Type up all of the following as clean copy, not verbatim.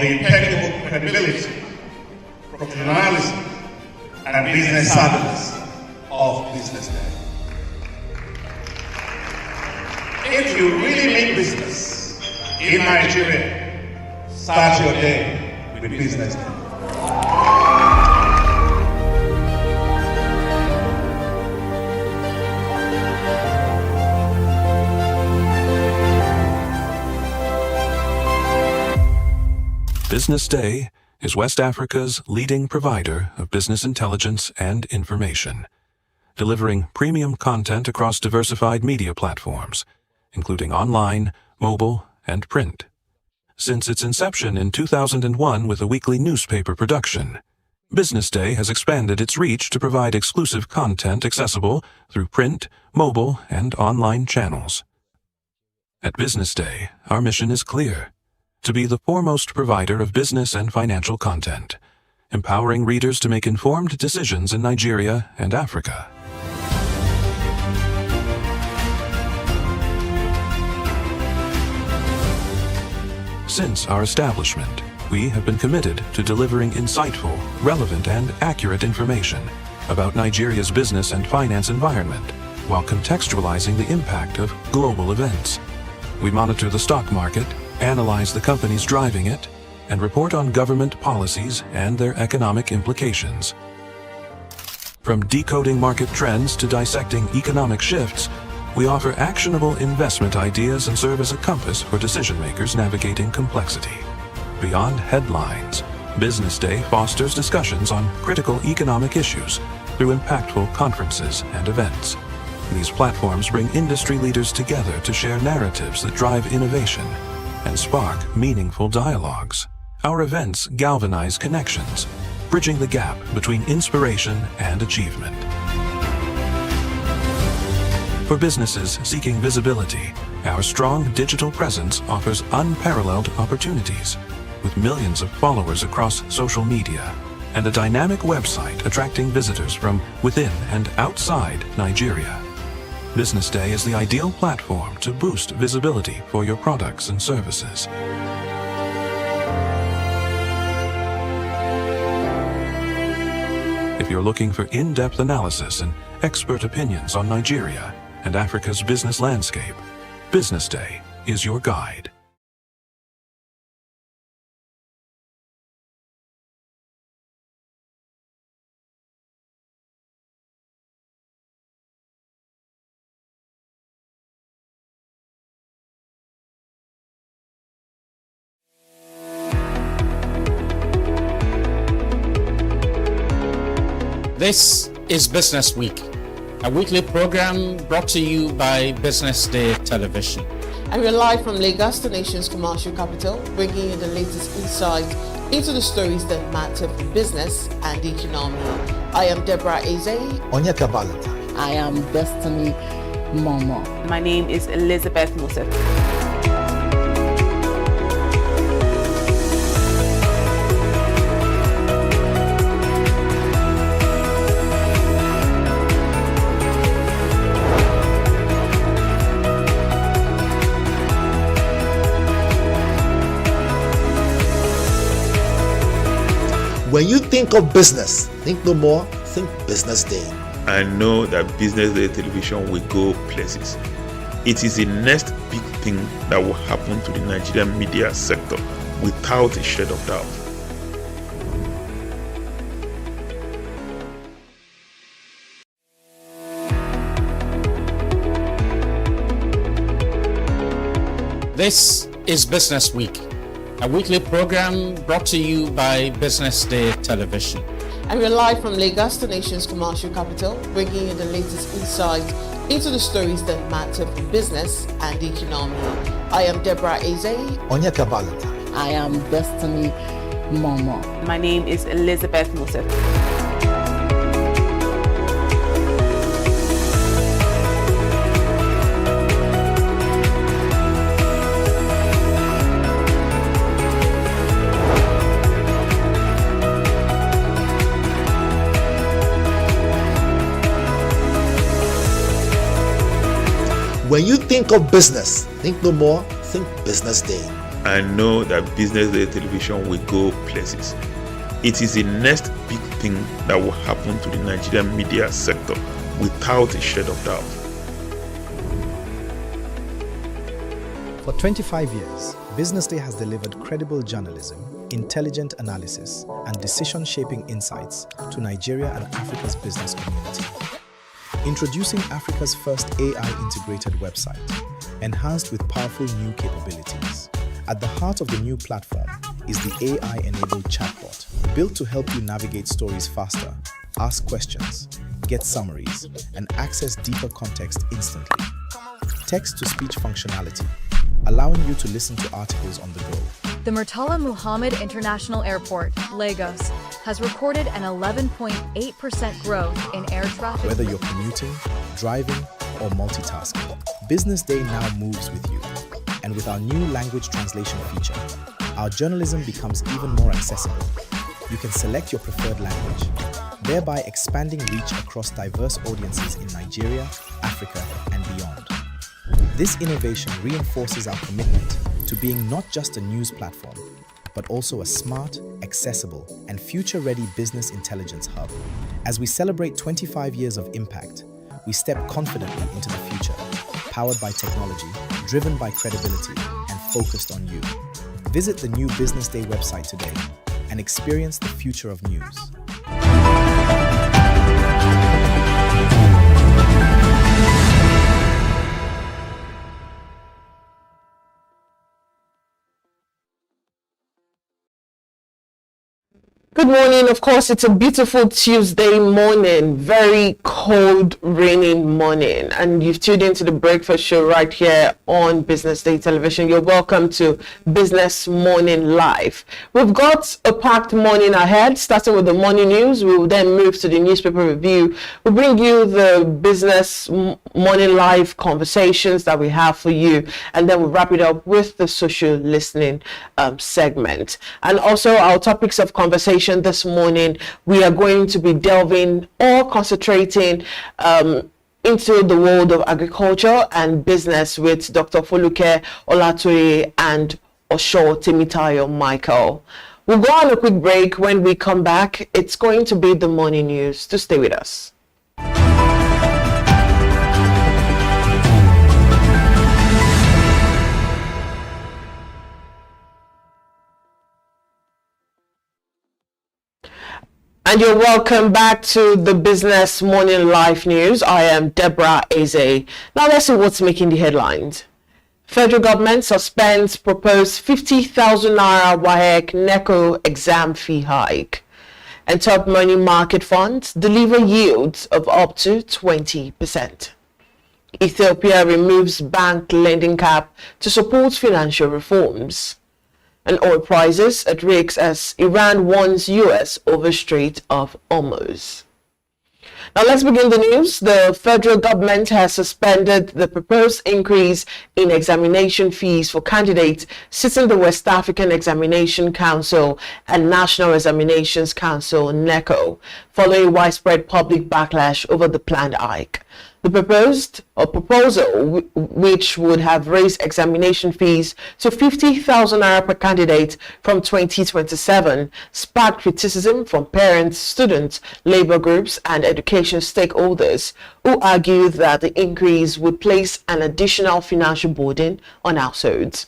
the impeccable credibility, professionalism, and business savviness of BusinessDay. If you really mean business in Nigeria, start your day with BusinessDay. BusinessDay is West Africa's leading provider of business intelligence and information, delivering premium content across diversified media platforms, including online, mobile, and print. Since its inception in 2001 with a weekly newspaper production, BusinessDay has expanded its reach to provide exclusive content accessible through print, mobile, and online channels. At BusinessDay, our mission is clear: to be the foremost provider of business and financial content, empowering readers to make informed decisions in Nigeria and Africa. Since our establishment, we have been committed to delivering insightful, relevant, and accurate information about Nigeria's business and finance environment, while contextualizing the impact of global events. We monitor the stock market, analyze the companies driving it, and report on government policies and their economic implications. From decoding market trends to dissecting economic shifts, we offer actionable investment ideas and serve as a compass for decision-makers navigating complexity. Beyond headlines, BusinessDay fosters discussions on critical economic issues through impactful conferences and events. These platforms bring industry leaders together to share narratives that drive innovation and spark meaningful dialogues. Our events galvanize connections, bridging the gap between inspiration and achievement. For businesses seeking visibility, our strong digital presence offers unparalleled opportunities, with millions of followers across social media and a dynamic website attracting visitors from within and outside Nigeria. BusinessDay is the ideal platform to boost visibility for your products and services. If you're looking for in-depth analysis and expert opinions on Nigeria and Africa's business landscape, BusinessDay is your guide. This is Business Week, a weekly program brought to you by BusinessDay Television. And we're live from Lagos, the nation's commercial capital, bringing you the latest insight into the stories that matter for business and the economy. I am Deborah Eze. Onyeka Valentine. I am Destiny Momo. My name is Elizabeth Moses. When you think of business, think no more, think BusinessDay. I know that BusinessDay Television will go places. It is the next big thing that will happen to the Nigerian media sector without a shade of doubt. This is Business Week, a weekly program brought to you by BusinessDay Television. And we're live from Lagos, the nation's commercial capital, bringing you the latest insight into the stories that matter for business and the economy. I am Deborah Eze. Onyeka Valentine. I am Destiny Momo. My name is Elizabeth Moses. When you think of business, think no more, think BusinessDay. I know that BusinessDay television will go places. It is the next big thing that will happen to the Nigerian media sector without a shade of doubt. For 25 years, BusinessDay has delivered credible journalism, intelligent analysis, and decision-shaping insights to Nigeria and Africa's business community. Introducing Africa's first AI-integrated website, enhanced with powerful new capabilities. At the heart of the new platform is the AI-enabled chatbot, built to help you navigate stories faster, ask questions, get summaries, and access deeper context instantly. Text-to-speech functionality, allowing you to listen to articles on the go. The Murtala Muhammad International Airport, Lagos, has recorded an 11.8% growth in air traffic. Whether you're commuting, driving, or multitasking, BusinessDay now moves with you. And with our new language translation feature, our journalism becomes even more accessible. You can select your preferred language, thereby expanding reach across diverse audiences in Nigeria, Africa, and beyond. This innovation reinforces our commitment to being not just a news platform, but also a smart, accessible, and future-ready business intelligence hub. As we celebrate 25 years of impact, we step confidently into the future, powered by technology, driven by credibility, and focused on you. Visit the new BusinessDay website today and experience the future of news. Good morning. Of course, it's a beautiful Tuesday morning, very cold, raining morning, and you've tuned into the breakfast show right here on BusinessDay Television. You're welcome to Business Morning Live. We've got a packed morning ahead, starting with the morning news. We will then move to the newspaper review. We'll bring you the Business Morning Live conversations that we have for you, and then we'll wrap it up with the social listening segment. And also our topics of conversation this morning, we are going to be delving or concentrating into the world of agriculture and business with Dr. Foluke Olatoye and Osho Temitayo Michael. We'll go on a quick break. When we come back, it's going to be the morning news. To stay with us. And you're welcome back to the Business Morning Live News. I am Deborah Eze. Now let's see what's making the headlines. Federal government suspends proposed 50,000 naira WAEC NECO exam fee hike. And top money market funds deliver yields of up to 20%. Ethiopia removes bank lending cap to support financial reforms. And oil prices at risks as Iran warns US over Strait of Hormuz. Now let's begin the news. The federal government has suspended the proposed increase in examination fees for candidates sitting the West African Examination Council and National Examinations Council (NECO), following widespread public backlash over the planned hike. The proposal, which would have raised examination fees to 50,000 naira per candidate from 2027, sparked criticism from parents, students, labor groups, and education stakeholders, who argued that the increase would place an additional financial burden on households.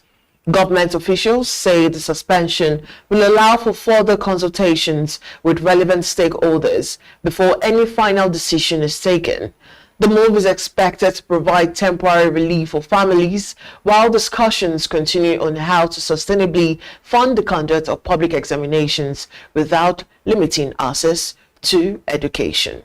Government officials say the suspension will allow for further consultations with relevant stakeholders before any final decision is taken. The move is expected to provide temporary relief for families while discussions continue on how to sustainably fund the conduct of public examinations without limiting access to education.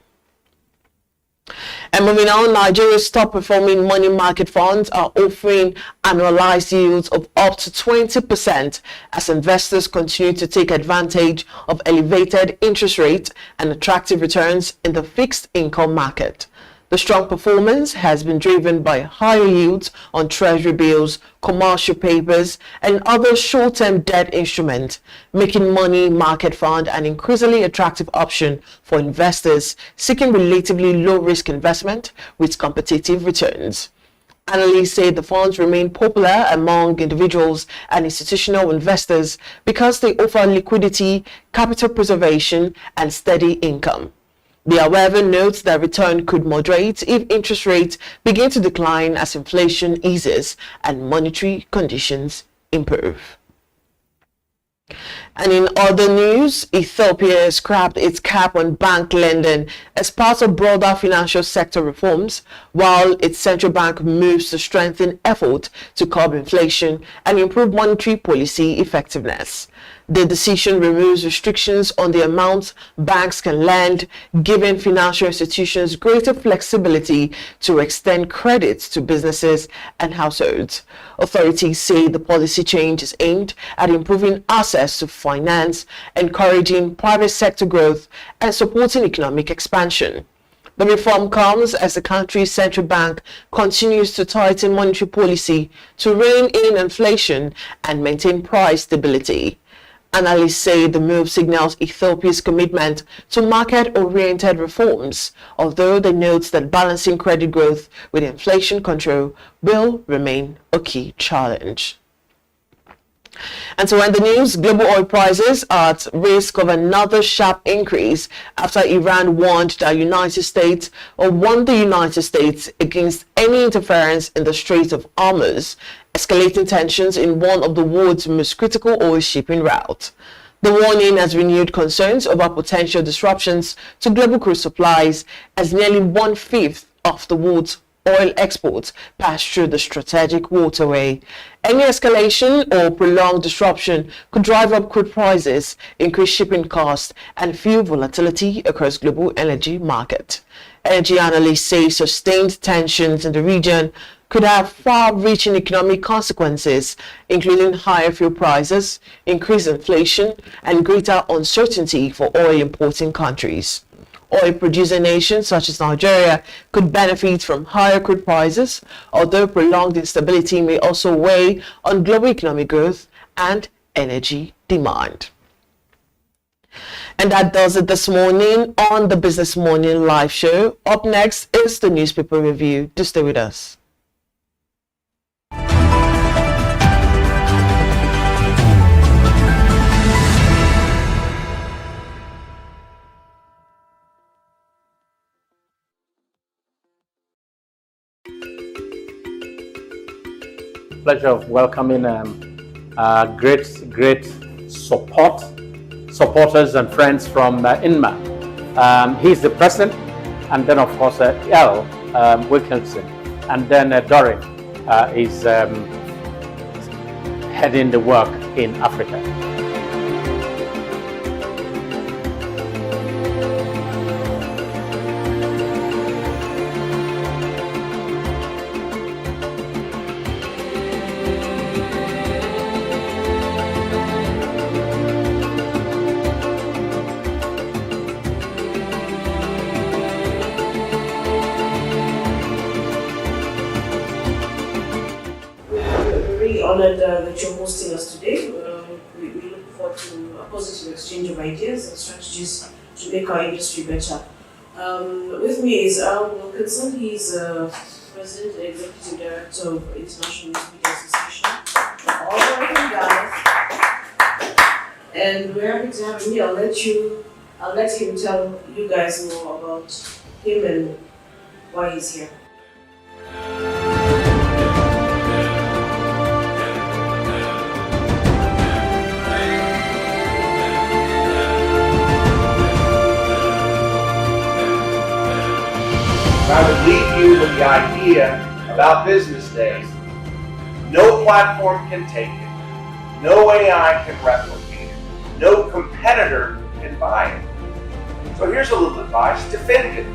And moving on, Nigeria's top performing money market funds are offering annualized yields of up to 20% as investors continue to take advantage of elevated interest rates and attractive returns in the fixed income market. The strong performance has been driven by higher yields on treasury bills, commercial papers, and other short-term debt instruments, making money market fund an increasingly attractive option for investors seeking relatively low-risk investment with competitive returns. Analysts say the funds remain popular among individuals and institutional investors because they offer liquidity, capital preservation, and steady income. They, however, note that return could moderate if interest rates begin to decline as inflation eases and monetary conditions improve. And in other news, Ethiopia scrapped its cap on bank lending as part of broader financial sector reforms, while its central bank moves to strengthen efforts to curb inflation and improve monetary policy effectiveness. The decision removes restrictions on the amount banks can lend, giving financial institutions greater flexibility to extend credit to businesses and households. Authorities say the policy change is aimed at improving access to finance, encouraging private sector growth, and supporting economic expansion. The reform comes as the country's central bank continues to tighten monetary policy to rein in inflation and maintain price stability. Analysts say the move signals Ethiopia's commitment to market-oriented reforms, although they note that balancing credit growth with inflation control will remain a key challenge. And so in the news, global oil prices are at risk of another sharp increase after Iran warned the United States against any interference in the Strait of Hormuz, escalating tensions in one of the world's most critical oil shipping routes. The warning has renewed concerns over potential disruptions to global crude supplies as nearly 1/5 of the world's oil exports pass through the strategic waterway. Any escalation or prolonged disruption could drive up crude prices, increase shipping costs, and fuel volatility across global energy market. Energy analysts say sustained tensions in the region could have far-reaching economic consequences, including higher fuel prices, increased inflation, and greater uncertainty for oil importing countries. Oil-producing nations such as Nigeria could benefit from higher crude prices, although prolonged instability may also weigh on global economic growth and energy demand. And that does it this morning on the Business Morning Live Show. Up next is the newspaper review. Do stay with us. Pleasure of welcoming great supporters and friends from INMA. He's the president, and then of course L. Wilkinson, and then Dorin is heading the work in Africa. That you're hosting us today. We look forward to a positive exchange of ideas and strategies to make our industry better. With me is Al Wilkinson. He's President and Executive Director of International News Media Association. All welcome, guys. And we're happy to have him here. I'll let him tell you guys more about him and why he's here. I would leave you with the idea about Business Days. No platform can take it. No AI can replicate it. No competitor can buy it. So here's a little advice. Defend it.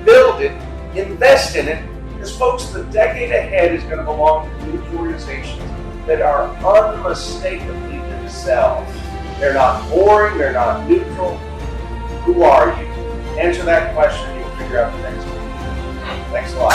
Build it. Invest in it. Because folks, the decade ahead is going to belong to news organizations that are unmistakably themselves. They're not boring. They're not neutral. Who are you? Answer that question and you'll figure out the next one. Thanks a lot.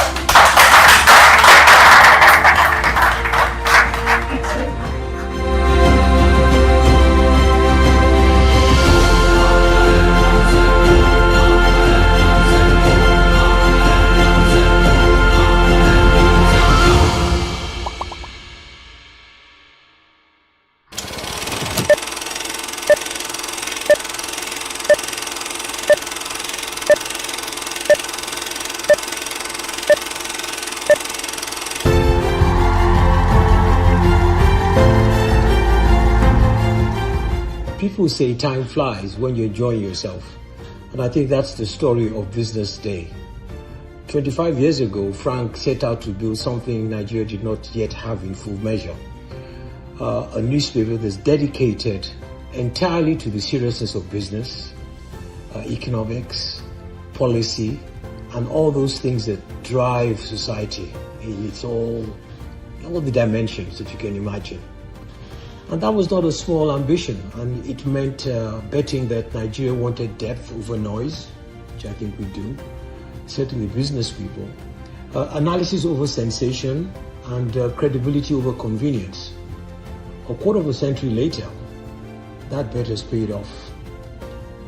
people say time flies when you're enjoying yourself. And I think that's the story of Business Day. 25 years ago, Frank set out to build something Nigeria did not yet have in full measure. A newspaper that's dedicated entirely to the seriousness of business, economics, policy, and all those things that drive society. It's all the dimensions that you can imagine. And that was not a small ambition, and it meant betting that Nigeria wanted depth over noise, which I think we do, certainly business people, analysis over sensation, and credibility over convenience. A quarter of a century later, that bet has paid off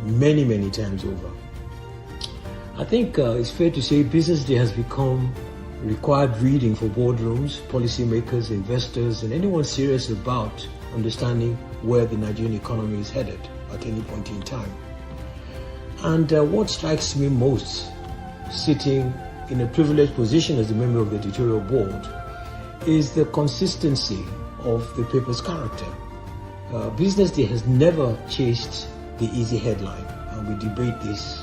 many, many times over. I think it's fair to say Business Day has become required reading for boardrooms, policymakers, investors, and anyone serious about understanding where the Nigerian economy is headed at any point in time. And what strikes me most, sitting in a privileged position as a member of the editorial board, is the consistency of the paper's character. Business Day has never chased the easy headline, and we debate this.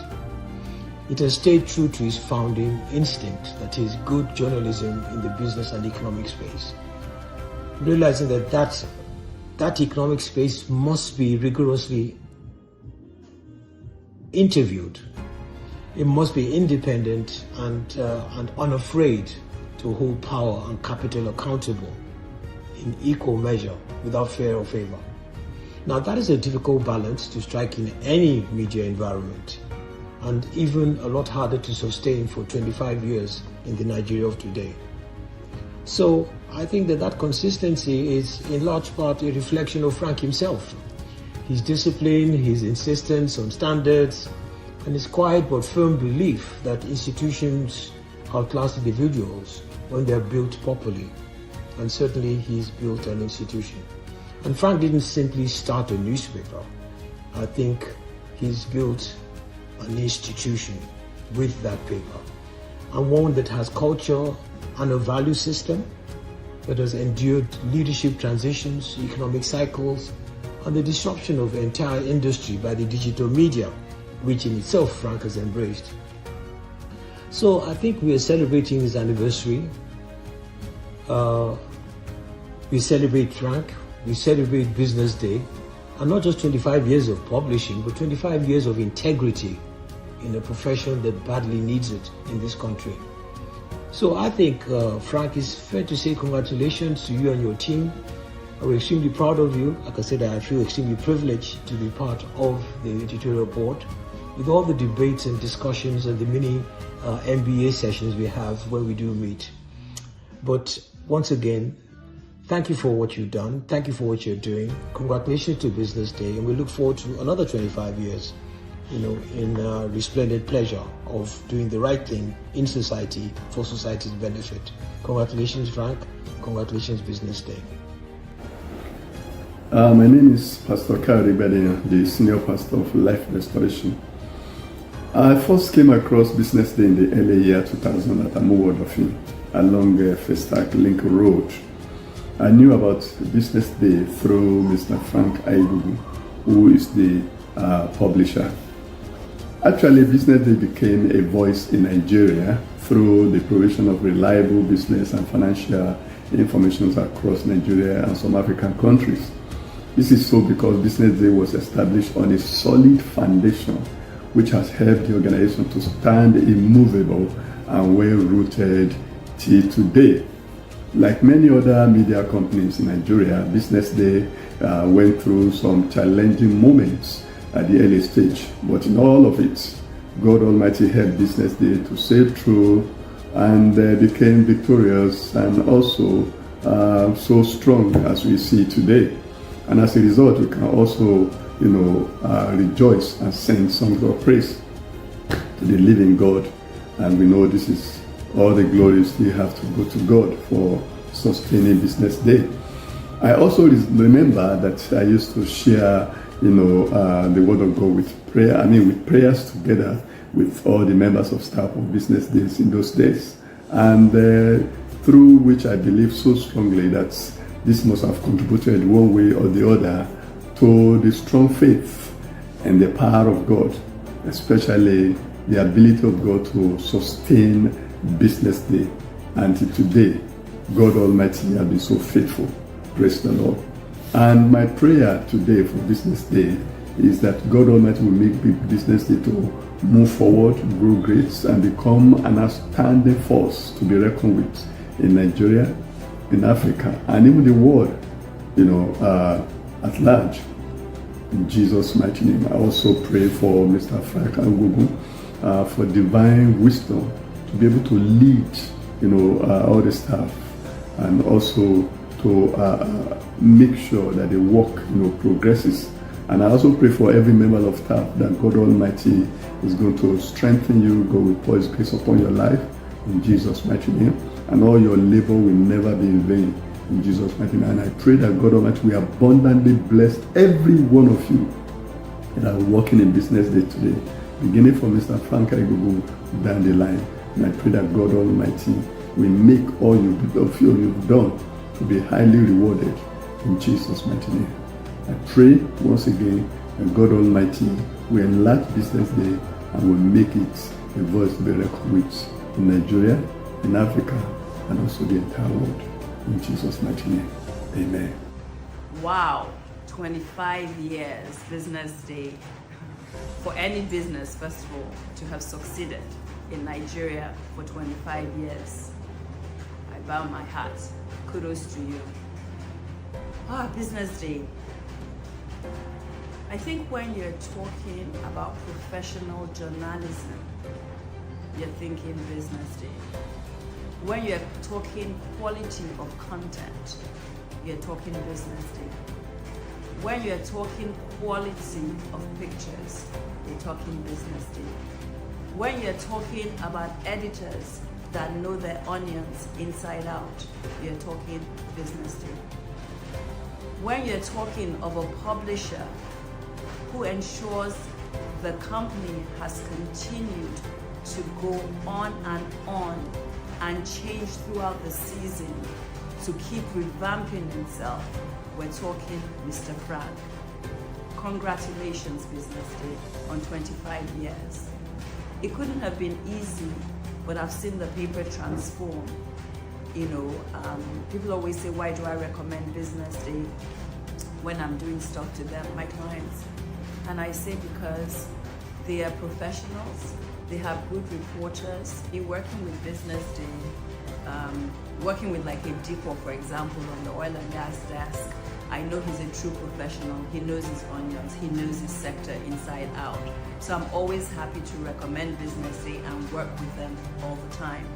It has stayed true to its founding instinct, that is, good journalism in the business and economic space, realizing that economic space must be rigorously interviewed. It must be independent and unafraid to hold power and capital accountable in equal measure without fear or favor. Now, that is a difficult balance to strike in any media environment, and even a lot harder to sustain for 25 years in the Nigeria of today. So I think that consistency is in large part a reflection of Frank himself. His discipline, his insistence on standards, and his quiet but firm belief that institutions outclass individuals when they're built properly. And certainly he's built an institution. And Frank didn't simply start a newspaper. I think he's built an institution with that paper, and one that has culture and a value system that has endured leadership transitions, economic cycles, and the disruption of the entire industry by the digital media, which in itself Frank has embraced. So I think we are celebrating his anniversary. We celebrate Frank, we celebrate Business Day, and not just 25 years of publishing, but 25 years of integrity in a profession that badly needs it in this country. So I think, Frank, it's fair to say congratulations to you and your team. We're extremely proud of you. Like I said, I feel extremely privileged to be part of the editorial board with all the debates and discussions and the many MBA sessions we have where we do meet. But once again, thank you for what you've done. Thank you for what you're doing. Congratulations to Business Day, and we look forward to another 25 years, in resplendent pleasure of doing the right thing in society for society's benefit. Congratulations, Frank. Congratulations, Business Day. My name is Pastor Kari Bedina, the Senior Pastor of Life Restoration. I first came across Business Day in the early year 2000 at Amuwodofi along Festac Link Road. I knew about Business Day through Mr. Frank Aigugu, who is the publisher. Actually, Business Day became a voice in Nigeria through the provision of reliable business and financial information across Nigeria and some African countries. This is so because Business Day was established on a solid foundation which has helped the organization to stand immovable and well-rooted till today. Like many other media companies in Nigeria, Business Day went through some challenging moments at the early stage, but in all of it, God Almighty helped Business Day to sail through and became victorious and also so strong as we see today. And as a result, we can also, rejoice and sing songs of praise to the living God. And we know this is all the glories we have to go to God for sustaining Business Day. I also remember that I used to share, the word of God with prayer. With prayers together with all the members of staff of Business Days in those days, and through which I believe so strongly that this must have contributed one way or the other to the strong faith and the power of God, especially the ability of God to sustain Business Day. Until today, God Almighty has been so faithful. Praise the Lord. And my prayer today for Business Day is that God Almighty will make Business Day to move forward, grow great, and become an outstanding force to be reckoned with in Nigeria, in Africa, and even the world, at large. In Jesus' mighty name. I also pray for Mr. Frank Agugu for divine wisdom to be able to lead, all the staff, and also to make sure that the work, progresses. And I also pray for every member of staff that God Almighty is going to strengthen you, God will pour His grace upon your life in Jesus' mighty name, and all your labor will never be in vain in Jesus' mighty name. And I pray that God Almighty will abundantly bless every one of you that are working in Business Day today, beginning from Mr. Frank Agugu down the line. And I pray that God Almighty will make all you've done to be highly rewarded in Jesus' mighty name. I pray once again that God Almighty will enlarge Business Day and will make it a voice to be reckoned with in Nigeria, in Africa, and also the entire world. In Jesus' mighty name, amen. Wow, 25 years, Business Day. For any business, first of all, to have succeeded in Nigeria for 25 years. I bow my hat. Kudos to you. Business Day. I think when you're talking about professional journalism, you're thinking Business Day. When you're talking quality of content, you're talking Business Day. When you're talking quality of pictures, you're talking Business Day. When you're talking about editors that know their onions inside out, you're talking Business Day. When you're talking of a publisher who ensures the company has continued to go on and change throughout the season to keep revamping himself, we're talking Mr. Frank. Congratulations, Business Day, on 25 years. It couldn't have been easy, but I've seen the paper transform. People always say, why do I recommend Business Day when I'm doing stuff to them, my clients? And I say because they are professionals, they have good reporters. In working with Business Day, working with like a Depot, for example, on the oil and gas desk, I know he's a true professional. He knows his onions. He knows his sector inside out. So I'm always happy to recommend Business Day and work with them all the time.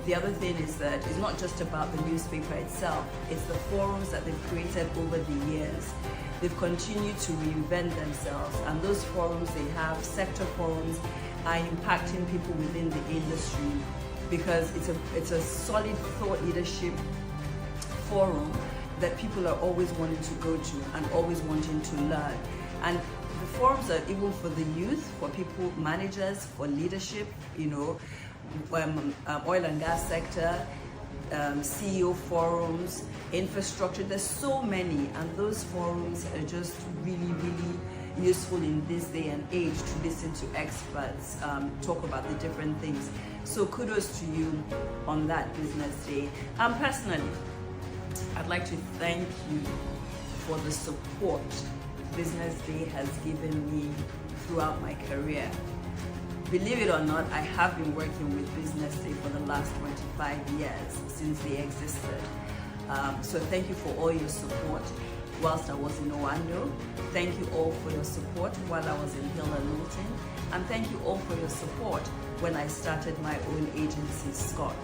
The other thing is that it's not just about the newspaper itself. It's the forums that they've created over the years. They've continued to reinvent themselves, and those forums they have, sector forums, are impacting people within the industry because it's a solid thought leadership forum that people are always wanting to go to and always wanting to learn. And the forums are even for the youth, for people, managers, for leadership, oil and gas sector, CEO forums, infrastructure. There's so many, and those forums are just really, really useful in this day and age to listen to experts talk about the different things. So kudos to you on that Business Day. Personally, I'd like to thank you for the support Business Day has given me throughout my career. Believe it or not, I have been working with Business Day for the last 25 years since they existed. So thank you for all your support whilst I was in Owando. Thank you all for your support while I was in Hill and Milton. And thank you all for your support when I started my own agency, Scott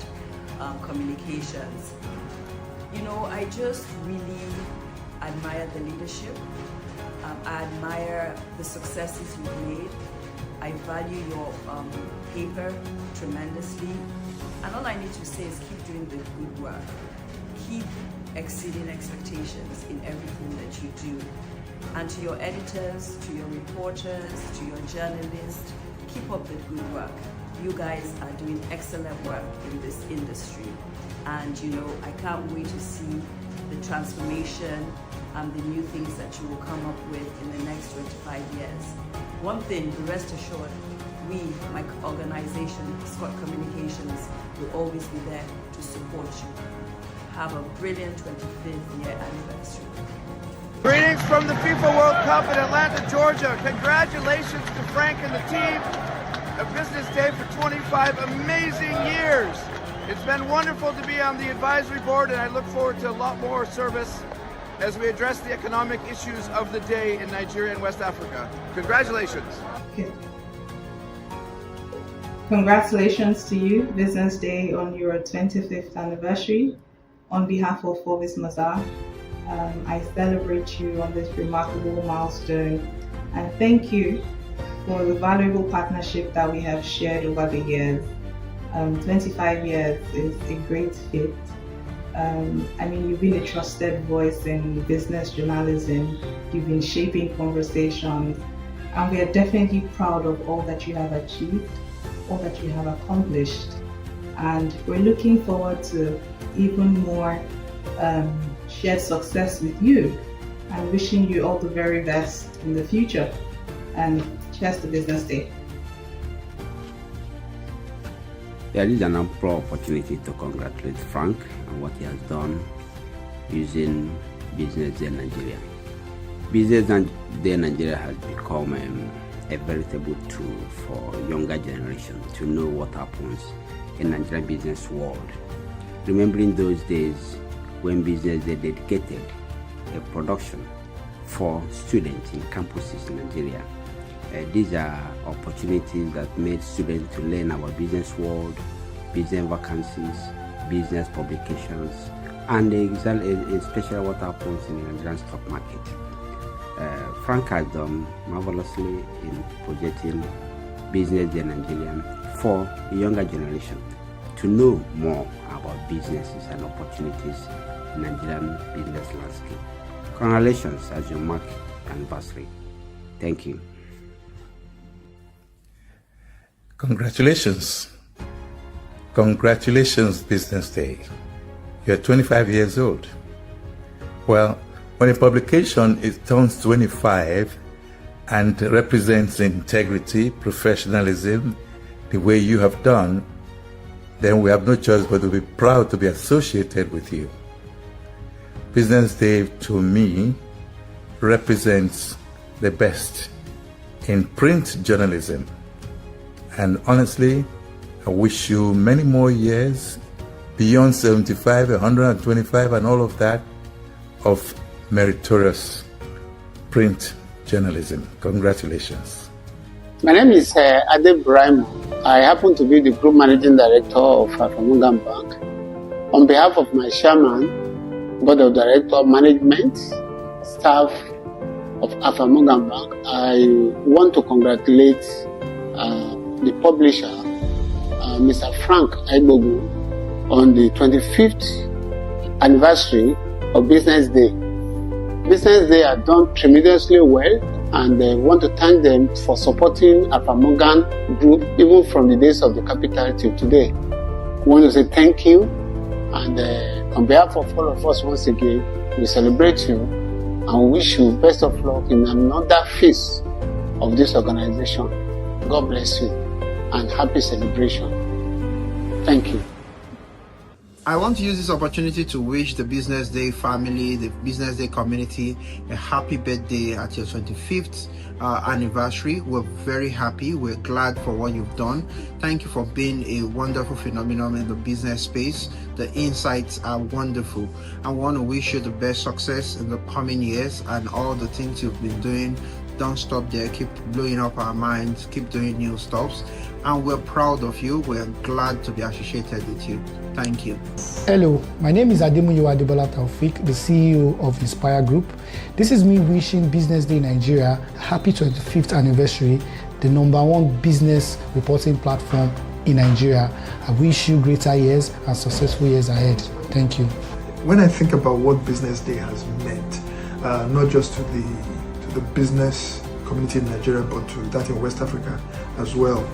Communications. I just really admire the leadership. I admire the successes you've made. I value your paper tremendously. And all I need to say is keep doing the good work. Keep exceeding expectations in everything that you do. And to your editors, to your reporters, to your journalists, keep up the good work. You guys are doing excellent work in this industry. And I can't wait to see the transformation and the new things that you will come up with in the next 25 years. One thing, rest assured, we, my organization, Scott Communications, will always be there to support you. Have a brilliant 25th year anniversary. Greetings from the FIFA World Cup in Atlanta, Georgia. Congratulations to Frank and the team. A business day for 25 amazing years. It's been wonderful to be on the advisory board, and I look forward to a lot more service as we address the economic issues of the day in Nigeria and West Africa. Congratulations. Okay. Congratulations to you, Business Day, on your 25th anniversary. On behalf of Forbes Mazar, I celebrate you on this remarkable milestone and thank you for the valuable partnership that we have shared over the years. 25 years is a great fit. I mean, you've been a trusted voice in business journalism, you've been shaping conversations, and we are definitely proud of all that you have achieved, all that you have accomplished. And we're looking forward to even more shared success with you and wishing you all the very best in the future. And cheers to Business Day. There is an ample opportunity to congratulate Frank on what he has done using Business Day Nigeria. Business Day Nigeria has become a veritable tool for younger generation to know what happens in Nigerian business world. Remembering those days when Business Day dedicated a production for students in campuses in Nigeria. These are opportunities that made students to learn our business world, business vacancies, business publications, and especially what happens in the Nigerian stock market. Frank has done marvelously in projecting Business Day Nigeria for the younger generation to know more about businesses and opportunities in Nigerian business landscape. Congratulations as you mark anniversary. Thank you. Congratulations. Congratulations, Business Day. You're 25 years old. Well, when a publication turns 25 and represents integrity, professionalism, the way you have done, then we have no choice but to be proud to be associated with you. Business Day, to me, represents the best in print journalism. And honestly, I wish you many more years beyond 75, 125, and all of that of meritorious print journalism. Congratulations. My name is Ade Brahim. I happen to be the Group Managing Director of Afamungam Bank. On behalf of my Chairman, Board of Director, Management, staff of Afamungam Bank, I want to congratulate the publisher, Mr. Frank Aibogu, on the 25th anniversary of Business Day. Business Day have done tremendously well, and I want to thank them for supporting Afamungam Group even from the days of the capital till today. I want to say thank you, and on behalf of all of us once again, we celebrate you and wish you best of luck in another phase of this organization. God bless you and happy celebration. Thank you. I want to use this opportunity to wish the Business Day family, the Business Day community, a happy birthday at your 25th anniversary. We're very happy. We're glad for what you've done. Thank you for being a wonderful phenomenon in the business space. The insights are wonderful. I want to wish you the best success in the coming years and all the things you've been doing. Don't stop there. Keep blowing up our minds. Keep doing new stuffs. And we're proud of you. We're glad to be associated with you. Thank you. Hello, my name is Ademuyiwa Adebola Taufik, the CEO of Inspire Group. This is me wishing Business Day Nigeria a happy 25th anniversary, the #1 business reporting platform in Nigeria. I wish you greater years and successful years ahead. Thank you. When I think about what Business Day has meant, not just to the business community in Nigeria, but to that in West Africa as well,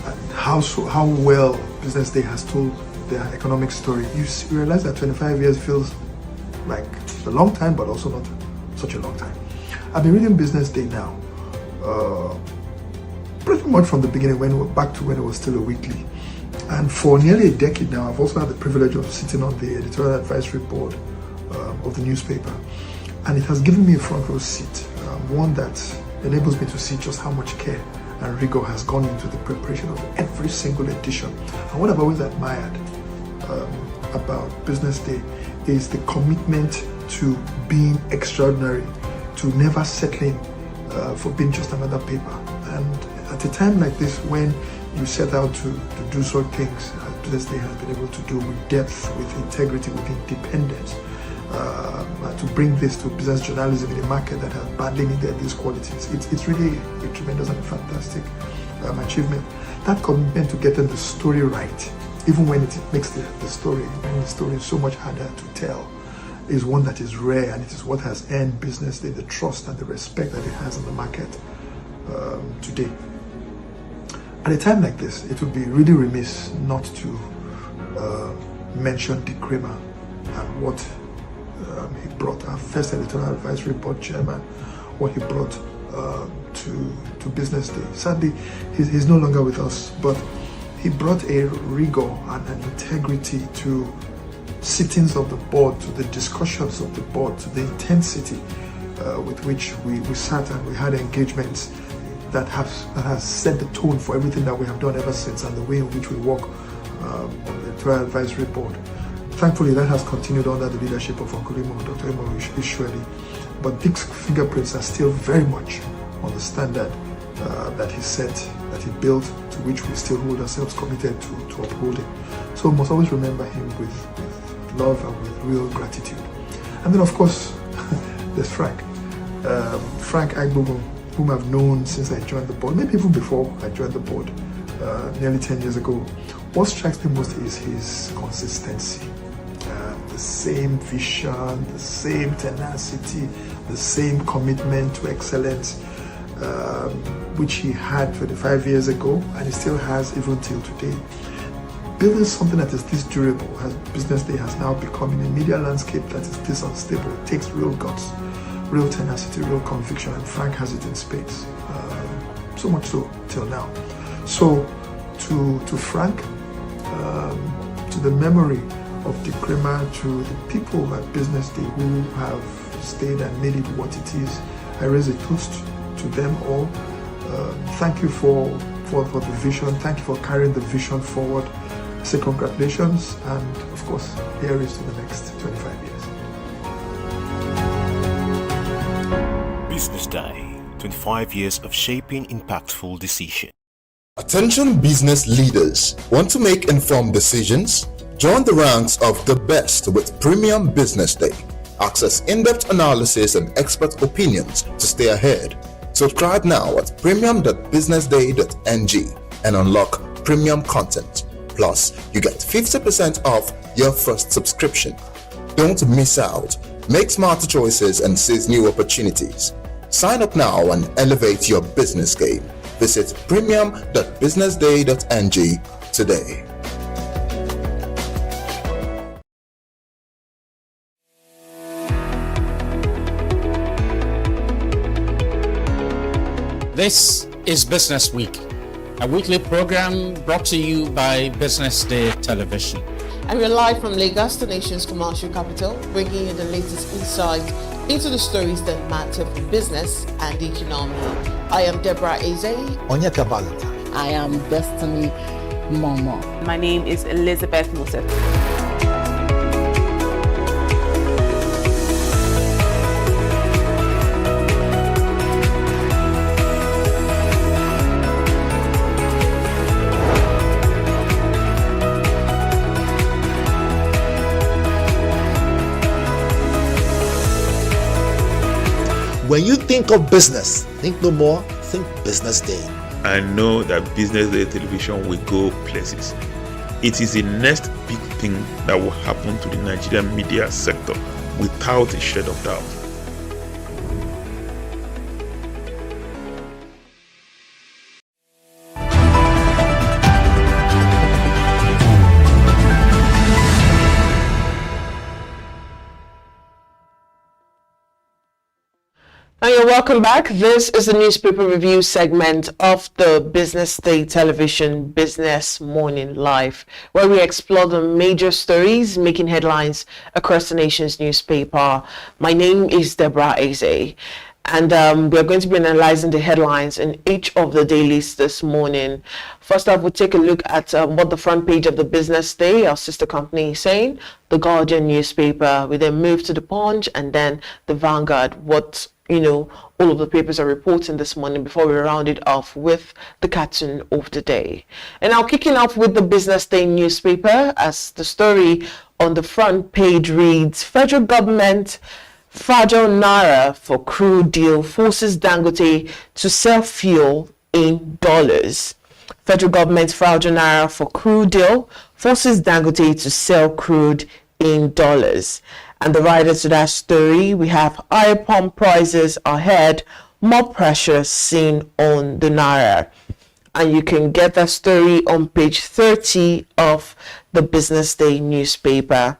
and how well Business Day has told their economic story, you realize that 25 years feels like It's a long time, but also not such a long time. I've been reading Business Day now, pretty much from the beginning, back to when it was still a weekly. And for nearly a decade now, I've also had the privilege of sitting on the editorial advisory board of the newspaper. And it has given me a front row seat, one that enables me to see just how much care and rigor has gone into the preparation of every single edition. And what I've always admired about Business Day is the commitment to being extraordinary, to never settling for being just another paper. And at a time like this, when you set out to do certain things, as Business Day has been able to do, with depth, with integrity, with independence, to bring this to business journalism in a market that has badly needed these qualities. It's really a tremendous and fantastic achievement. That commitment to getting the story right, even when it makes the story so much harder to tell, is one that is rare, and it is what has earned Business Day the trust and the respect that it has in the market today. At a time like this, it would be really remiss not to mention Dick Kramer and what he brought, our first editorial advisory board chairman, what he brought to Business Day. Sadly, he's no longer with us, but he brought a rigor and an integrity to sittings of the board, to the discussions of the board, to the intensity with which we sat and we had engagements that has set the tone for everything that we have done ever since, and the way in which we work on the editorial advisory board. Thankfully, that has continued under the leadership of Uncle Imo, Dr. Imo Ishweli. But Dick's fingerprints are still very much on the standard that he set, that he built, to which we still hold ourselves committed to upholding. So we must always remember him with love and with real gratitude. And then, of course, there's Frank. Frank Agbogun, whom I've known since I joined the board, maybe even before I joined the board, nearly 10 years ago. What strikes me most is his consistency. The same vision, the same tenacity, the same commitment to excellence, which he had 25 years ago, and he still has even till today. Building something that is this durable, as Business Day has now become in a media landscape that is this unstable, it takes real guts, real tenacity, real conviction, and Frank has it in spades. So much so till now. So to Frank, to the memory of Dick Kramer, to the people at Business Day who have stayed and made it what it is, I raise a toast to them all. Thank you for the vision. Thank you for carrying the vision forward. I say congratulations, and of course, here is to the next 25 years. Business Day, 25 years of shaping impactful decisions. Attention business leaders. Want to make informed decisions? Join the ranks of the best with Premium Business Day. Access in-depth analysis and expert opinions to stay ahead. Subscribe now at premium.businessday.ng and unlock premium content. Plus, you get 50% off your first subscription. Don't miss out. Make smarter choices and seize new opportunities. Sign up now and elevate your business game. Visit premium.businessday.ng today. This is Business Week, a weekly program brought to you by Business Day Television. And we're live from Lagos, the nation's commercial capital, bringing you the latest insight into the stories that matter for business and the economy. I am Deborah Eze. Onyeka Valentine. I am Destiny Momo. My name is Elizabeth Musef. When you think of business, think no more, think Business Day. I know that Business Day television will go places. It is the next big thing that will happen to the Nigerian media sector without a shade of doubt. welcome back. This is the newspaper review segment of the Business Day Television Business Morning Live, where we explore the major stories making headlines across the nation's newspaper. My name is Deborah Eze, and we're going to be analyzing the headlines in each of the dailies this morning. First off, we'll take a look at what the front page of the Business Day, our sister company, is saying. The Guardian newspaper. We then move to the Punch and then the Vanguard. What all of the papers are reporting this morning before we round it off with the cartoon of the day. And now kicking off with the Business Day newspaper, as the story on the front page reads, Federal Government fragile naira for crude deal forces Dangote to sell fuel in dollars. Federal Government fragile naira for crude deal forces Dangote to sell crude in dollars. And the writer to that story, we have higher pump prices ahead, more pressure seen on the naira. And you can get that story on page 30 of the Business Day newspaper.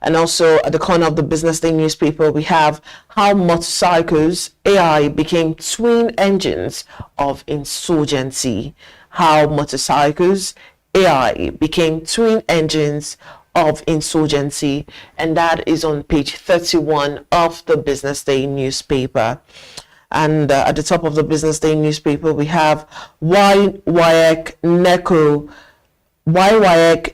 And also at the corner of the Business Day newspaper, we have how motorcycles AI became twin engines of insurgency. How motorcycles AI became twin engines of insurgency, and that is on page 31 of the Business Day newspaper. And at the top of the Business Day newspaper, we have why WAEC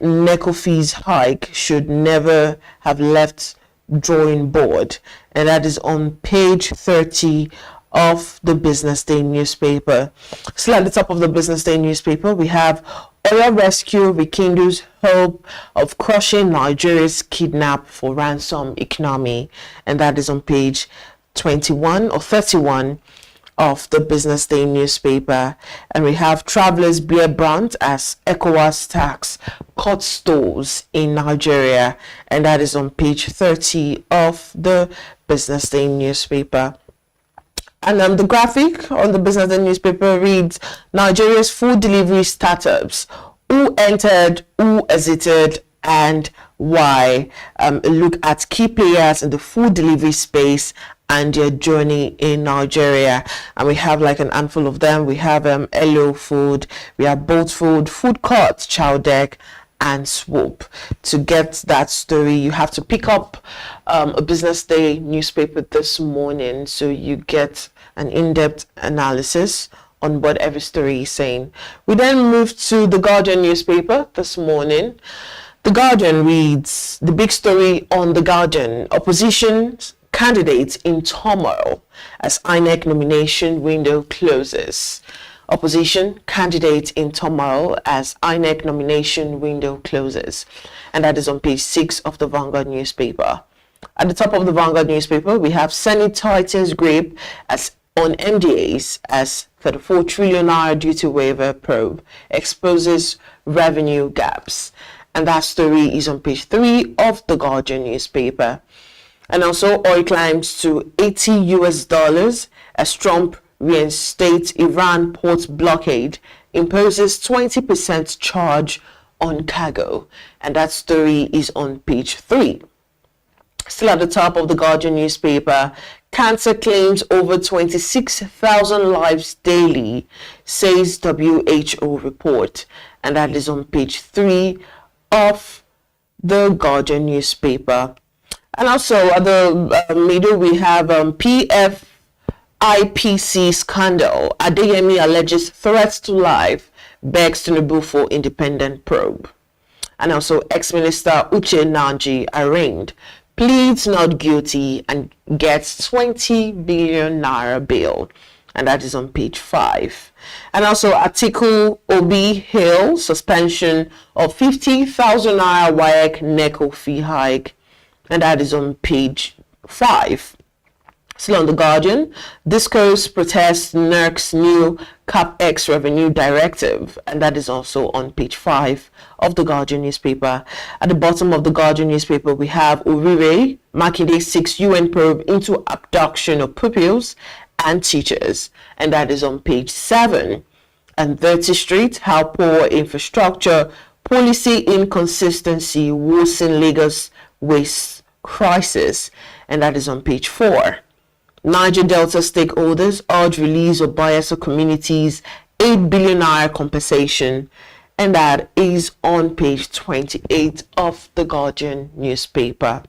NECO fees hike should never have left drawing board, and that is on page 30 of the Business Day newspaper. Still at the top of the Business Day newspaper, we have oil rescue rekindles hope of crushing Nigeria's kidnap for ransom economy, and that is on page 21 or 31 of the Business Day newspaper. And we have travelers bear brunt as ECOWAS tax cuts stores in Nigeria, and that is on page 30 of the Business Day newspaper. And the graphic on the Business Day newspaper reads, Nigeria's food delivery startups, who entered, who exited, and why. A look at key players in the food delivery space and their journey in Nigeria. And we have like an handful of them. We have Elo Food, we have Bolt Food, Food Court, Chowdeck, and Swoop. To get that story, you have to pick up a Business Day newspaper this morning, so you get an in-depth analysis on what every story is saying. We then move to the Guardian newspaper this morning. The Guardian reads, the big story on the Guardian, opposition candidates in turmoil as INEC nomination window closes. Opposition candidate in turmoil as INEC nomination window closes. And that is on page 6 of the Vanguard newspaper. At the top of the Vanguard newspaper, we have Senate tightens grip as on MDAs as 34 trillion naira duty waiver probe exposes revenue gaps. And that story is on page 3 of the Guardian newspaper. And also oil climbs to $80 as Trump reinstates Iran port blockade, imposes 20% charge on cargo. And that story is on page 3. Still at the top of the Guardian newspaper, cancer claims over 26,000 lives daily, says WHO report. And that is on page 3 of the Guardian newspaper. And also at the middle, we have PFIPC scandal. Adeyemi alleges threats to life, begs Tinubu for independent probe. And also ex-minister Uche Nanji arraigned, pleads not guilty and gets 20 billion naira bail. And that is on page 5. And also Atiku Obi hail suspension of 50,000 naira WAEC NECO fee hike. And that is on page 5. Still on the Guardian, Discourse protests NERC's new CapEx revenue directive, and that is also on page 5 of the Guardian newspaper. At the bottom of the Guardian newspaper, we have Urire, Makinde 6 UN probe into abduction of pupils and teachers, and that is on page 7. And 30th Street, how poor infrastructure, policy inconsistency worsen Lagos waste crisis, and that is on page 4. Niger Delta stakeholders urge release of Bayelsa communities 8 billion naira compensation, and that is on page 28 of the Guardian newspaper.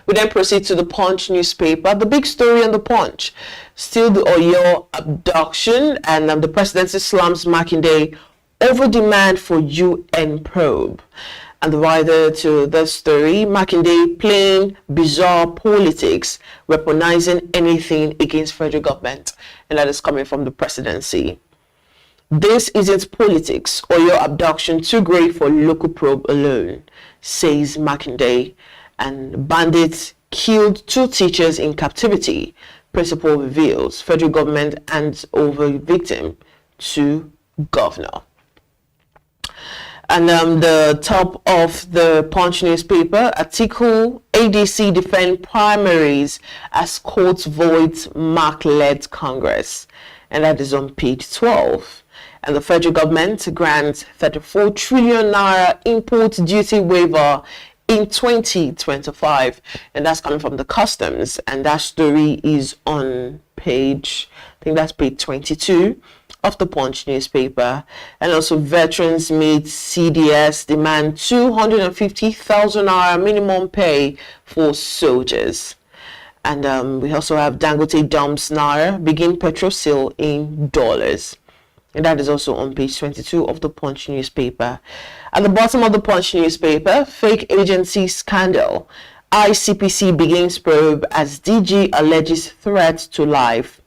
We then proceed to the Punch newspaper. The big story on the Punch, still the Oyo abduction, and the presidency slams Makinde over demand for UN probe. And the writer to the story, Makinde playing bizarre politics, weaponizing anything against federal government, and that is coming from the presidency. This isn't politics or your abduction too great for local probe alone, says Makinde. And bandits killed 2 teachers in captivity. Principal reveals federal government hands over victim to governor. And the top of the Punch newspaper article, ADC defend primaries as court voids Mark-led Congress. And that is on page 12. And the federal government grants 34 trillion naira import duty waiver in 2025, and that's coming from the customs, and that story is on page, I think that's page 22 of the Punch newspaper. And also, veterans meet CDS demand 250,000 naira minimum pay for soldiers. And we also have Dangote dumps naira, begin petrol sale in dollars. And that is also on page 22 of the Punch newspaper. At the bottom of the Punch newspaper, fake agency scandal. ICPC begins probe as DG alleges threat to life.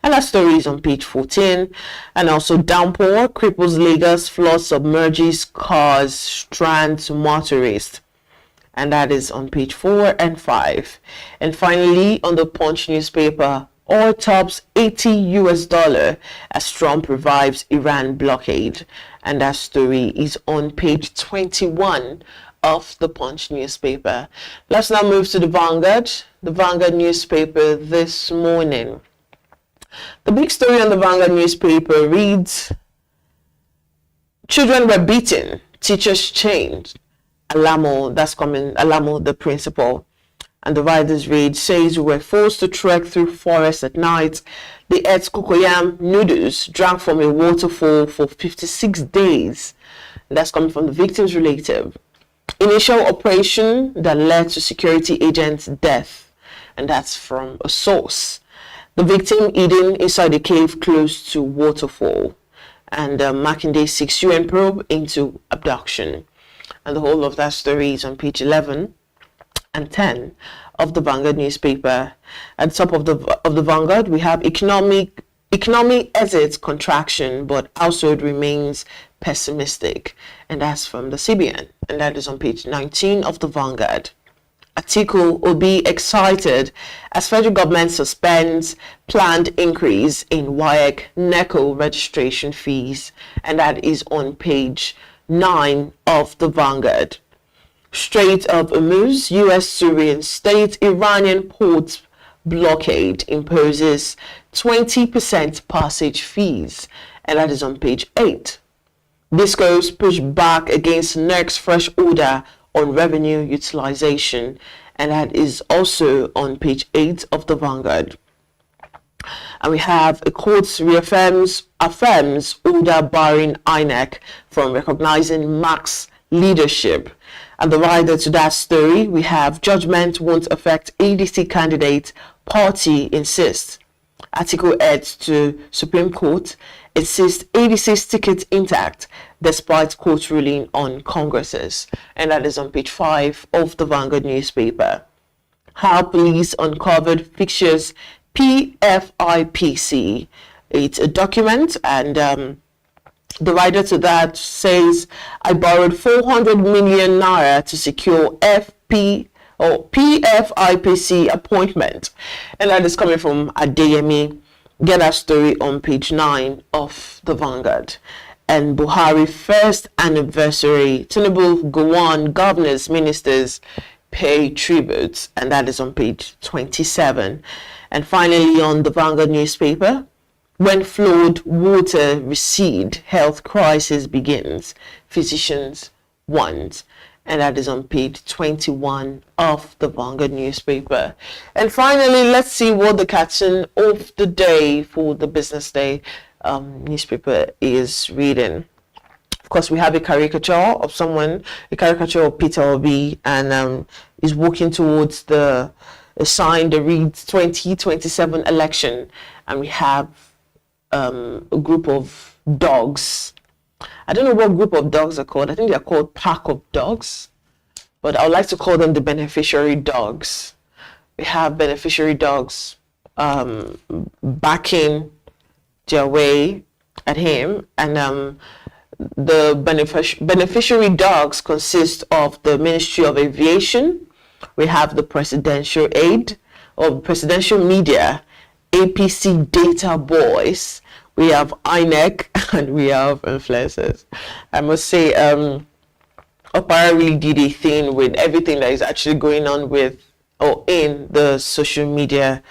And that story is on page 14. And also, downpour cripples Lagos, flood submerges cars, strands motorists. And that is on page 4 and 5. And finally, on the Punch newspaper, oil tops $80 as Trump revives Iran blockade. And that story is on page 21 of the Punch newspaper. Let's now move to the Vanguard newspaper this morning. The big story on the Vanguard newspaper reads, children were beaten, teachers chained. Alamo, that's coming, Alamo, the principal. And the writer's read says we were forced to trek through forests at night. They ate cocoyam noodles, drank from a waterfall for 56 days. And that's coming from the victim's relative. Initial operation that led to security agent's death. And that's from a source. The victim hidden inside a cave close to waterfall. And Makinde seeks UN probe into abduction. And the whole of that story is on page 11 and 10 of the Vanguard newspaper. At the top of the Vanguard, we have economy exits contraction, but household remains pessimistic, and that's from the CBN, and that is on page 19 of the Vanguard. Article will be excited as federal government suspends planned increase in WAEC NECO registration fees, and that is on page 9 of the Vanguard. Strait of Hormuz, U.S. to reinstate Iranian ports blockade, imposes 20% passage fees, and that is on page 8. Discos push back against NERC's fresh order on revenue utilization, and that is also on page 8 of the Vanguard. And we have a court affirms order barring INEC from recognizing Mac's leadership. And the rider to that story, we have judgment won't affect ADC candidate, party insists. Article adds to Supreme Court, insists ADC's ticket intact despite court ruling on Congresses. And that is on page 5 of the Vanguard newspaper. How police uncovered fixtures PFIPC. It's a document, and the writer to that says, I borrowed 400 million naira to secure PFIPC appointment. And that is coming from Adeyemi. Get that story on page 9 of the Vanguard. And Buhari first anniversary, Tinubu, Gowon, governors, ministers pay tributes. And that is on page 27. And finally, on the Vanguard newspaper, when flawed water recede, health crisis begins. Physicians want. and that is on page 21 of the Vanguard newspaper. And finally, let's see what the cartoon of the day for the Business Day newspaper is reading. Of course, we have a caricature of someone, a caricature of Peter Obi, and is walking towards a sign that reads 2027 election, and we have a group of dogs. I don't know what group of dogs are called. I think they're called pack of dogs, but I would like to call them the beneficiary dogs. We have beneficiary dogs backing their way at him, and the beneficiary dogs consist of the Ministry of Aviation. We have the Presidential Aid or Presidential Media, APC Data Boys. We have INEC, and we have influencers. I must say, Opara really did a thing with everything that is actually going on with or in the social media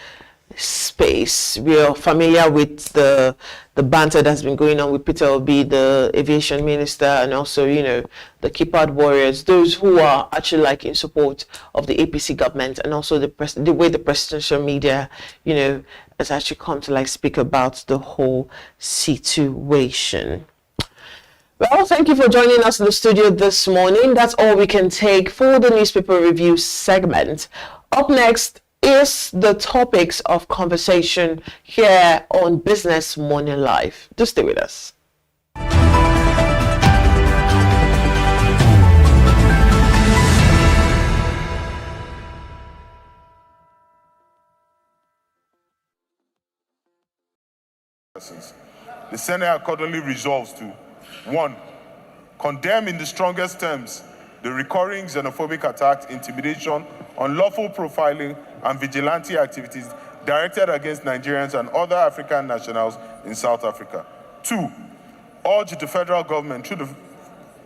space. We are familiar with the banter that's been going on with Peter Obi, the aviation minister, and also, you know, the keypad warriors, those who are actually like in support of the APC government, and also the way the presidential media, you know, has actually come to like speak about the whole situation. Well, thank you for joining us in the studio this morning. That's all we can take for the newspaper review segment. Up next is the topics of conversation here on Business Morning Live. Do stay with us. The Senate accordingly resolves to 1. Condemn in the strongest terms the recurring xenophobic attacks, intimidation, unlawful profiling, and vigilante activities directed against Nigerians and other African nationals in South Africa. 2. Urge the federal government through the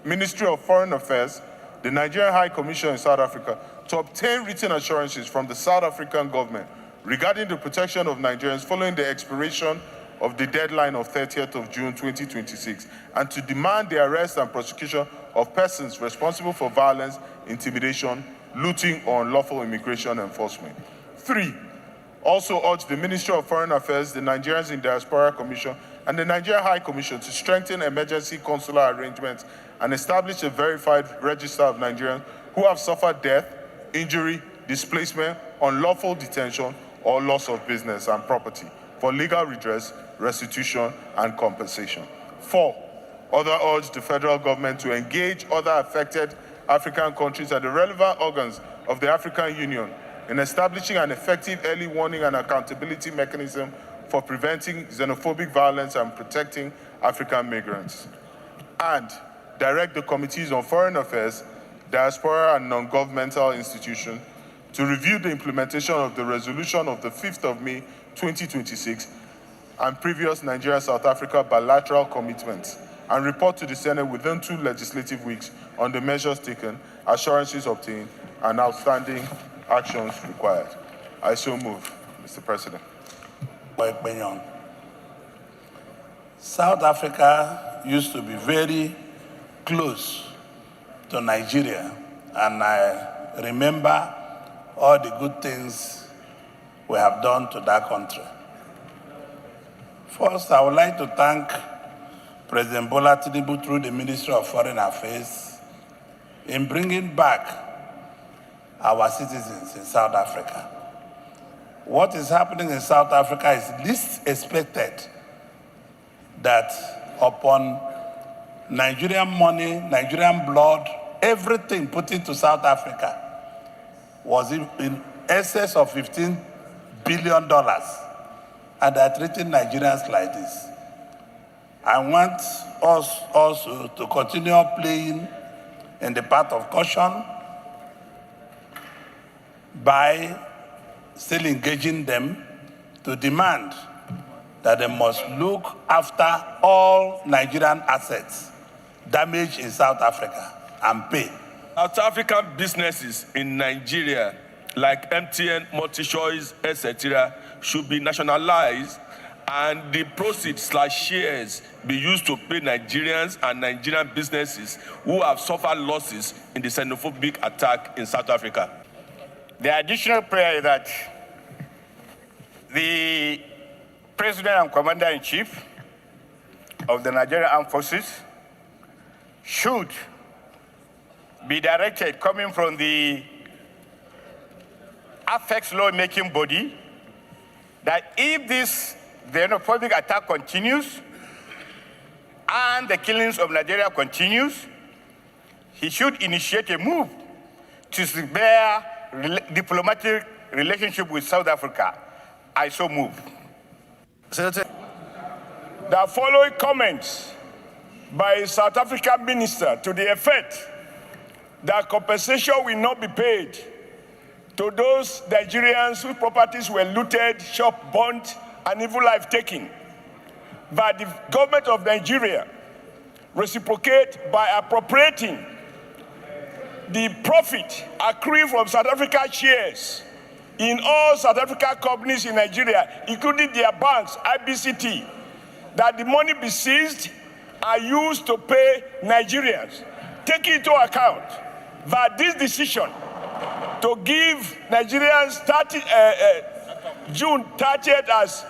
Ministry of Foreign Affairs, the Nigerian High Commission in South Africa, to obtain written assurances from the South African government regarding the protection of Nigerians following the expiration of the deadline of 30th of June 2026, and to demand the arrest and prosecution of persons responsible for violence, intimidation, looting, or unlawful immigration enforcement. 3. Also urge the Ministry of Foreign Affairs, the Nigerians in Diaspora Commission, and the Nigerian High Commission to strengthen emergency consular arrangements and establish a verified register of Nigerians who have suffered death, injury, displacement, unlawful detention, or loss of business and property for legal redress, restitution, and compensation. 4. Other urge the federal government to engage other affected African countries and the relevant organs of the African Union in establishing an effective early warning and accountability mechanism for preventing xenophobic violence and protecting African migrants. And direct the Committees on Foreign Affairs, Diaspora and Non-Governmental Institutions to review the implementation of the resolution of the 5th of May 2026 and previous Nigeria-South Africa bilateral commitments, and report to the Senate within 2 legislative weeks on the measures taken, assurances obtained, and outstanding actions required. I so move, Mr. President. South Africa used to be very close to Nigeria, and I remember all the good things we have done to that country. First, I would like to thank President Bola Tinubu through the Ministry of Foreign Affairs in bringing back our citizens in South Africa. What is happening in South Africa is least expected, that upon Nigerian money, Nigerian blood, everything put into South Africa was in excess of $15 billion. And they're treating Nigerians like this. I want us also to continue playing in the path of caution by still engaging them to demand that they must look after all Nigerian assets damaged in South Africa and pay. South African businesses in Nigeria, like MTN, MultiChoice, etc., should be nationalized and the proceeds/shares be used to pay Nigerians and Nigerian businesses who have suffered losses in the xenophobic attack in South Africa. The additional prayer is that the President and Commander-in-Chief of the Nigerian Armed Forces should be directed, coming from the affects law-making body, that if this xenophobic attack continues and the killings of Nigeria continues, he should initiate a move to repair diplomatic relationship with South Africa. I so move. The following comments by a South African minister to the effect that compensation will not be paid to those Nigerians whose properties were looted, shop burnt, and even life taken, but the government of Nigeria reciprocate by appropriating the profit accruing from South Africa shares in all South African companies in Nigeria, including their banks, IBCT, that the money be seized and used to pay Nigerians. Taking into account that this decision to give Nigerians June 30th as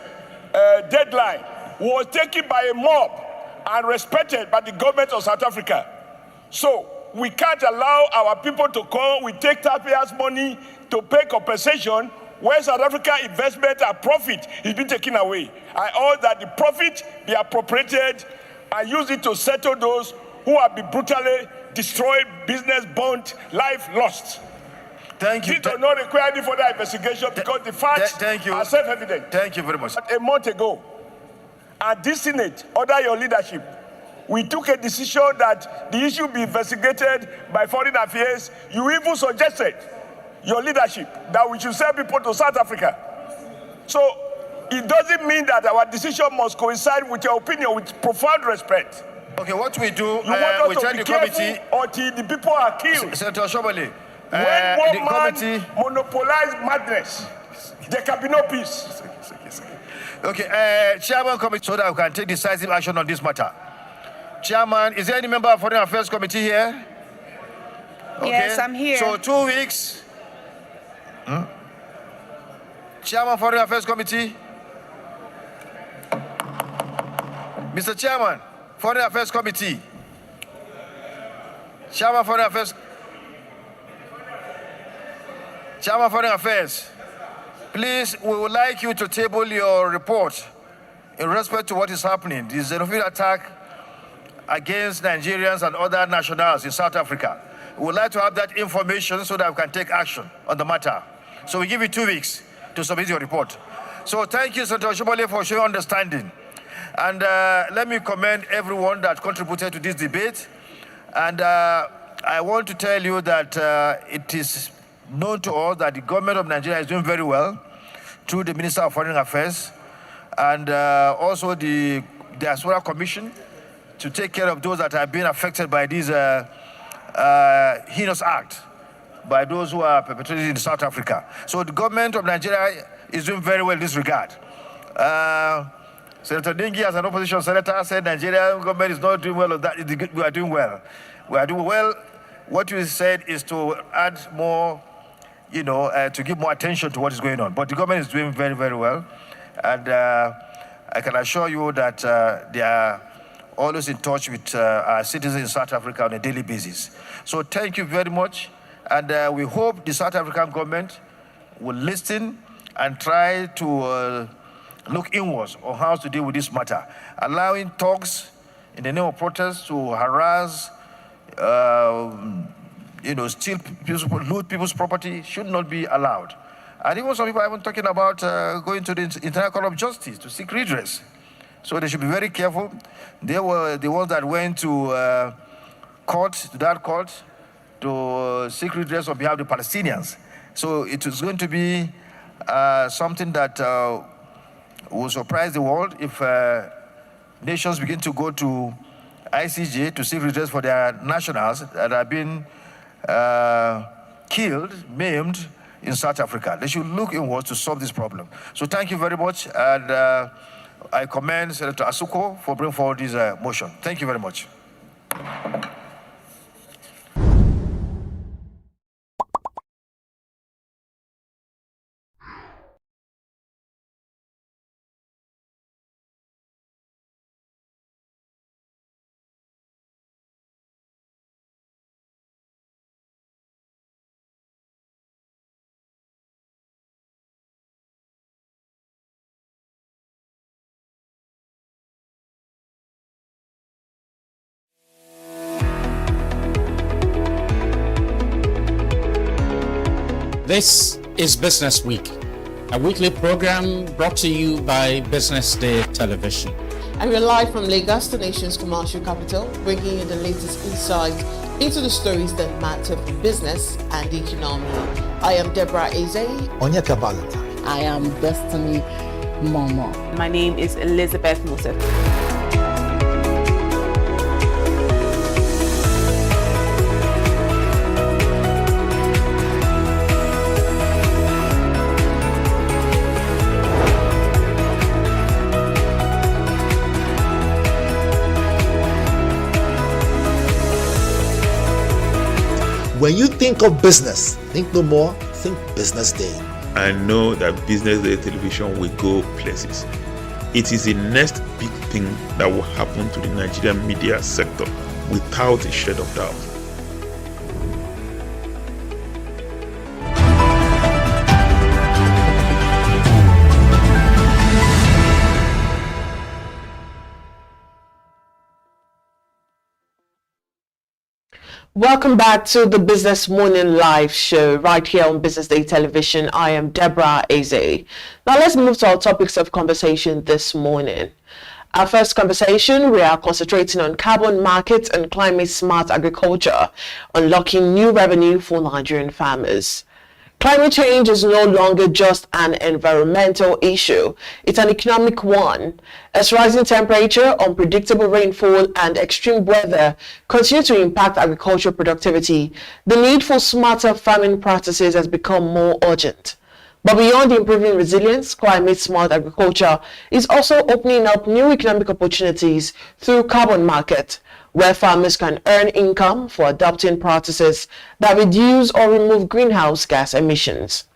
deadline was taken by a mob and respected by the government of South Africa. So we can't allow our people to come, we take taxpayers' money to pay compensation when South Africa investment and profit is being taken away. I urge that the profit be appropriated and use it to settle those who have been brutally destroyed, business burnt, life lost. Thank you. This does not require any further investigation because the facts are self-evident. Thank you very much. A month ago, and this Senate, under your leadership, we took a decision that the issue be investigated by Foreign Affairs. You even suggested, your leadership, that we should send people to South Africa. So it doesn't mean that our decision must coincide with your opinion, with profound respect. Okay, what we do, you want we us tell to be the committee until the people are killed. Senator Shobali, when one man committee monopolize madness, there can be no peace. Okay, Chairman Committee, so that we can take decisive action on this matter. Chairman, is there any member of Foreign Affairs Committee here? Okay. Yes, I'm here. So 2 weeks. Chairman, Foreign Affairs Committee. Mr. Chairman, Foreign Affairs Committee. Chairman, Foreign Affairs. Chairman, Foreign Affairs. Please, we would like you to table your report in respect to what is happening. This xenophobic attack against Nigerians and other nationals in South Africa. We would like to have that information so that we can take action on the matter. So we give you 2 weeks to submit your report. So thank you, Senator Shobole, for showing understanding. And let me commend everyone that contributed to this debate. And I want to tell you that it is known to all that the government of Nigeria is doing very well through the Minister of Foreign Affairs and also the Diaspora Commission to take care of those that have been affected by this heinous act by those who are perpetrated in South Africa. So the government of Nigeria is doing very well in this regard. Senator Dingi, as an opposition senator, said Nigerian government is not doing well on that. We are doing well. We are doing well. What you said is to add more, to give more attention to what is going on. But the government is doing very, very well. And I can assure you that they are always in touch with our citizens in South Africa on a daily basis. So thank you very much. And we hope the South African government will listen and try to look inwards on how to deal with this matter. Allowing thugs in the name of protest to harass, steal people's, loot people's property should not be allowed. And even some people are even talking about going to the International Court of Justice to seek redress. So they should be very careful. They were the ones that went to that court, to seek redress on behalf of the Palestinians. So it is going to be something that will surprise the world if nations begin to go to ICJ to seek redress for their nationals that have been killed, maimed in South Africa. They should look inwards to solve this problem. So thank you very much. And I commend Senator Asuko for bringing forward this motion. Thank you very much. This is Business Week, a weekly program brought to you by BusinessDay Television. And we're live from Lagos, the nation's commercial capital, bringing you the latest insight into the stories that matter for business and the economy. I am Deborah Eze. Onyeka Balata. I am Destiny Momo. My name is Elizabeth Moses. When you think of business, think no more, think Business Day. I know that Business Day television will go places. It is the next big thing that will happen to the Nigerian media sector without a shade of doubt. Welcome back to the Business Morning Live show right here on Business Day Television. I am Deborah Eze. Now let's move to our topics of conversation this morning. Our first conversation, we are concentrating on carbon markets and climate smart agriculture, unlocking new revenue for Nigerian farmers. Climate change is no longer just an environmental issue, it's an economic one. As rising temperature, unpredictable rainfall, and extreme weather continue to impact agricultural productivity, the need for smarter farming practices has become more urgent. But beyond improving resilience, climate smart agriculture is also opening up new economic opportunities through carbon market, where farmers can earn income for adopting practices that reduce or remove greenhouse gas emissions.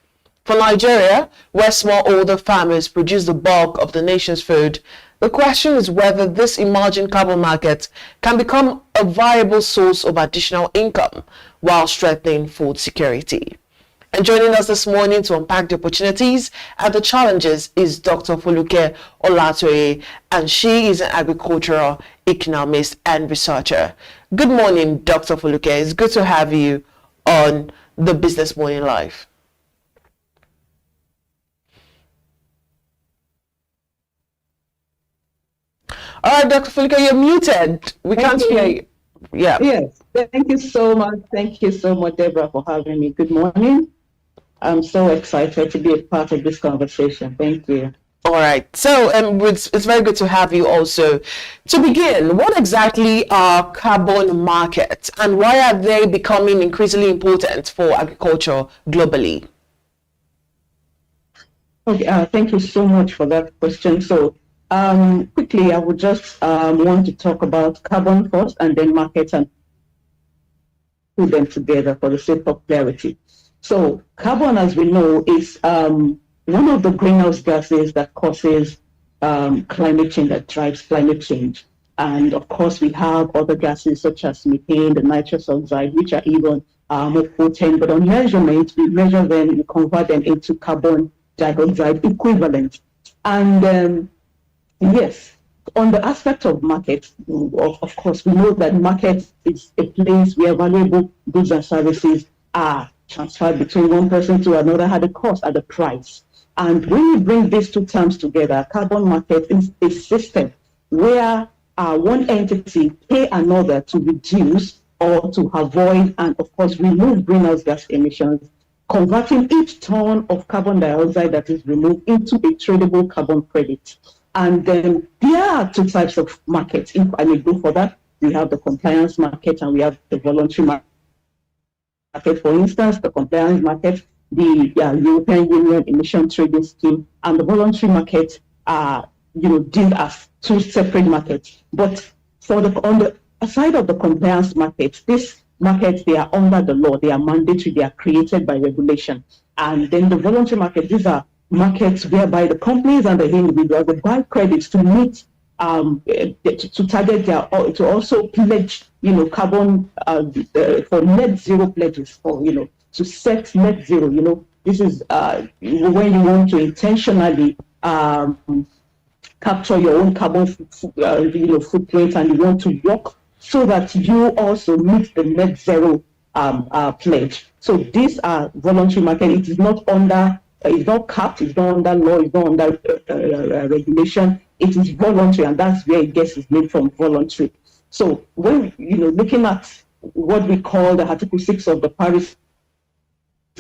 For Nigeria, where smallholder farmers produce the bulk of the nation's food, the question is whether this emerging carbon market can become a viable source of additional income while strengthening food security. And joining us this morning to unpack the opportunities and the challenges is Dr. Foluke Olatoye, and she is an agricultural economist and researcher. Good morning, Dr. Foluke. It's good to have you on the Business Morning Live. All right, Dr. Foluke, you're muted. We can't hear you. Yeah. Yes. Thank you so much. Thank you so much, Deborah, for having me. Good morning. I'm so excited to be a part of this conversation. Thank you. All right. So it's very good to have you also. To begin, what exactly are carbon markets and why are they becoming increasingly important for agriculture globally? Okay, thank you so much for that question. So quickly, I would just want to talk about carbon first and then markets and put them together for the sake of clarity. So carbon, as we know, is one of the greenhouse gases that causes climate change, that drives climate change. And of course, we have other gases such as methane, the nitrous oxide, which are even more potent. But on measurement, we measure them, we convert them into carbon dioxide equivalent. And yes, on the aspect of market, of course, we know that market is a place where valuable goods and services are transferred between one person to another at a cost, at a price. And when we bring these two terms together, carbon market is a system where one entity pay another to reduce or to avoid and, of course, remove greenhouse gas emissions, converting each ton of carbon dioxide that is removed into a tradable carbon credit. And then there are two types of markets. If I may go for that, we have the compliance market and we have the voluntary market. For instance, the compliance market, the European Union Emission Trading Scheme, and the voluntary market deemed as two separate markets. But on the side of the compliance market, these markets, they are under the law, they are mandatory, they are created by regulation. And then the voluntary market, these are markets whereby the companies and the individuals, they buy credits to meet to target to also pledge carbon for net zero pledges, for to set net zero. This is when you want to intentionally capture your own carbon footprint, and you want to work so that you also meet the net zero pledge. So these are voluntary market. It is not under, it's not capped, it's not under law, it's not under regulation. It is voluntary, and that's where it gets its name from, voluntary. So when looking at what we call the Article 6 of the Paris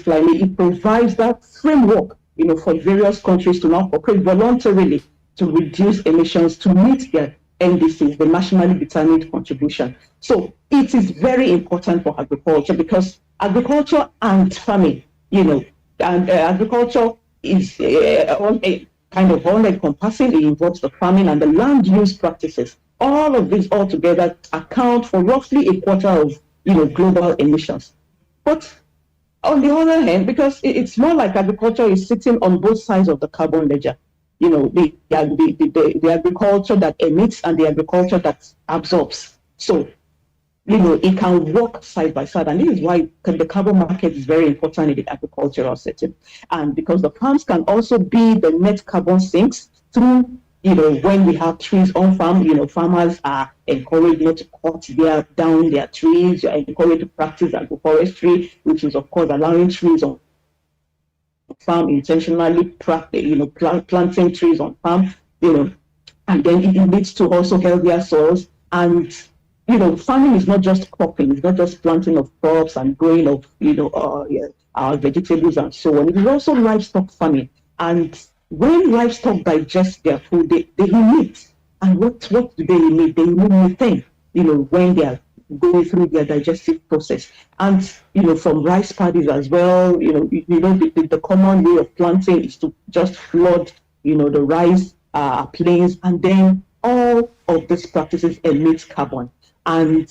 Climate, it provides that framework, for various countries to now operate voluntarily to reduce emissions to meet their NDCs, the nationally determined contribution. So it is very important for agriculture, because agriculture and farming, agriculture is kind of all-encompassing. It involves the farming and the land use practices. All of these all together account for roughly a quarter of global emissions. But on the other hand, because it's more like agriculture is sitting on both sides of the carbon ledger, the agriculture that emits and the agriculture that absorbs. So, it can work side by side. And this is why the carbon market is very important in the agricultural setting. And because the farms can also be the net carbon sinks through, when we have trees on farm, farmers are encouraged not to cut down their trees. You're encouraged to practice agroforestry, which is, of course, allowing trees on farm, intentionally planting trees on farm, and then it leads to also healthier soils. And farming is not just cropping, it's not just planting of crops and growing of our vegetables and so on. It is also livestock farming. And when livestock digest their food, they emit. And what do they emit? They emit methane, when they are going through their digestive process. And from rice paddies as well, the common way of planting is to just flood the rice plains, and then all of these practices emit carbon. And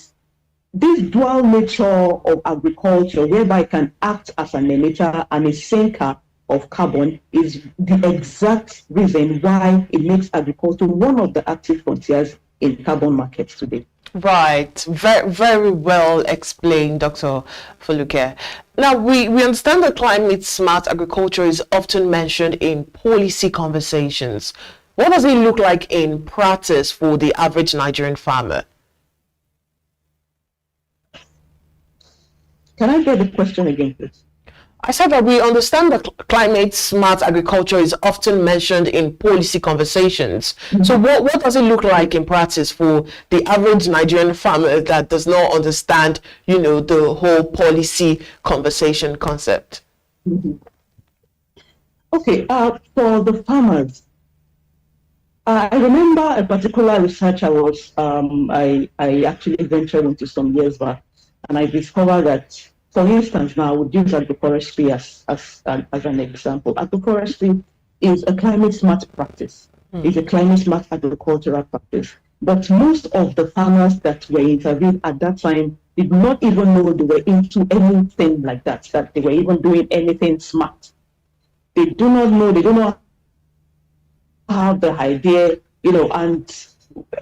this dual nature of agriculture, whereby it can act as an emitter and a sinker of carbon, is the exact reason why it makes agriculture one of the active frontiers in carbon markets today. Right, very, very well explained, Dr. Foluke. Now, we understand that climate smart agriculture is often mentioned in policy conversations. What does it look like in practice for the average Nigerian farmer? Can I get the question again, please? I said that we understand that climate smart agriculture is often mentioned in policy conversations. Mm-hmm. So what does it look like in practice for the average Nigerian farmer that does not understand, the whole policy conversation concept? Mm-hmm. Okay, for the farmers, I remember a particular research I actually ventured into some years back, and I discovered that, for instance, now I would use agroforestry as an example. Agroforestry is a climate smart practice. It's a climate smart agricultural practice. But most of the farmers that were interviewed at that time did not even know they were into anything like that they were even doing anything smart. They do not know, they do not have the idea, and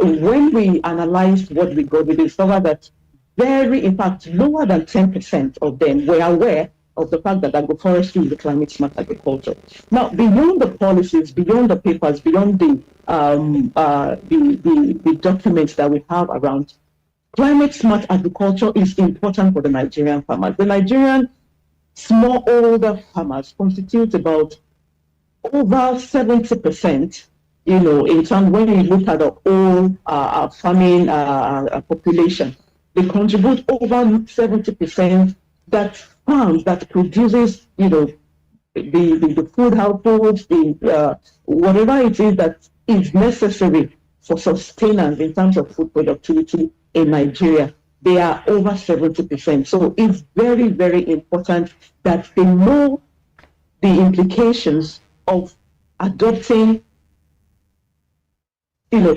when we analyzed what we got, we discovered that in fact, lower than 10% of them were aware of the fact that agroforestry is a climate smart agriculture. Now, beyond the policies, beyond the papers, beyond the documents that we have around, climate smart agriculture is important for the Nigerian farmers. The Nigerian smallholder farmers constitute about over 70%, in terms when you look at the whole farming population. They contribute over 70% that farms that produces, the food households, whatever it is that is necessary for sustenance in terms of food productivity in Nigeria. They are over 70%. So it's very, very important that they know the implications of adopting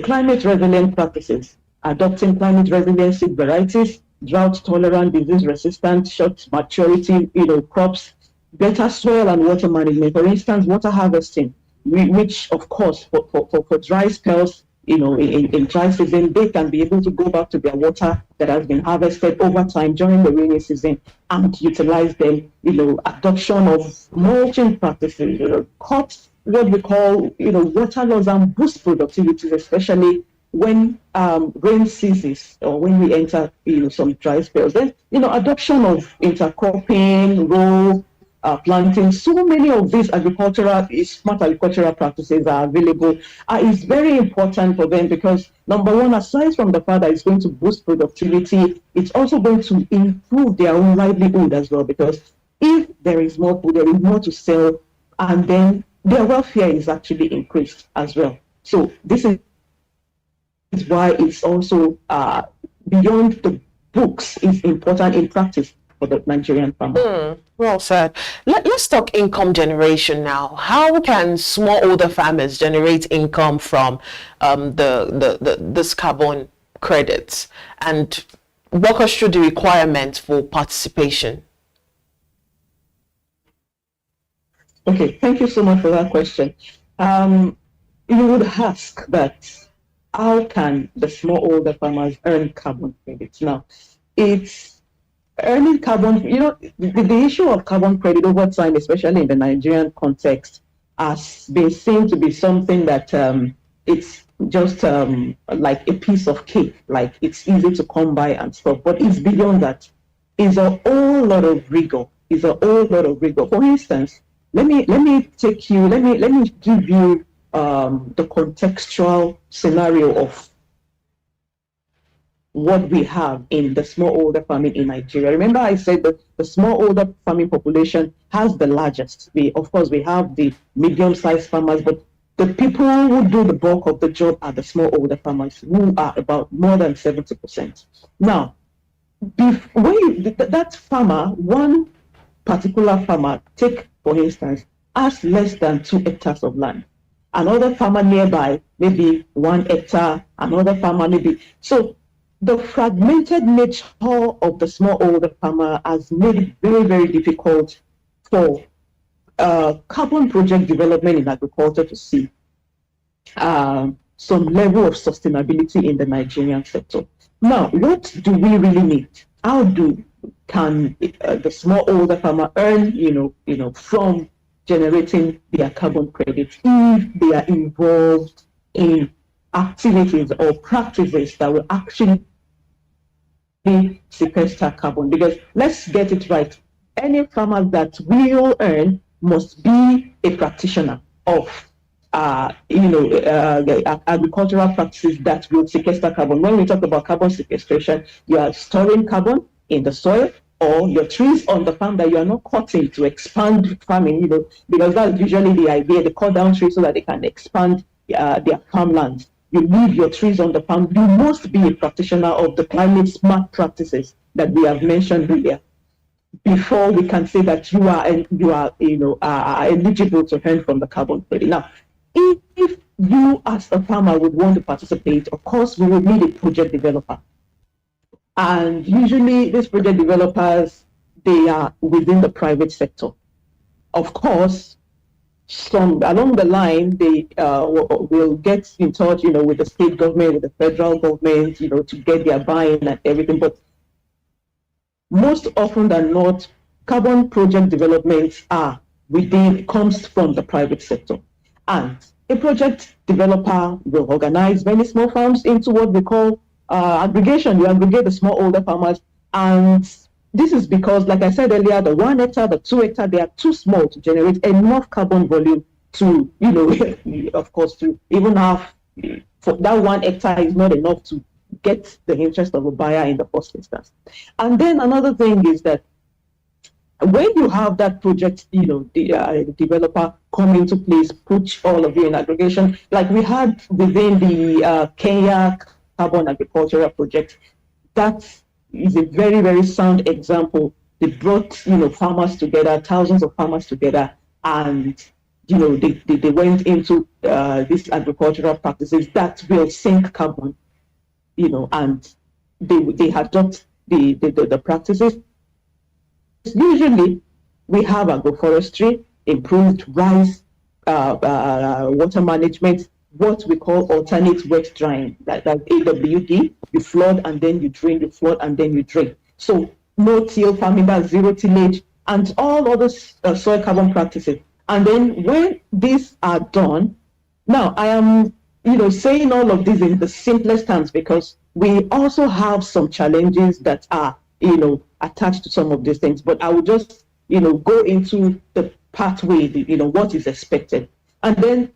climate resilient practices, adopting climate resilient seed varieties, drought tolerant, disease resistant, short maturity, crops, better soil and water management. For instance, water harvesting, which of course for dry spells, in dry season, they can be able to go back to their water that has been harvested over time during the rainy season and utilize them, adoption of mulching practices, cut what we call, water loss and boost productivity, especially when rain ceases or when we enter, some dry spells. Then, adoption of intercropping, row planting. So many of these smart agricultural practices are available. It's very important for them because, number one, aside from the fact that it's going to boost productivity, it's also going to improve their own livelihood as well, because if there is more food, there is more to sell, and then their welfare is actually increased as well. So this is why it's also beyond the books, is important in practice for the Nigerian farmer. Well said. Let's talk income generation now. How can smallholder farmers generate income from this carbon credits, and walk us through the requirements for participation? Okay, thank you so much for that question. You would ask that how can the smallholder farmers earn carbon credits? Now, it's earning carbon, the issue of carbon credit over time, especially in the Nigerian context, has been seen to be something that it's just like a piece of cake, like it's easy to come by and stuff, but it's beyond that. It's a whole lot of rigor. For instance, let me give you the contextual scenario of what we have in the smallholder farming in Nigeria. Remember, I said that the smallholder farming population has the largest. Of course, we have the medium-sized farmers, but the people who do the bulk of the job are the smallholder farmers, who are about more than 70%. Now, that farmer, one particular farmer, take for instance, has less than 2 hectares of land. Another farmer nearby, maybe 1 hectare, another farmer maybe. So the fragmented nature of the smallholder farmer has made it very, very difficult for carbon project development in agriculture to see some level of sustainability in the Nigerian sector. Now, what do we really need? How can the smallholder farmer earn, from generating their carbon credits if they are involved in activities or practices that will actually sequester carbon? Because let's get it right, any farmer that will earn must be a practitioner of agricultural practices that will sequester carbon. When we talk about carbon sequestration, you are storing carbon in the soil, or your trees on the farm that you are not cutting to expand farming, because that's usually the idea. They cut down trees so that they can expand their farmlands. You leave your trees on the farm. You must be a practitioner of the climate smart practices that we have mentioned earlier, before we can say that you are eligible to earn from the carbon credit. Now, if you as a farmer would want to participate, of course, we would need a project developer. And usually these project developers, they are within the private sector. Of course, along the line, they will get in touch, with the state government, with the federal government, to get their buy-in and everything. But most often than not, carbon project developments comes from the private sector. And a project developer will organize many small farms into what we call aggregation. You aggregate the smallholder farmers, and this is because, like I said earlier, the 1 hectare, the 2 hectare, they are too small to generate enough carbon volume to, of course, to even have, for that 1 hectare is not enough to get the interest of a buyer in the first instance. And then another thing is that when you have that project, the developer come into place, put all of you in aggregation, like we had within the Kenya Carbon Agricultural Project. That is a very, very sound example. They brought, farmers together, thousands of farmers together, and they went into these agricultural practices that will sink carbon, and they adopt the practices. Usually, we have agroforestry, improved rice, water management, what we call alternate wet drying, like AWD. You flood and then you drain, you flood and then you drain. So no-till farming, that's zero tillage, and all other soil carbon practices. And then when these are done, now I am saying all of this in the simplest terms because we also have some challenges that are attached to some of these things. But I will just go into the pathway, what is expected. And then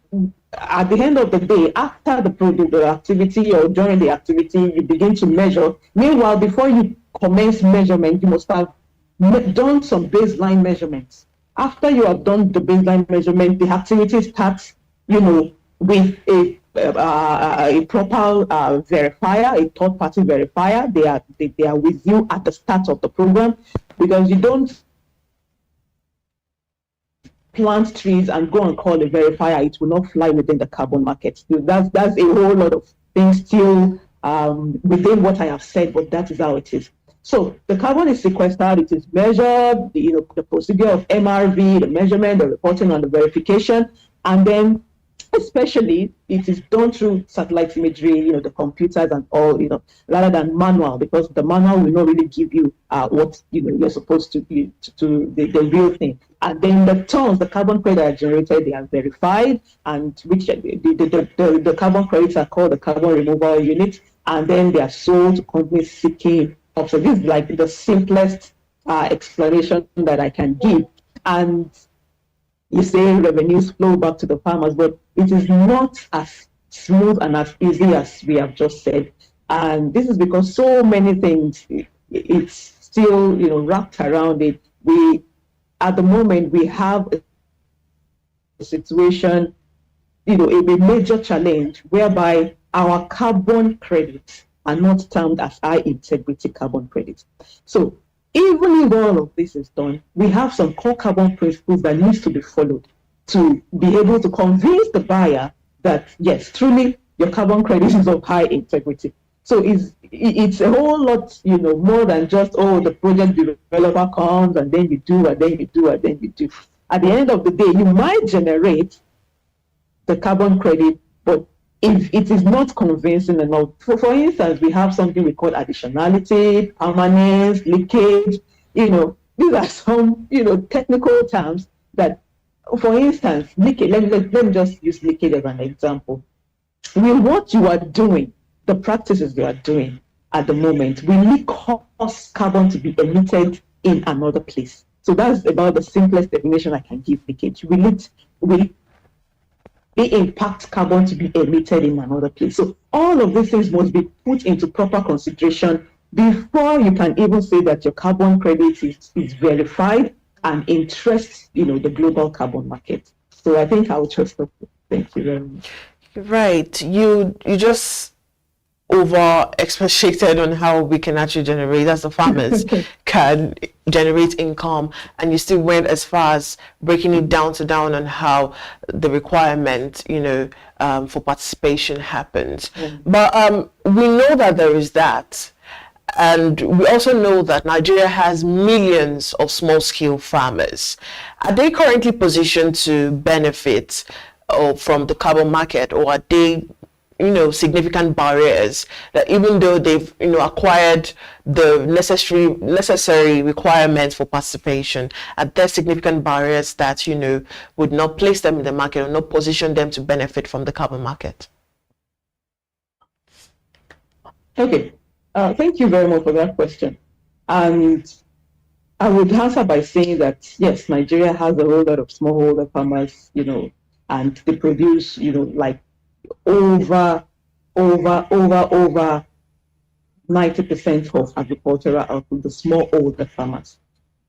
at the end of the day, after the activity or during the activity, you begin to measure. Meanwhile, before you commence measurement, you must have done some baseline measurements. After you have done the baseline measurement, the activity starts, with a proper verifier, a third-party verifier. They are with you at the start of the program, because you don't plant trees and go and call a verifier. It will not fly within the carbon market. So that's a whole lot of things still within what I have said, but that is how it is. So the carbon is sequestered, it is measured, the procedure of MRV, the measurement, the reporting, and the verification, and then especially it is done through satellite imagery, the computers and all, rather than manual, because the manual will not really give you what you're supposed to be to the real thing. And then the tons, the carbon credits are generated, they are verified, and which the carbon credits are called the carbon removal unit, and then they are sold to companies seeking. So this is like the simplest explanation that I can give. And you say revenues flow back to the farmers, but it is not as smooth and as easy as we have just said. And this is because so many things, it's still, wrapped around it. At the moment, we have a situation, a major challenge whereby our carbon credits are not termed as high integrity carbon credits. So even if all of this is done, we have some core carbon principles that needs to be followed to be able to convince the buyer that, yes, truly, your carbon credit is of high integrity. So it's a whole lot, more than just, the project developer comes and then you do, and then you do, and then you do. At the end of the day, you might generate the carbon credit, but if it is not convincing enough, for instance, we have something we call additionality, permanence, leakage. These are some, technical terms that, for instance, leakage. Let me just use leakage as an example. With what you are doing, the practices you are doing at the moment, will leak cause carbon to be emitted in another place. So that's about the simplest definition I can give leakage. Will impact carbon to be emitted in another place. So all of these things must be put into proper consideration before you can even say that your carbon credit is verified and interests, the global carbon market. So I think I'll just stop. Thank you very much. Right. You just over expatiated on how we can actually generate, as the farmers can generate income, and you still went as far as breaking it down on how the requirement for participation happens. But we know that there is that, and we also know that Nigeria has millions of small-scale farmers. Are they currently positioned to benefit from the carbon market, or are they significant barriers that, even though they've acquired the necessary requirements for participation, are there significant barriers that would not place them in the market or not position them to benefit from the carbon market? Okay, thank you very much for that question. And I would answer by saying that yes, Nigeria has a whole lot of smallholder farmers, and they produce like over 90% of agricultural output, the smallholder farmers.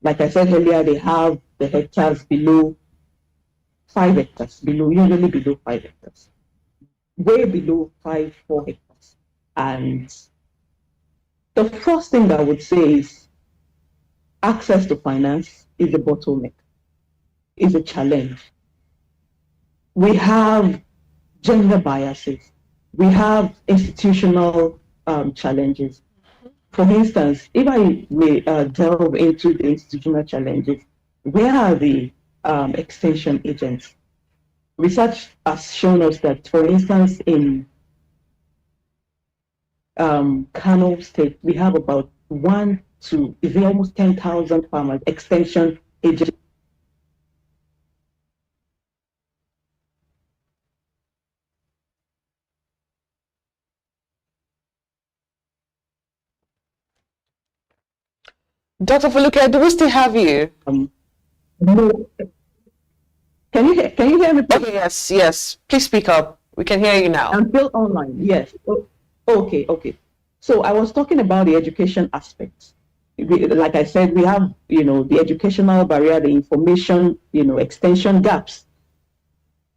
Like I said earlier, they have the hectares below 5 hectares, usually below 5 hectares, way below 4 hectares. And the first thing I would say is access to finance is a bottleneck, is a challenge. we have gender biases. We have institutional challenges. For instance, if I may delve into the institutional challenges, where are the extension agents? Research has shown us that, for instance, in Kano State, we have about almost 10,000 farmers, extension agents. Dr. Foluke, do we still have you? No. Can you hear me? Okay, yes. Please speak up. We can hear you now. I'm still online, yes. Okay. So I was talking about the education aspect. Like I said, we have, the educational barrier, the information, extension gaps.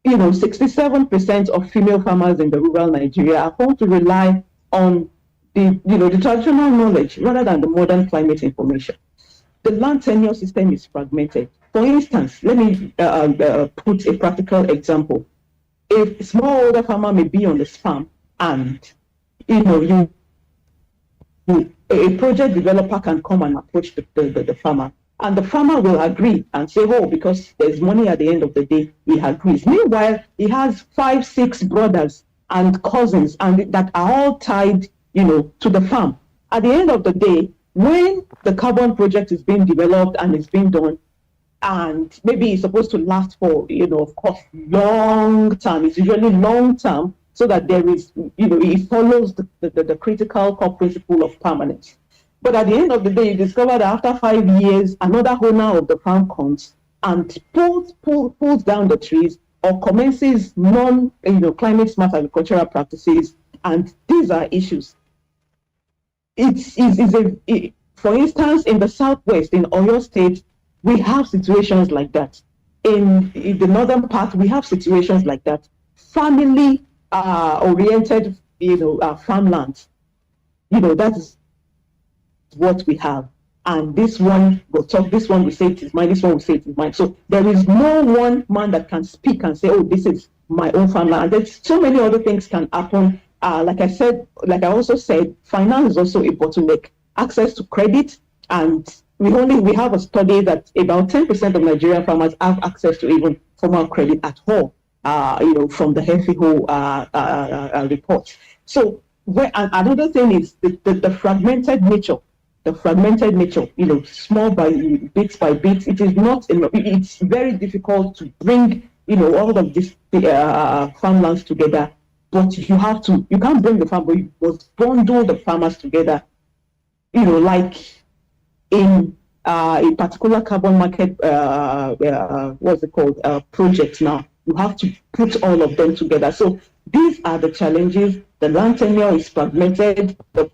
67% of female farmers in the rural Nigeria are going to rely on the traditional knowledge rather than the modern climate information. The land tenure system is fragmented. For instance, let me put a practical example. A smallholder farmer may be on this farm, and a project developer can come and approach the farmer, and the farmer will agree and say, "Oh, because there's money at the end of the day, he agrees." Meanwhile, he has 5, 6 brothers and cousins, and that are all tied, to the farm. At the end of the day, when the carbon project is being developed and it's being done, and maybe it's supposed to last for, of course, long term. It's usually long term, so that there is, it follows the critical core principle of permanence. But at the end of the day, you discover that after 5 years, another owner of the farm comes and pulls down the trees or commences climate smart agricultural practices, and these are issues. For instance, in the Southwest, in Oyo State, we have situations like that. In the northern part, we have situations like that. Family oriented, farmlands. That is what we have. And this one will talk, this one will say it is mine, this one will say it is mine. So there is no one man that can speak and say, "Oh, this is my own farmland." And there's so many other things can happen. Like I also said, finance is also a bottleneck. Access to credit, and we have a study that about 10% of Nigerian farmers have access to even formal credit at all. From the HFIHO report. So another thing is the fragmented nature. The fragmented nature, small by bits by bits. It is not. It's very difficult to bring all of these farmlands together. But you can't bring the farm, but you must bundle the farmers together. Like in a particular carbon market, project now, you have to put all of them together. So these are the challenges. The land tenure is fragmented. The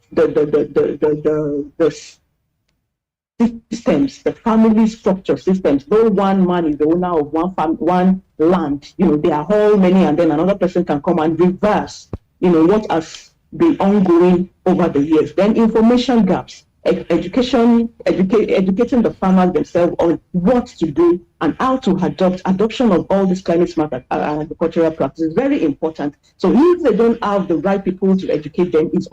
systems, the family structure systems. No one man is the owner of one farm, one land. There are all many, and then another person can come and reverse. What has been ongoing over the years. Then information gaps. Educating the farmers themselves on what to do and how to adoption of all these climate smart agricultural practices is very important. So if they don't have the right people to educate them, it's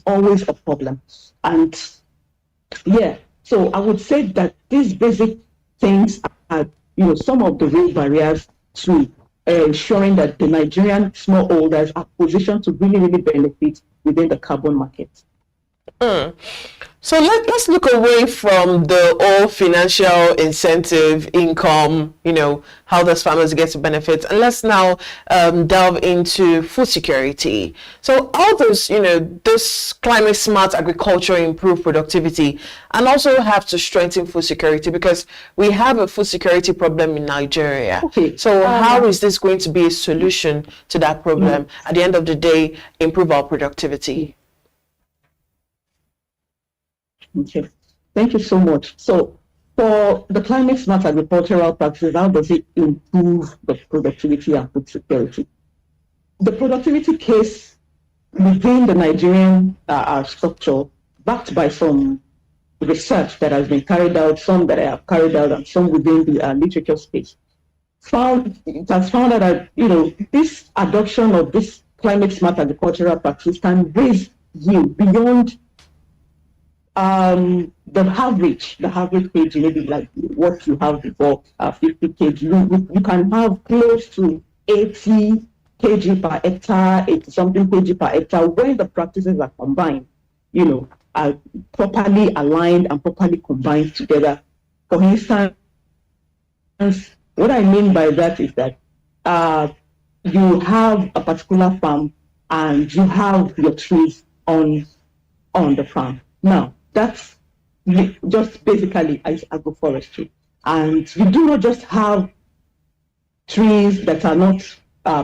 always a problem. And so I would say that these basic things are some of the real barriers to ensuring that the Nigerian smallholders are positioned to really benefit within the carbon market. So let's look away from the all financial incentive, income, how those farmers get to benefit, and let's now delve into food security. So how does this climate smart agriculture improve productivity and also have to strengthen food security, because we have a food security problem in Nigeria. Okay. So how is this going to be a solution to that problem? At the end of the day, improve our productivity? Okay, thank you so much. So for the climate smart agricultural practices, how does it improve the productivity and food security? The productivity case within the Nigerian structure, backed by some research that has been carried out, some that I have carried out, and some within the literature space, it has found out that, this adoption of this climate smart agricultural practice can raise yield beyond the average kg, maybe like what you have before, 50 kg. You can have close to 80 kg per hectare, 80 something kg per hectare when the practices are combined, are properly aligned and properly combined together. For instance, what I mean by that is that you have a particular farm and you have your trees on the farm. Now, that's just basically agroforestry. And you do not just have trees that are not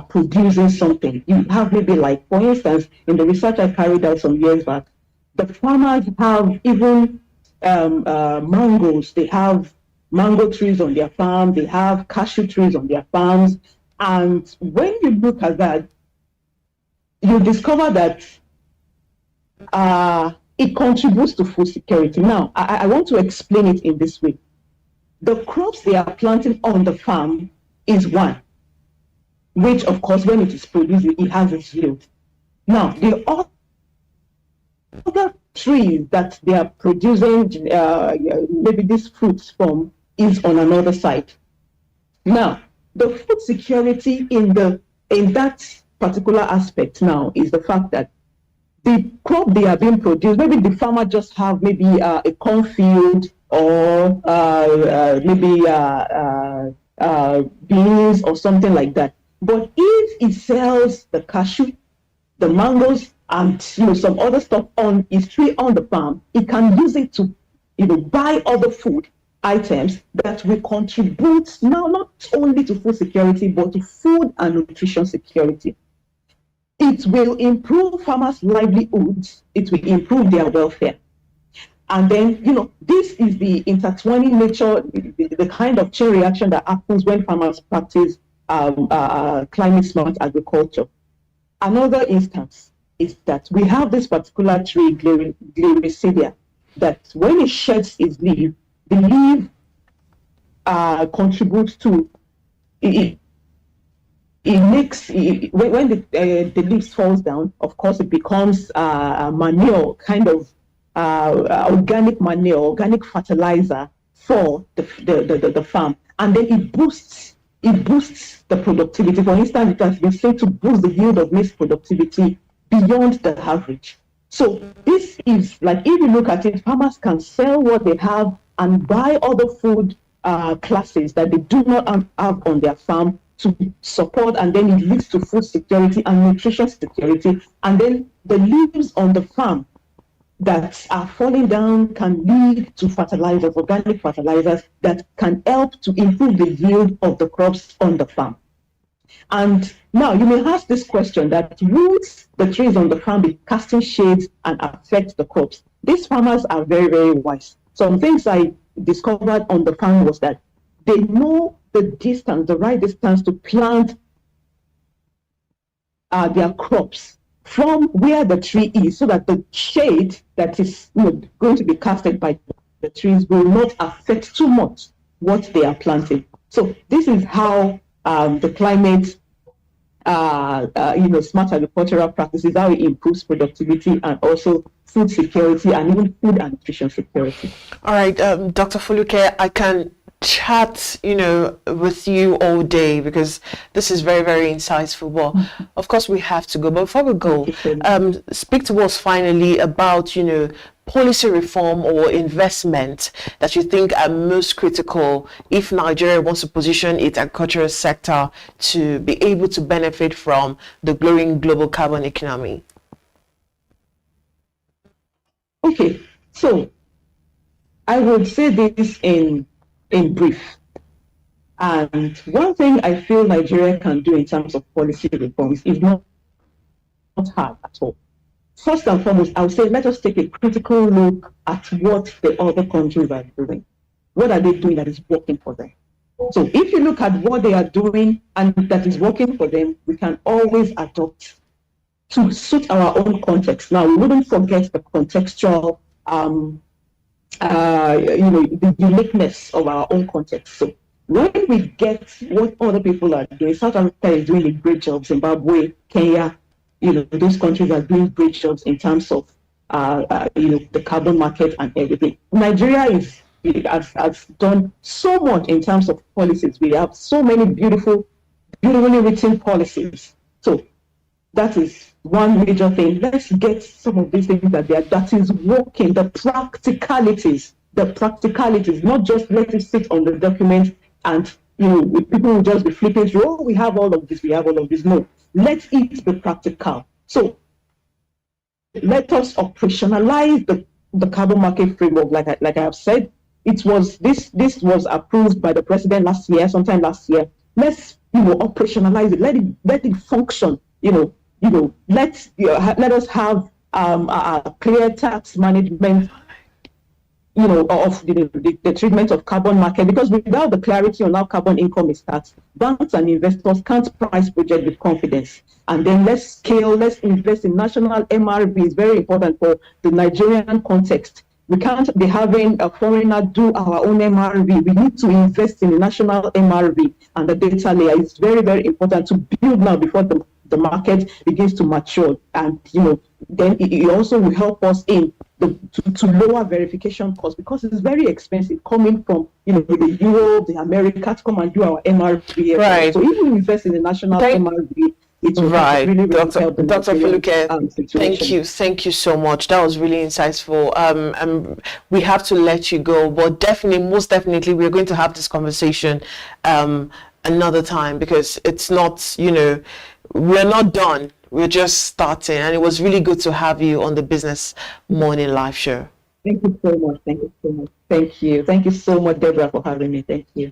producing something. You have maybe, like, for instance, in the research I carried out some years back, the farmers have even mangoes. They have mango trees on their farm. They have cashew trees on their farms. And when you look at that, you discover that it contributes to food security. Now, I want to explain it in this way. The crops they are planting on the farm is one, which, of course, when it is produced, it has its yield. Now, the other trees that they are producing maybe these fruits from is on another side. Now, the food security in that particular aspect now is the fact that the crop they are being produced, maybe the farmer just have maybe a cornfield or maybe beans or something like that. But if it sells the cashew, the mangoes, and some other stuff on his tree on the farm, it can use it to buy other food items that will contribute now not only to food security but to food and nutrition security. It will improve farmers' livelihoods. It will improve their welfare. And then, this is the intertwining nature, the kind of chain reaction that happens when farmers practice climate smart agriculture. Another instance is that we have this particular tree, Gliricidia, that when it sheds its leaf, the leaf contributes to it. When the leaves falls down, of course, it becomes manure, kind of organic manure, organic fertilizer for the farm, and then it boosts the productivity. For instance, it has been said to boost the yield of maize productivity beyond the average. So this is like, if you look at it, farmers can sell what they have and buy other food classes that they do not have on their farm to support, and then it leads to food security and nutrition security. And then the leaves on the farm that are falling down can lead to fertilizers, organic fertilizers, that can help to improve the yield of the crops on the farm. And now you may ask this question, that would the trees on the farm be casting shades and affect the crops? These farmers are very, very wise. Some things I discovered on the farm was that they know the right distance to plant their crops from where the tree is, so that the shade that is going to be casted by the trees will not affect too much what they are planting. So this is how the climate, smart agricultural practices, how it improves productivity and also food security and even food and nutrition security. All right, Dr. Foluke, I can chat with you all day because this is very, very insightful. But of course we have to go. But before we go, speak to us finally about policy reform or investment that you think are most critical if Nigeria wants to position its agricultural sector to be able to benefit from the growing global carbon economy. Okay, so I would say this in brief. And one thing I feel Nigeria can do in terms of policy reforms is not hard at all. First and foremost, I would say let us take a critical look at what the other countries are doing. What are they doing that is working for them? So if you look at what they are doing and that is working for them, we can always adopt to suit our own context. Now, we wouldn't forget the contextual the uniqueness of our own context. So when we get what other people are doing, South Africa is doing a great job, Zimbabwe, Kenya, those countries are doing great jobs in terms of, the carbon market and everything. Nigeria has done so much in terms of policies. We have so many beautifully written policies. So that is one major thing. Let's get some of these things that is working, the practicalities, not just let it sit on the document and people will just be flipping through, oh, we have all of this. No, let it be practical. So let us operationalize the carbon market framework. Like I have said, this was approved by the president sometime last year. Let's operationalize it. Let it function. Let us have a clear tax management, of the treatment of carbon market, because without the clarity on how carbon income is taxed, banks and investors can't price projects with confidence. And then let's invest in national MRV. It's very important for the Nigerian context. We can't be having a foreigner do our own MRV. We need to invest in the national MRV and the data layer. It's very, very important to build now before the market begins to mature. And, then it also will help us to lower verification costs, because it's very expensive coming from, the Europe, the America to come and do our MRV. Right. So if we invest in the national MRV, it will really Dr. help the Foluke, situation. thank you so much. That was really insightful. We have to let you go, but most definitely, we're going to have this conversation another time, because it's not, we're not done. We're just starting, and it was really good to have you on the Business Morning Live show. Thank you so much. Thank you. Thank you so much, Deborah, for having me. Thank you.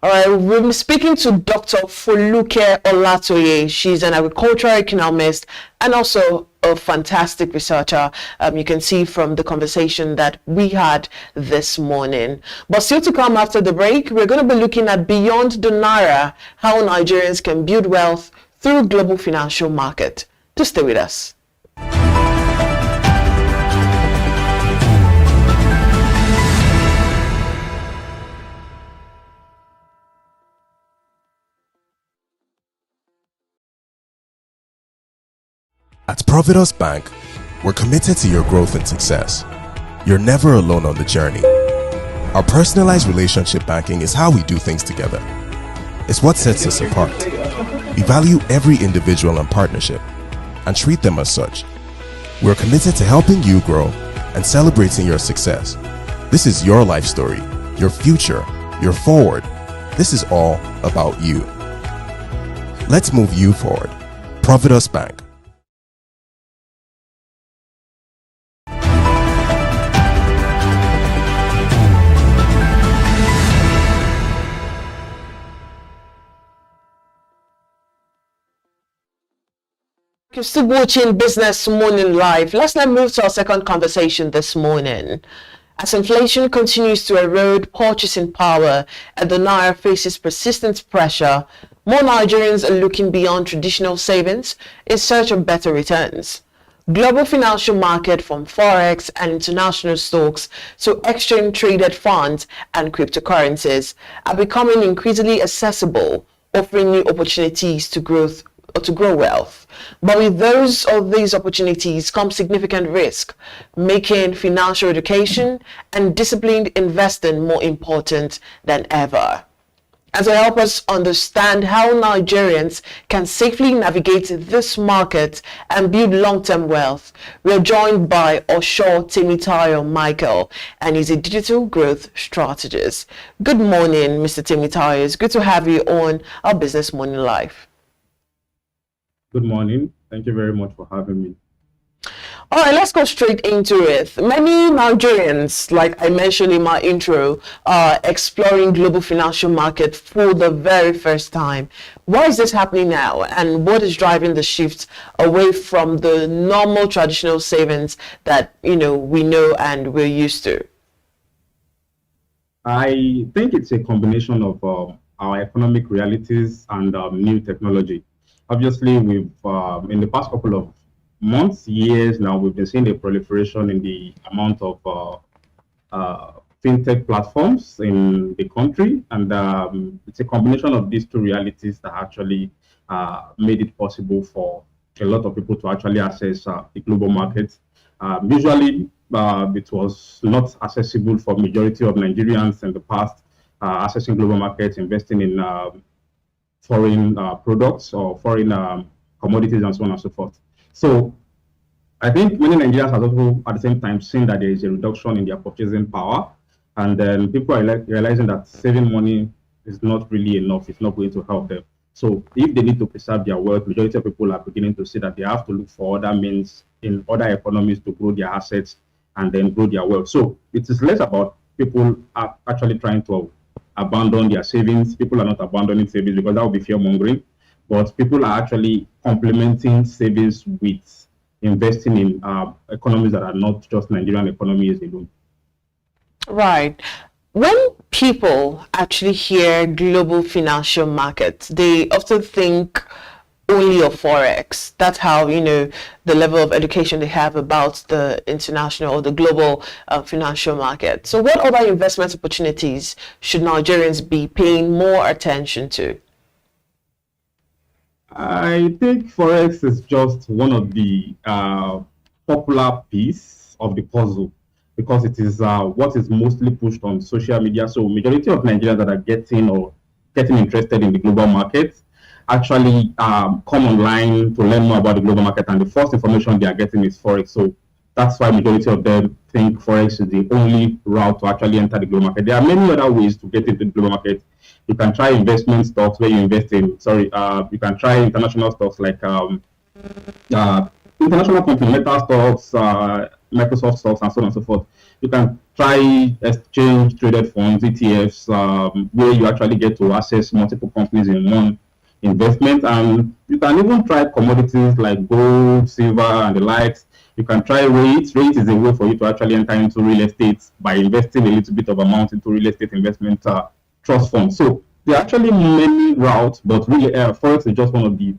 All right, we'll be speaking to Dr. Foluke Olatoye. She's an agricultural economist and also a fantastic researcher. You can see from the conversation that we had this morning. But still to come after the break, we're going to be looking at beyond the Naira, how Nigerians can build wealth through global financial market. To stay with us. At Providus Bank, we're committed to your growth and success. You're never alone on the journey. Our personalized relationship banking is how we do things together. It's what sets us apart. We value every individual and partnership and treat them as such. We're committed to helping you grow and celebrating your success. This is your life story, your future, your forward. This is all about you. Let's move you forward. Providus Bank. You're still watching Business Morning Live. Let's now move to our second conversation this morning. As inflation continues to erode purchasing power and the Naira faces persistent pressure, more Nigerians are looking beyond traditional savings in search of better returns. Global financial market, from forex and international stocks to exchange-traded funds and cryptocurrencies, are becoming increasingly accessible, offering new opportunities to grow wealth. But with these opportunities come significant risk, making financial education and disciplined investing more important than ever. And to help us understand how Nigerians can safely navigate this market and build long-term wealth, we are joined by Osho Temitayo Michael, and he's a digital growth strategist. Good morning, Mr. Temitayo. It's good to have you on our Business Morning Live. Good morning. Thank you very much for having me. All right, let's go straight into it. Many Nigerians, like I mentioned in my intro, are exploring global financial market for the very first time. Why is this happening now? And what is driving the shift away from the normal traditional savings that, we know and we're used to? I think it's a combination of our economic realities and new technology. Obviously, we've in the past couple of months, years now, we've been seeing a proliferation in the amount of fintech platforms in the country, and it's a combination of these two realities that actually made it possible for a lot of people to actually access the global market. Usually, it was not accessible for majority of Nigerians in the past, accessing global markets, investing in foreign products or foreign commodities and so on and so forth. So I think many Nigerians have also at the same time seen that there is a reduction in their purchasing power, and then people are realizing that saving money is not really enough. It's not going to help them. So if they need to preserve their wealth, majority of people are beginning to see that they have to look for other means in other economies to grow their assets and then grow their wealth. So it is less about people are actually trying to abandon their savings. People are not abandoning savings because that would be fear mongering, but people are actually complementing savings with investing in economies that are not just Nigerian economies alone. Right. When people actually hear global financial markets, they often think only of Forex. That's how, the level of education they have about the international or the global financial market. So what other investment opportunities should Nigerians be paying more attention to? I think Forex is just one of the popular piece of the puzzle, because it is what is mostly pushed on social media. So majority of Nigerians that are getting interested in the global market actually come online to learn more about the global market, and the first information they are getting is Forex. So that's why majority of them think Forex is the only route to actually enter the global market. There are many other ways to get into the global market. You can try investment stocks where you invest in, you can try international stocks like international company, Meta stocks, Microsoft stocks, and so on and so forth. You can try exchange traded funds, ETFs, where you actually get to access multiple companies in one investment. And you can even try commodities like gold, silver, and the likes. You can try rates. Rate is a way for you to actually enter into real estate by investing a little bit of amount into real estate investment trust funds. So there are actually many routes, but really Forex is just one of the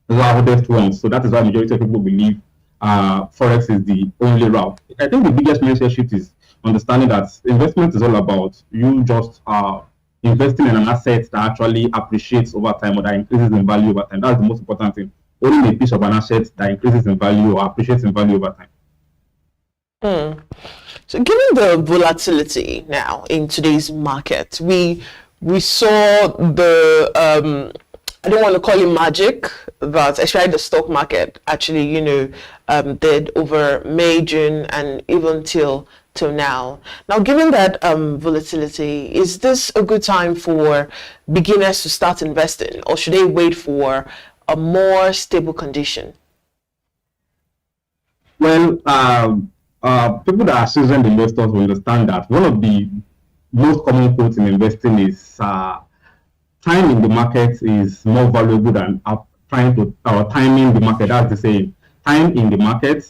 loudest ones. So that is why majority of people believe Forex is the only route. I think the biggest mindset shift is understanding that investment is all about you just investing in an asset that actually appreciates over time or that increases in value over time. That's the most important thing. Owning a piece of an asset that increases in value or appreciates in value over time. So given the volatility now in today's market, we saw the I don't want to call it magic, but especially the stock market actually, did over May, June, and even till now. Now, given that volatility, is this a good time for beginners to start investing, or should they wait for a more stable condition? Well, people that are seasoned investors will understand that one of the most common quotes in investing is time in the market is more valuable than timing the market. That's the saying. Time in the market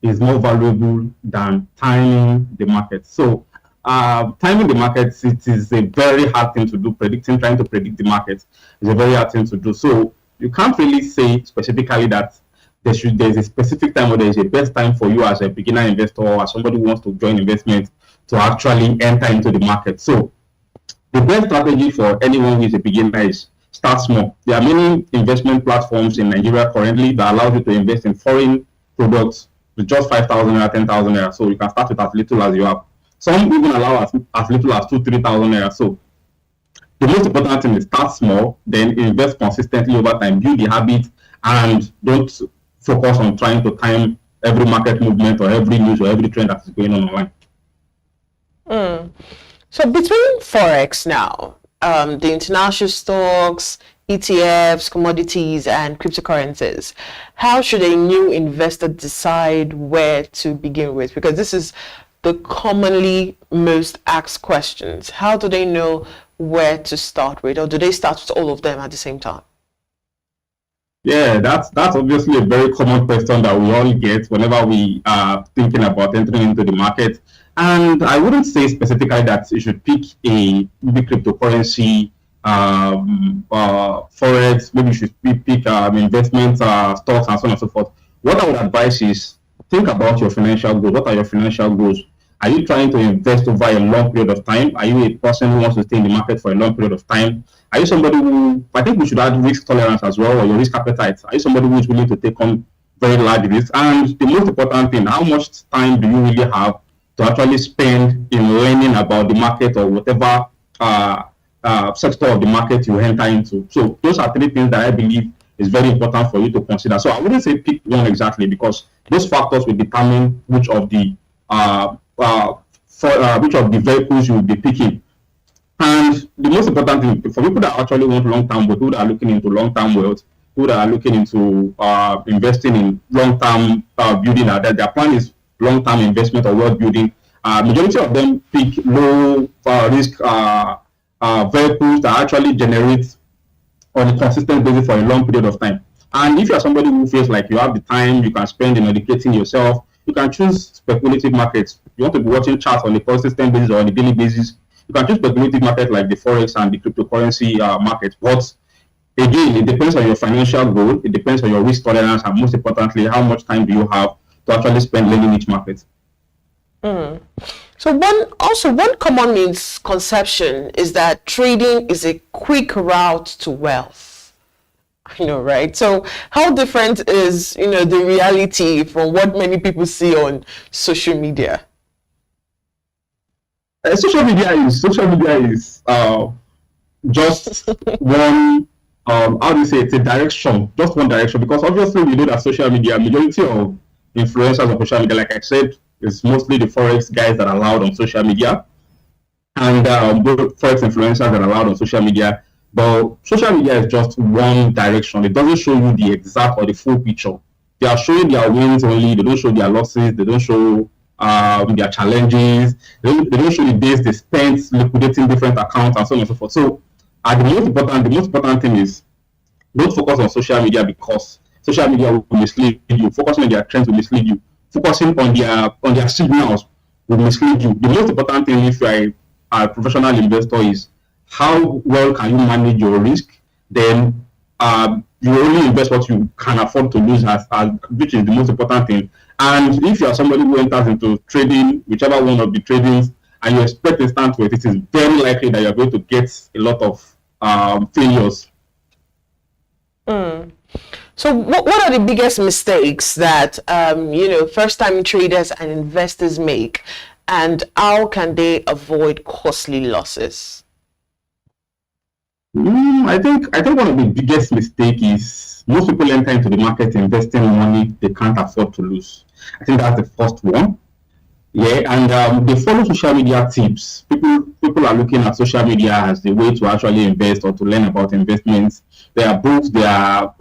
is more valuable than timing the market. So timing the market, it is a very hard thing to do. Trying to predict the market is a very hard thing to do. So you can't really say specifically that there's a specific time or there is a best time for you as a beginner investor or as somebody who wants to join investment to actually enter into the market. So the best strategy for anyone who is a beginner is start small. There are many investment platforms in Nigeria currently that allow you to invest in foreign products with just 5,000 naira, 10,000 naira. So you can start with as little as you have. Some even allow as little as 2,000, 3,000 naira. So the most important thing is start small, then invest consistently over time, build the habit, and don't focus on trying to time every market movement or every news or every trend that is going on online. So between Forex now, the international stocks, ETFs, commodities, and cryptocurrencies, how should a new investor decide where to begin with? Because this is the commonly most asked questions. How do they know where to start with, or do they start with all of them at the same time? Yeah, that's obviously a very common question that we all get whenever we are thinking about entering into the market. And I wouldn't say specifically that you should pick maybe cryptocurrency, Forex, maybe you should pick investment stocks and so on and so forth. What I would advise is think about your financial goals. What are your financial goals? Are you trying to invest over a long period of time? Are you a person who wants to stay in the market for a long period of time? Are you somebody who, I think we should add risk tolerance as well, or your risk appetite? Are you somebody who is willing to take on very large risks? And the most important thing, how much time do you really have to actually spend in learning about the market or whatever sector of the market you enter into? So those are three things that I believe is very important for you to consider. So I wouldn't say pick one exactly, because those factors will determine which of the vehicles you will be picking. And the most important thing for people that actually want long-term wealth, people that are looking into long-term wealth, people that are looking into investing in long-term building, that their plan is long-term investment or wealth building. Majority of them pick low risk vehicles that actually generate on a consistent basis for a long period of time. And if you're somebody who feels like you have the time, you can spend in educating yourself, you can choose speculative markets. You want to be watching charts on a consistent basis or on a daily basis, you can choose speculative markets like the Forex and the cryptocurrency market. But again, it depends on your financial goal, it depends on your risk tolerance, and most importantly, how much time do you have to actually spend learning each market. So one common misconception is that trading is a quick route to wealth. I know, right? So how different is, the reality from what many people see on social media? Social media is just one, how do you say, it's a direction, just one direction, because obviously we know that social media, majority of influencers on social media, like I said, it's mostly the Forex guys that are allowed on social media, and Forex influencers that are allowed on social media. But social media is just one direction. It doesn't show you the exact or the full picture. They are showing their wins only. They don't show their losses. They don't show their challenges. They don't show the days they spent liquidating different accounts and so on and so forth. So, the most important thing is, don't focus on social media, because social media will mislead you. Focusing on their trends will mislead you. Focusing on their signals will mislead you. The most important thing, if you are a professional investor, is how well can you manage your risk. Then you only invest what you can afford to lose, which is the most important thing. And if you are somebody who enters into trading, whichever one of the tradings, and you expect instant wealth, it is very likely that you are going to get a lot of failures. So what are the biggest mistakes that first-time traders and investors make, and how can they avoid costly losses? I think one of the biggest mistakes is most people enter into the market investing money they can't afford to lose. I think that's the first one. Yeah, and they follow social media tips. People are looking at social media as the way to actually invest or to learn about investments. There are books, there are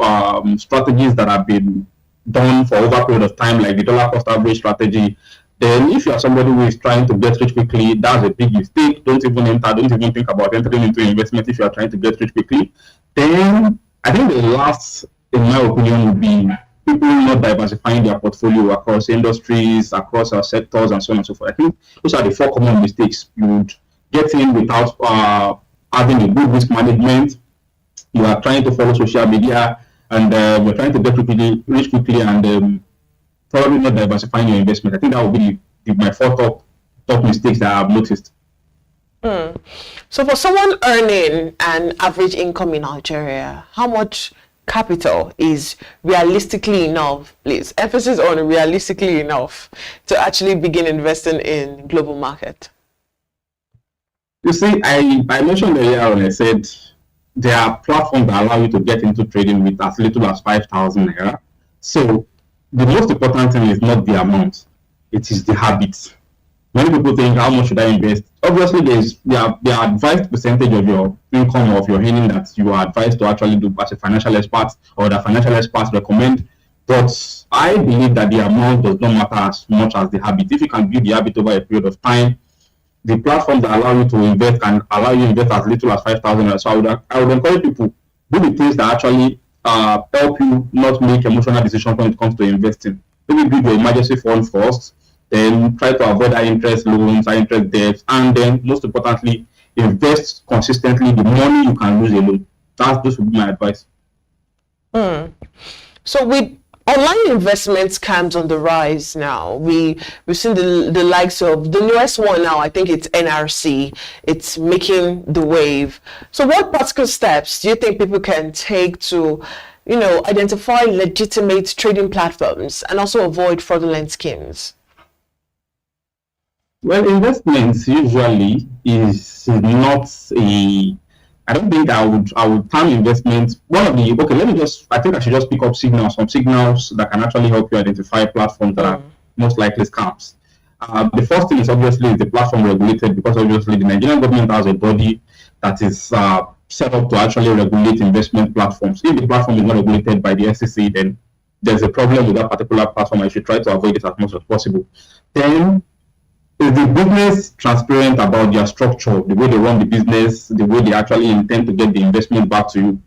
strategies that have been done for over a period of time, like the dollar cost average strategy. Then if you are somebody who is trying to get rich quickly, that's a big mistake. Don't even think about entering into investment if you are trying to get rich quickly. Then I think the last, in my opinion, would be people not diversifying their portfolio across industries, across our sectors, and so on and so forth. I think those are the four common mistakes. You would get in without having a good risk management. You are trying to follow social media, and you're trying to get rich quickly, and probably not diversifying your investment. I think that would be my four top mistakes that I've noticed. So for someone earning an average income in Nigeria, how much capital is realistically enough, please, emphasis on realistically enough, to actually begin investing in global market? You see, I mentioned earlier when I said there are platforms that allow you to get into trading with as little as 5,000 naira. So the most important thing is not the amount, it is the habits. Many people think, how much should I invest? Obviously, there are advised percentage of your income, of your earning, that you are advised to actually do as a financial expert, or the financial experts recommend. But I believe that the amount does not matter as much as the habit. If you can build the habit over a period of time, the platforms that allow you to invest can allow you to invest as little as 5,000. So I would encourage people, do the things that actually help you not make emotional decisions when it comes to investing. Maybe build your emergency fund first, then try to avoid high interest loans, high interest debts, and then most importantly, invest consistently the money you can lose alone. This would be my advice. So with Online investment scams on the rise now. We've seen the likes of the newest one now. I think it's NRC. It's making the wave. So what practical steps do you think people can take to, identify legitimate trading platforms and also avoid fraudulent schemes? Well, investments usually is not a. I don't think I would term investments. I think I should just pick up some signals that can actually help you identify platforms that are most likely scams. The first thing is obviously the platform regulated, because obviously the Nigerian government has a body that is set up to actually regulate investment platforms. If the platform is not regulated by the SEC, then there's a problem with that particular platform. I should try to avoid it as much as possible. Then, is the business transparent about their structure, the way they run the business, the way they actually intend to get the investment back to you?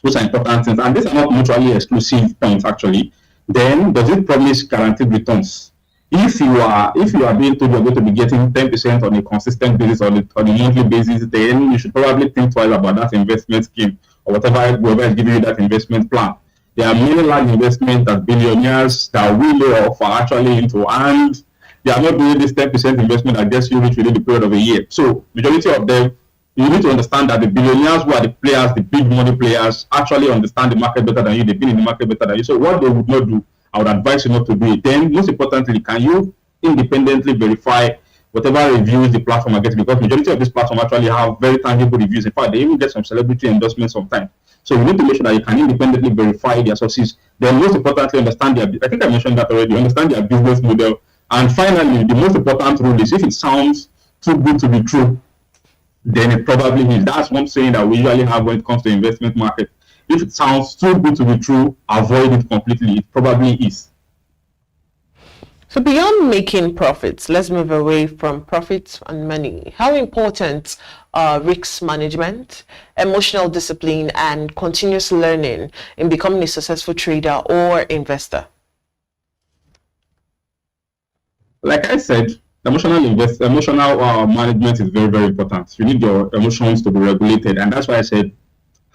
Those are important things, and these are not mutually exclusive points actually. Then, does it promise guaranteed returns? If you are being told you're going to be getting 10% on a consistent basis on a monthly basis, then you should probably think twice about that investment scheme or whoever is giving you that investment plan. There are many large investments that billionaires that we know of are actually into, and they are not doing this 10% investment that gets you rich within the period of a year. So, majority of them, you need to understand that the billionaires who are the players, the big money players, actually understand the market better than you. They've been in the market better than you. So, what they would not do, I would advise you not to do it. Then, most importantly, can you independently verify whatever reviews the platform are getting? Because majority of these platforms actually have very tangible reviews. In fact, they even get some celebrity endorsements sometimes. So you need to make sure that you can independently verify their sources. Then, most importantly, understand I think I mentioned that already. Understand their business model. And finally, the most important rule is if it sounds too good to be true, then it probably is. That's one saying that we usually have when it comes to investment market. If it sounds too good to be true, avoid it completely. It probably is. So beyond making profits, let's move away from profits and money. How important are risk management, emotional discipline, and continuous learning in becoming a successful trader or investor? Like I said, emotional management is very, very important. You need your emotions to be regulated, and that's why I said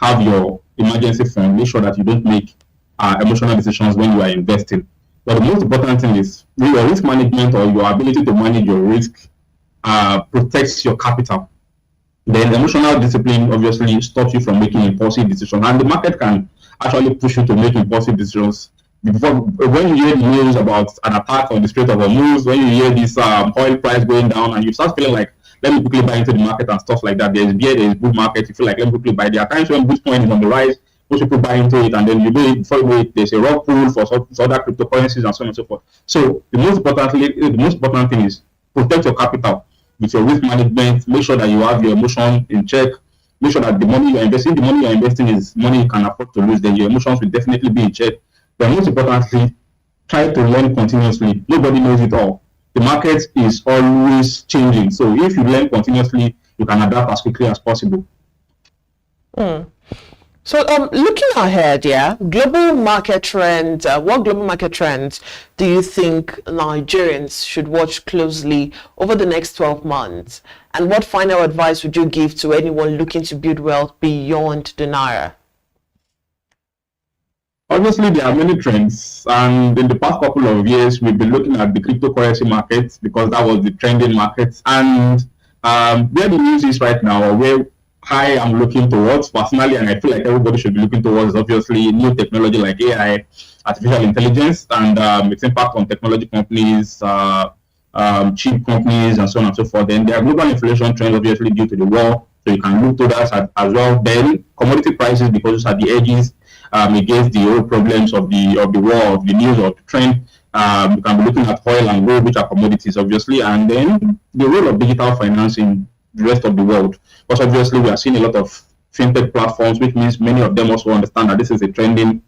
have your emergency fund. Make sure that you don't make emotional decisions when you are investing. But the most important thing is your risk management, or your ability to manage your risk protects your capital. Then emotional discipline obviously stops you from making impulsive decisions, and the market can actually push you to make impulsive decisions. When you hear the news about an attack on the Strait of Hormuz, when you hear this oil price going down, and you start feeling like, let me quickly buy into the market and stuff like that. There's beer, there's bull market. You feel like, let me quickly buy. There are times when Bitcoin is on the rise, most people buy into it, and then you do it before you wait. There's a rock pool for other cryptocurrencies and so on and so forth. So the most important thing is protect your capital with your risk management. Make sure that you have your emotion in check. Make sure that the money you're investing is money you can afford to lose. Then your emotions will definitely be in check. But most importantly, try to learn continuously. Nobody knows it all. The market is always changing. So if you learn continuously, you can adapt as quickly as possible. So looking ahead, global market trends, what global market trends do you think Nigerians should watch closely over the next 12 months? And what final advice would you give to anyone looking to build wealth beyond the Naira? Obviously, there are many trends, and in the past couple of years, we've been looking at the cryptocurrency market because that was the trending market. And where the news is right now, or where I am looking towards personally, and I feel like everybody should be looking towards, obviously, new technology like AI, artificial intelligence, and its impact on technology companies, chip companies, and so on and so forth. Then there are global inflation trends, obviously, due to the war, so you can look to that as well. Then commodity prices, because those are the edges against the old problems of the war, of the news, of the trend. You can be looking at oil and gold, which are commodities, obviously, and then the role of digital finance in the rest of the world. Because obviously we are seeing a lot of fintech platforms, which means many of them also understand that this is a trending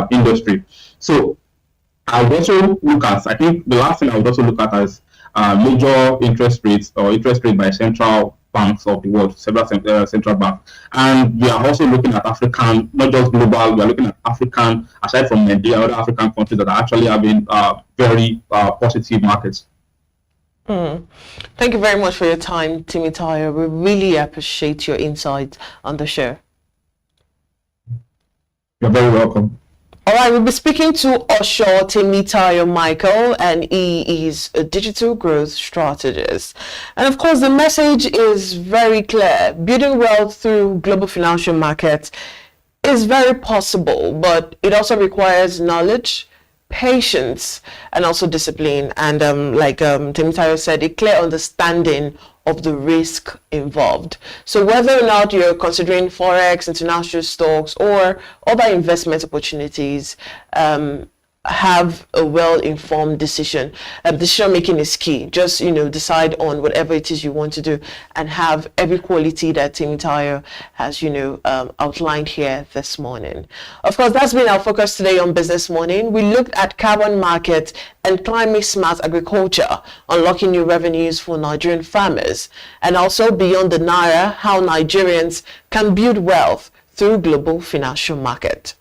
industry. So I would also look at, I think the last thing I would also look at as major interest rates, or interest rate by central banks of the world, several central banks. And we are also looking at African, not just global, we are looking at African, aside from Nigeria, other African countries that are actually having very positive markets. Thank you very much for your time, Timothy. We really appreciate your insights on the show. You're very welcome. All right, we'll be speaking to Osho Temitayo Michael, and he is a digital growth strategist. And of course, the message is very clear. Building wealth through global financial markets is very possible, but it also requires knowledge, patience, and also discipline. And like Temitayo said, a clear understanding of the risk involved. So whether or not you're considering Forex, international stocks, or other investment opportunities, have a well-informed decision. Decision making is key. Just, decide on whatever it is you want to do and have every quality that Temitayo has, outlined here this morning. Of course, that's been our focus today on Business Morning. We looked at carbon market and climate smart agriculture, unlocking new revenues for Nigerian farmers, and also beyond the Naira, how Nigerians can build wealth through global financial market.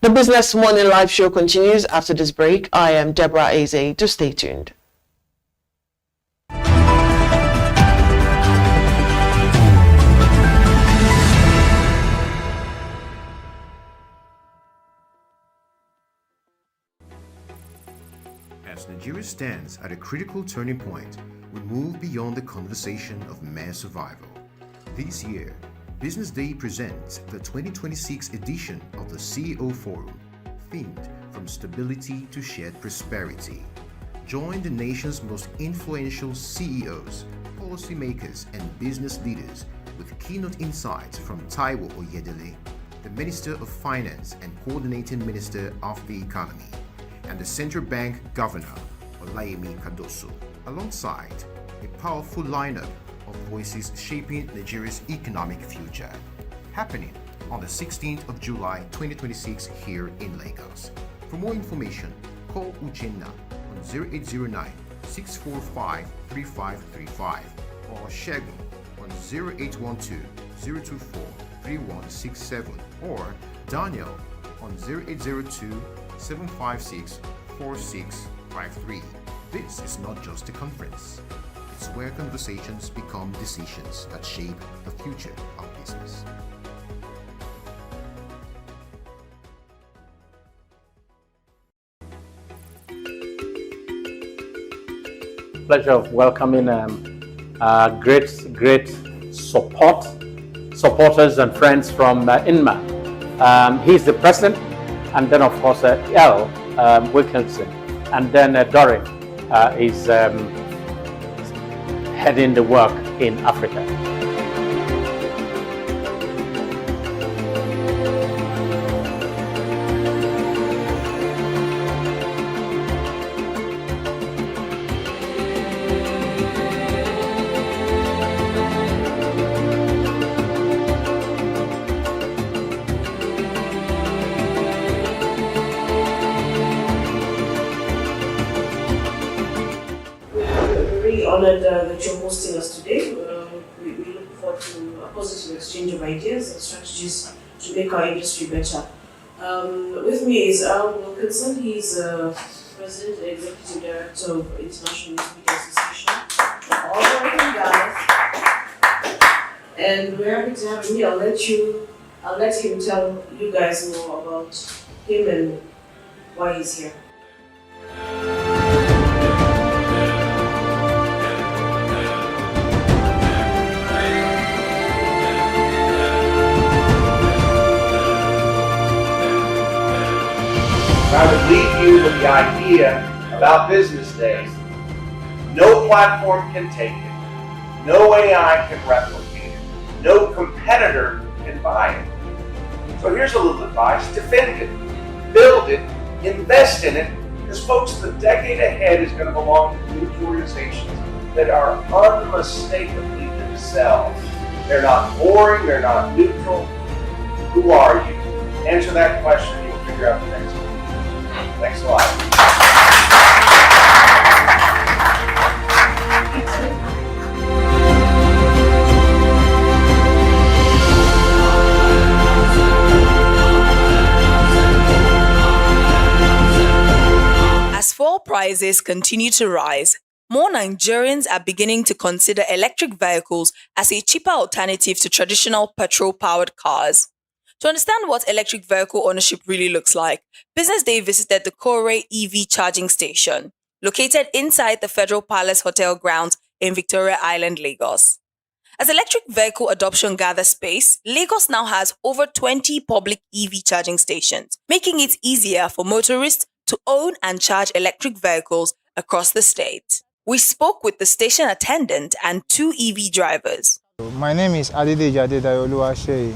The Business Morning live show continues after this break. I am Deborah Eze. Do stay tuned. As Nigeria stands at a critical turning point, we move beyond the conversation of mere survival. This year, Business Day presents the 2026 edition of the CEO Forum, themed From Stability to Shared Prosperity. Join the nation's most influential CEOs, policymakers, and business leaders with keynote insights from Taiwo Oyedele, the Minister of Finance and Coordinating Minister of the Economy, and the Central Bank Governor, Olayemi Kadoso, alongside a powerful lineup of voices shaping Nigeria's economic future. Happening on the 16th of July 2026 here in Lagos. For more information, call Uchenna on 0809 645 3535 or Shegun on 0812 024 3167 or Daniel on 0802 756 4653. This is not just a conference. It's where conversations become decisions that shape the future of business. Pleasure of welcoming great supporters and friends from INMA. He's the president, and then of course L. Wilkinson, and then Doreen is heading the work in Africa. Honored that you're hosting us today. We look forward to a positive exchange of ideas and strategies to make our industry better. With me is Al Wilkinson. He's President and Executive Director of International Media Association. All right, guys. And we're happy to have him here. I'll let him tell you guys more about him and why he's here. I would leave you with the idea about Business Days. No platform can take it. No AI can replicate it. No competitor can buy it. So here's a little advice. Defend it. Build it. Invest in it. Because folks, the decade ahead is going to belong to news organizations that are unmistakably themselves. They're not boring. They're not neutral. Who are you? Answer that question and you'll figure out the next one. Thanks a lot. As fuel prices continue to rise, more Nigerians are beginning to consider electric vehicles as a cheaper alternative to traditional petrol-powered cars. To understand what electric vehicle ownership really looks like, Business Day visited the Kore EV charging station, located inside the Federal Palace Hotel grounds in Victoria Island, Lagos. As electric vehicle adoption gathers pace, Lagos now has over 20 public EV charging stations, making it easier for motorists to own and charge electric vehicles across the state. We spoke with the station attendant and 2 EV drivers. My name is Adedeji Adedayoluwasei.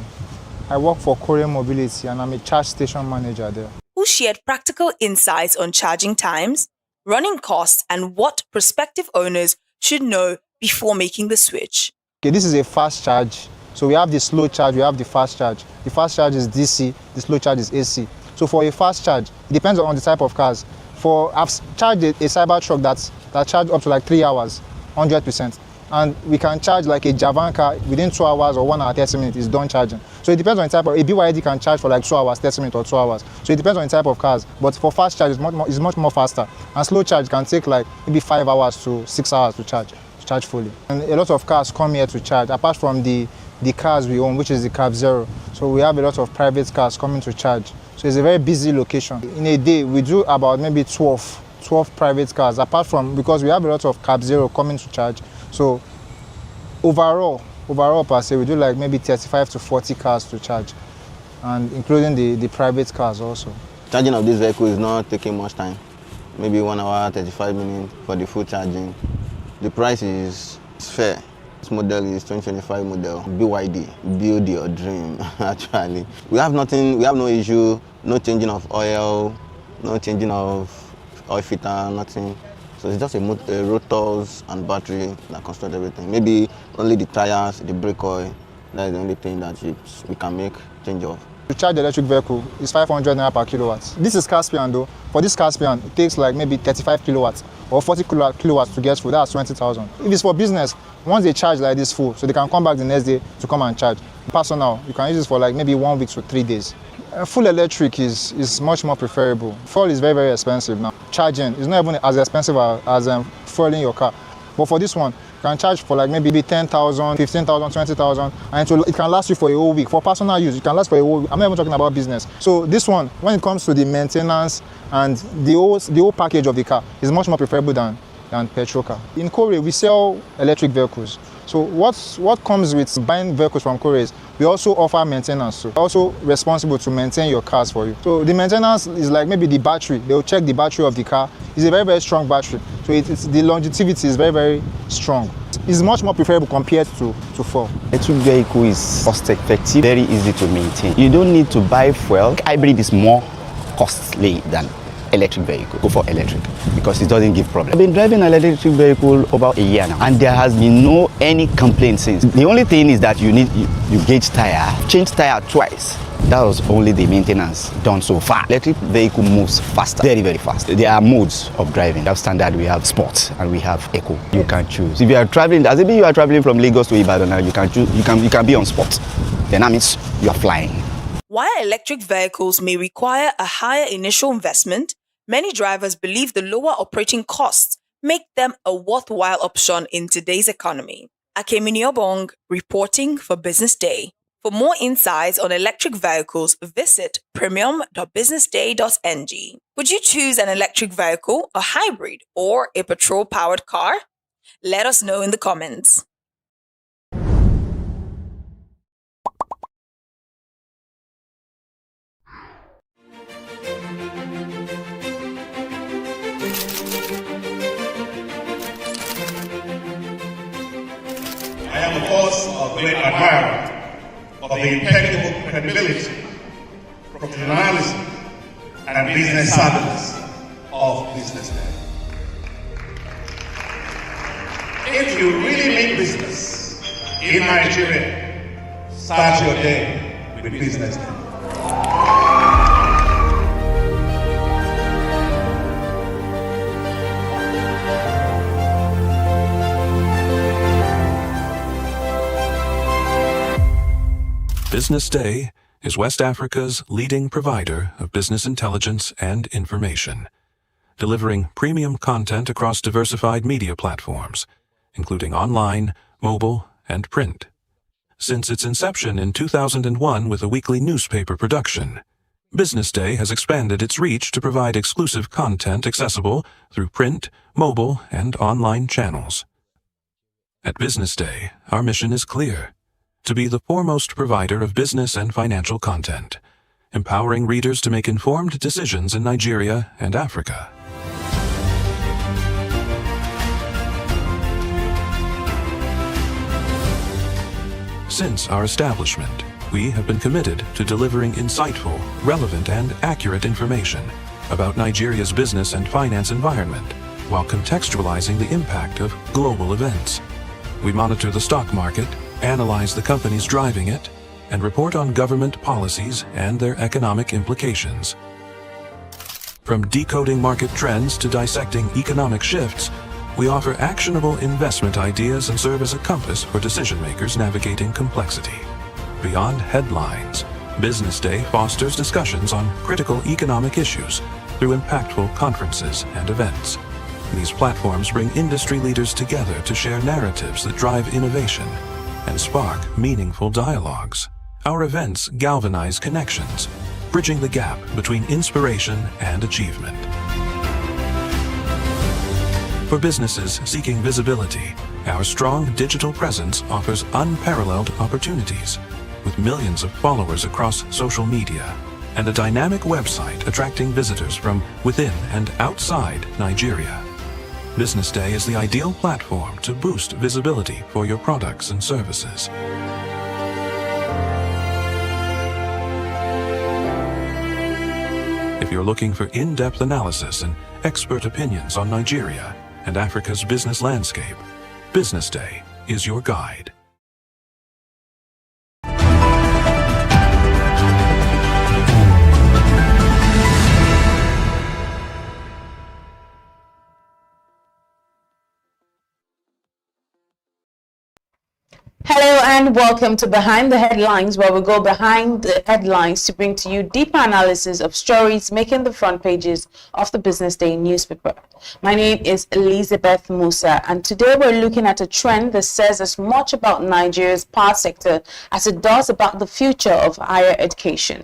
I work for Kore Mobility and I'm a charge station manager there. Who shared practical insights on charging times, running costs, and what prospective owners should know before making the switch. Okay, this is a fast charge. So we have the slow charge, we have the fast charge. The fast charge is DC, the slow charge is AC. So for a fast charge, it depends on the type of cars. I've charged a Cybertruck that charged up to like 3 hours, 100%. And we can charge like a Javan car within 2 hours or 1 hour, 30 minutes, it's done charging. So it depends on the type of, a BYD can charge for like 2 hours, 30 minutes or 2 hours. So it depends on the type of cars. But for fast charge, it's much more faster. And slow charge can take like maybe 5 hours to 6 hours to charge fully. And a lot of cars come here to charge, apart from the cars we own, which is the Cab Zero. So we have a lot of private cars coming to charge. So it's a very busy location. In a day, we do about maybe 12 private cars, apart from, because we have a lot of Cab Zero coming to charge. So overall per se, we do like maybe 35 to 40 cars to charge, and including the private cars also. Charging of this vehicle is not taking much time, maybe 1 hour, 35 minutes for the full charging. The price is fair. This model is 2025 model, BYD, build your dream, actually. We have no issue, no changing of oil, no changing of oil filter, nothing. So it's just a rotors and battery that construct everything. Maybe only the tires, the brake oil, that's the only thing that we can make change of. To charge the electric vehicle is 500 naira per kilowatt. This is Caspian though. For this Caspian, it takes like maybe 35 kilowatts or 40 kilowatts to get full. That's 20,000. If it's for business, once they charge like this full, so they can come back the next day to come and charge. Personal, you can use this for like maybe 1 week to 3 days. Full electric is much more preferable. Fuel is very, very expensive now. Charging is not even as expensive as fueling your car. But for this one, you can charge for like maybe 10,000, 15,000, 20,000, and it can last you for a whole week. For personal use, it can last for a whole week. I'm not even talking about business. So this one, when it comes to the maintenance and the whole package of the car, is much more preferable than petrol car. In Kore, we sell electric vehicles. So what comes with buying vehicles from Kore is we also offer maintenance. So we're also responsible to maintain your cars for you. So the maintenance is like maybe the battery. They'll check the battery of the car. It's a very, very strong battery. So the longevity is very, very strong. It's much more preferable compared to fuel. Electric vehicle is cost effective, very easy to maintain. You don't need to buy fuel. Hybrid is more costly than electric vehicle. Go for electric because it doesn't give problem. I've been driving an electric vehicle about a year now and there has been any complaint since. The only thing is that you gauge tire, change tire twice. That was only the maintenance done so far. Electric vehicle moves faster, very, very fast. There are modes of driving. We have standard, we have sports, and we have eco. You can choose. If you are traveling, as if you are traveling from Lagos to Ibadan now, you can choose. You can be on sport. Then that means you are flying. While electric vehicles may require a higher initial investment, many drivers believe the lower operating costs make them a worthwhile option in today's economy. Akemini Obong reporting for Business Day. For more insights on electric vehicles, visit premium.businessday.ng. Would you choose an electric vehicle, a hybrid, or a petrol-powered car? Let us know in the comments. I am, of course, a great admirer of the impeccable credibility, professionalism, and business savviness of BusinessDay. If you really mean business in Nigeria, start your day with BusinessDay. Business Day is West Africa's leading provider of business intelligence and information, delivering premium content across diversified media platforms, including online, mobile, and print. since its inception in 2001 with a weekly newspaper production. Business Day has expanded its reach to provide exclusive content accessible through print, mobile, and online channels. At Business Day, our mission is clear: to be the foremost provider of business and financial content, empowering readers to make informed decisions in Nigeria and Africa. Since our establishment, we have been committed to delivering insightful, relevant, and accurate information about Nigeria's business and finance environment, while contextualizing the impact of global events. We monitor the stock market, analyze the companies driving it, and report on government policies and their economic implications. From decoding market trends to dissecting economic shifts, we offer actionable investment ideas and serve as a compass for decision-makers navigating complexity. Beyond headlines, Business Day fosters discussions on critical economic issues through impactful conferences and events. These platforms bring industry leaders together to share narratives that drive innovation and spark meaningful dialogues. Our events galvanize connections, bridging the gap between inspiration and achievement. For businesses seeking visibility, our strong digital presence offers unparalleled opportunities, with millions of followers across social media and a dynamic website attracting visitors from within and outside Nigeria. Business Day is the ideal platform to boost visibility for your products and services. If you're looking for in-depth analysis and expert opinions on Nigeria and Africa's business landscape, Business Day is your guide. Hello and welcome to Behind the Headlines, where we go behind the headlines to bring to you deeper analysis of stories making the front pages of the Business Day newspaper. My name is Elizabeth Musa, and today we're looking at a trend that says as much about Nigeria's power sector as it does about the future of higher education.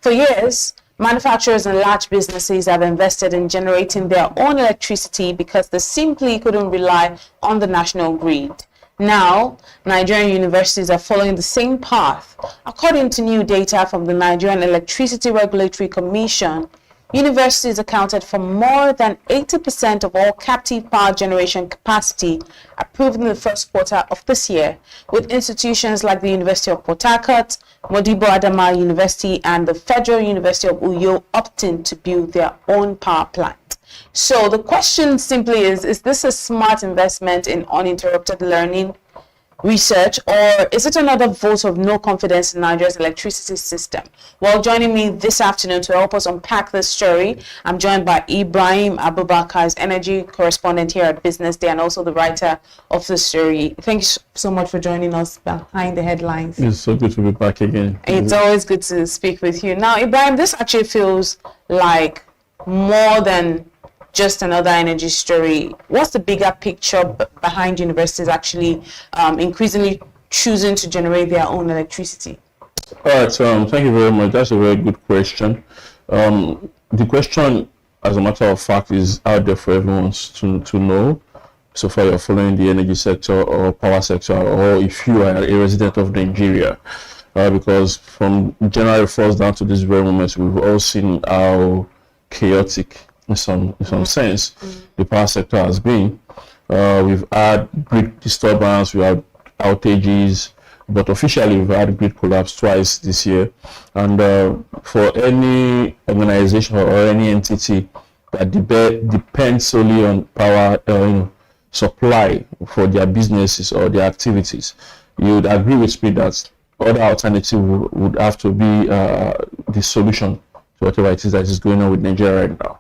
For years, manufacturers and large businesses have invested in generating their own electricity because they simply couldn't rely on the national grid. Now, Nigerian universities are following the same path. According to new data from the Nigerian Electricity Regulatory Commission, universities accounted for more than 80% of all captive power generation capacity approved in the first quarter of this year, with institutions like the University of Port Harcourt, Modibo Adama University, and the Federal University of Uyo opting to build their own power plant. So the question simply is this a smart investment in uninterrupted learning, research, or is it another vote of no confidence in Nigeria's electricity system? Well, joining me this afternoon to help us unpack this story, I'm joined by Ibrahim Abubakar, energy correspondent here at Business Day and also the writer of the story. Thank you so much for joining us behind the headlines. It's so good to be back again. It's always good to speak with you. Now, Ibrahim, this actually feels like more than just another energy story. What's the bigger picture behind universities actually increasingly choosing to generate their own electricity? All right, thank you very much. That's a very good question. The question, as a matter of fact, is out there for everyone to know. So far, you're following the energy sector or power sector, or if you are a resident of Nigeria. Because from January 1st down to this very moment, we've all seen how chaotic in some sense the power sector has been. We've had grid disturbance, we had outages, but officially we've had grid collapse twice this year. And for any organization or any entity that depends solely on power supply for their businesses or their activities, you would agree with me that other alternative would have to be the solution to whatever it is that is going on with Nigeria right now.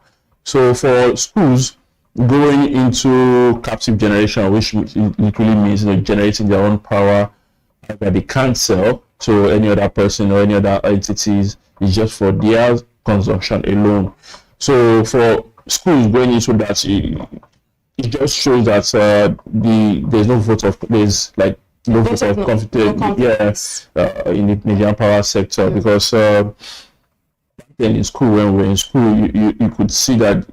So for schools going into captive generation, which literally means generating their own power that they can't sell to any other person or any other entities, is just for their consumption alone. So for schools going into that, it just shows that there's no vote of, there's like low vote of confidence in the Nigerian power sector, because then in school, when we were in school, you could see that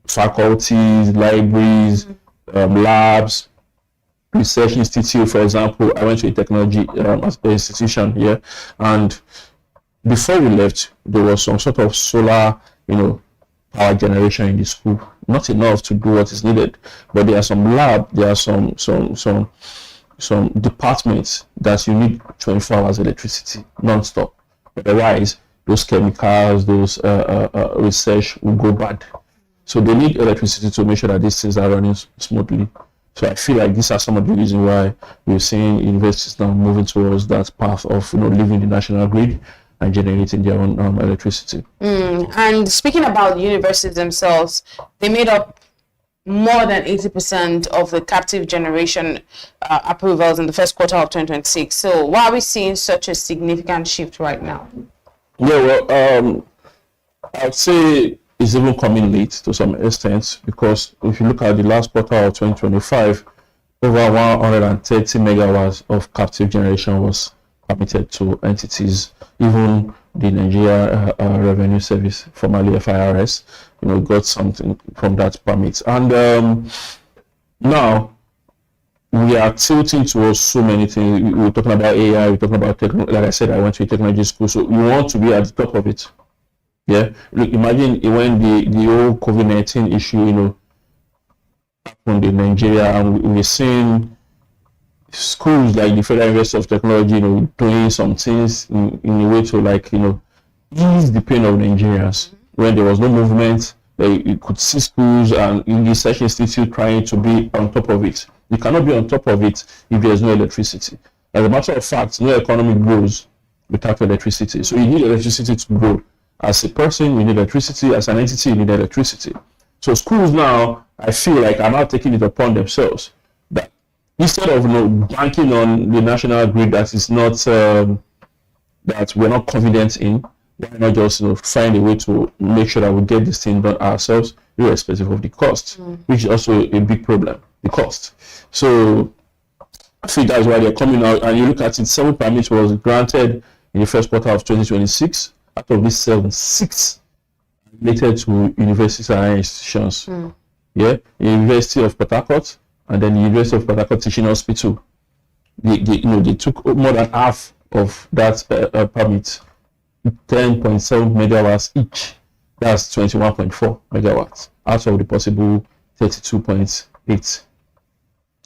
faculties, libraries, labs, research institute, for example. I went to a technology institution here, and before we left, there was some sort of solar, power generation in the school. Not enough to do what is needed, but there are some lab, there are some departments that you need 24 hours electricity non-stop. Otherwise, those chemicals, those research will go bad. So they need electricity to make sure that these things are running smoothly. So I feel like these are some of the reasons why we're seeing universities now moving towards that path of leaving the national grid and generating their own electricity. And speaking about universities themselves, they made up more than 80% of the captive generation approvals in the first quarter of 2026. So why are we seeing such a significant shift right now? Yeah, well, I'd say it's even coming late to some extent, because if you look at the last quarter of 2025, over 130 megawatts of captive generation was permitted to entities. Even the Nigeria Revenue Service, formerly FIRS, got something from that permit. And now we are tilting towards so many things. We're talking about AI, we're talking about technology. Like I said, I went to a technology school, so we want to be at the top of it. Yeah, look, imagine when the whole COVID-19 issue, happened in Nigeria, and we're seeing schools like the Federal University of Technology, doing some things in a way to ease the pain of Nigerians. When there was no movement, you could see schools and research institute trying to be on top of it. You cannot be on top of it if there's no electricity. As a matter of fact, no economy grows without electricity. So you need electricity to grow. As a person, you need electricity. As an entity, you need electricity. So schools now, I feel like, are now taking it upon themselves that instead of banking on the national grid that is not that we're not confident in, why not just find a way to make sure that we get this thing done ourselves, irrespective of the cost, which is also a big problem, the cost. So I think that's why they're coming out. And you look at it, 7 permits was granted in the first quarter of 2026. Out of these 7, 6 related to universities and institutions. Yeah, the University of Port Harcourt, and then the University of Port Harcourt Teaching Hospital. They took more than half of that permit, 10.7 megawatts each. That's 21.4 megawatts out of the possible 32.8.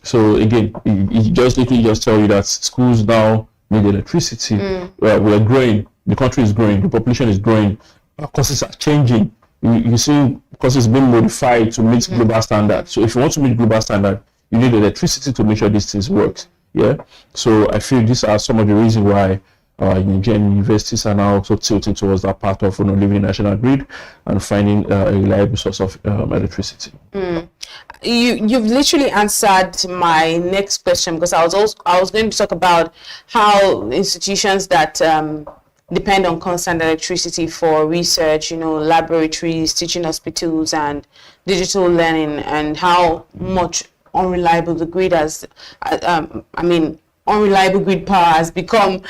So again, it just literally just tell you that schools now need electricity. We're growing. The country is growing. The population is growing. Our courses are changing. You see courses being modified to meet global standards. So if you want to meet global standard, you need electricity to make sure these things work. Yeah. So I feel these are some of the reasons why Nigerian universities are now also tilting towards that part of leaving the national grid and finding a reliable source of electricity. You've literally answered my next question, because I was going to talk about how institutions that depend on constant electricity for research, laboratories, teaching hospitals, and digital learning, and how much unreliable the grid has, unreliable grid power has become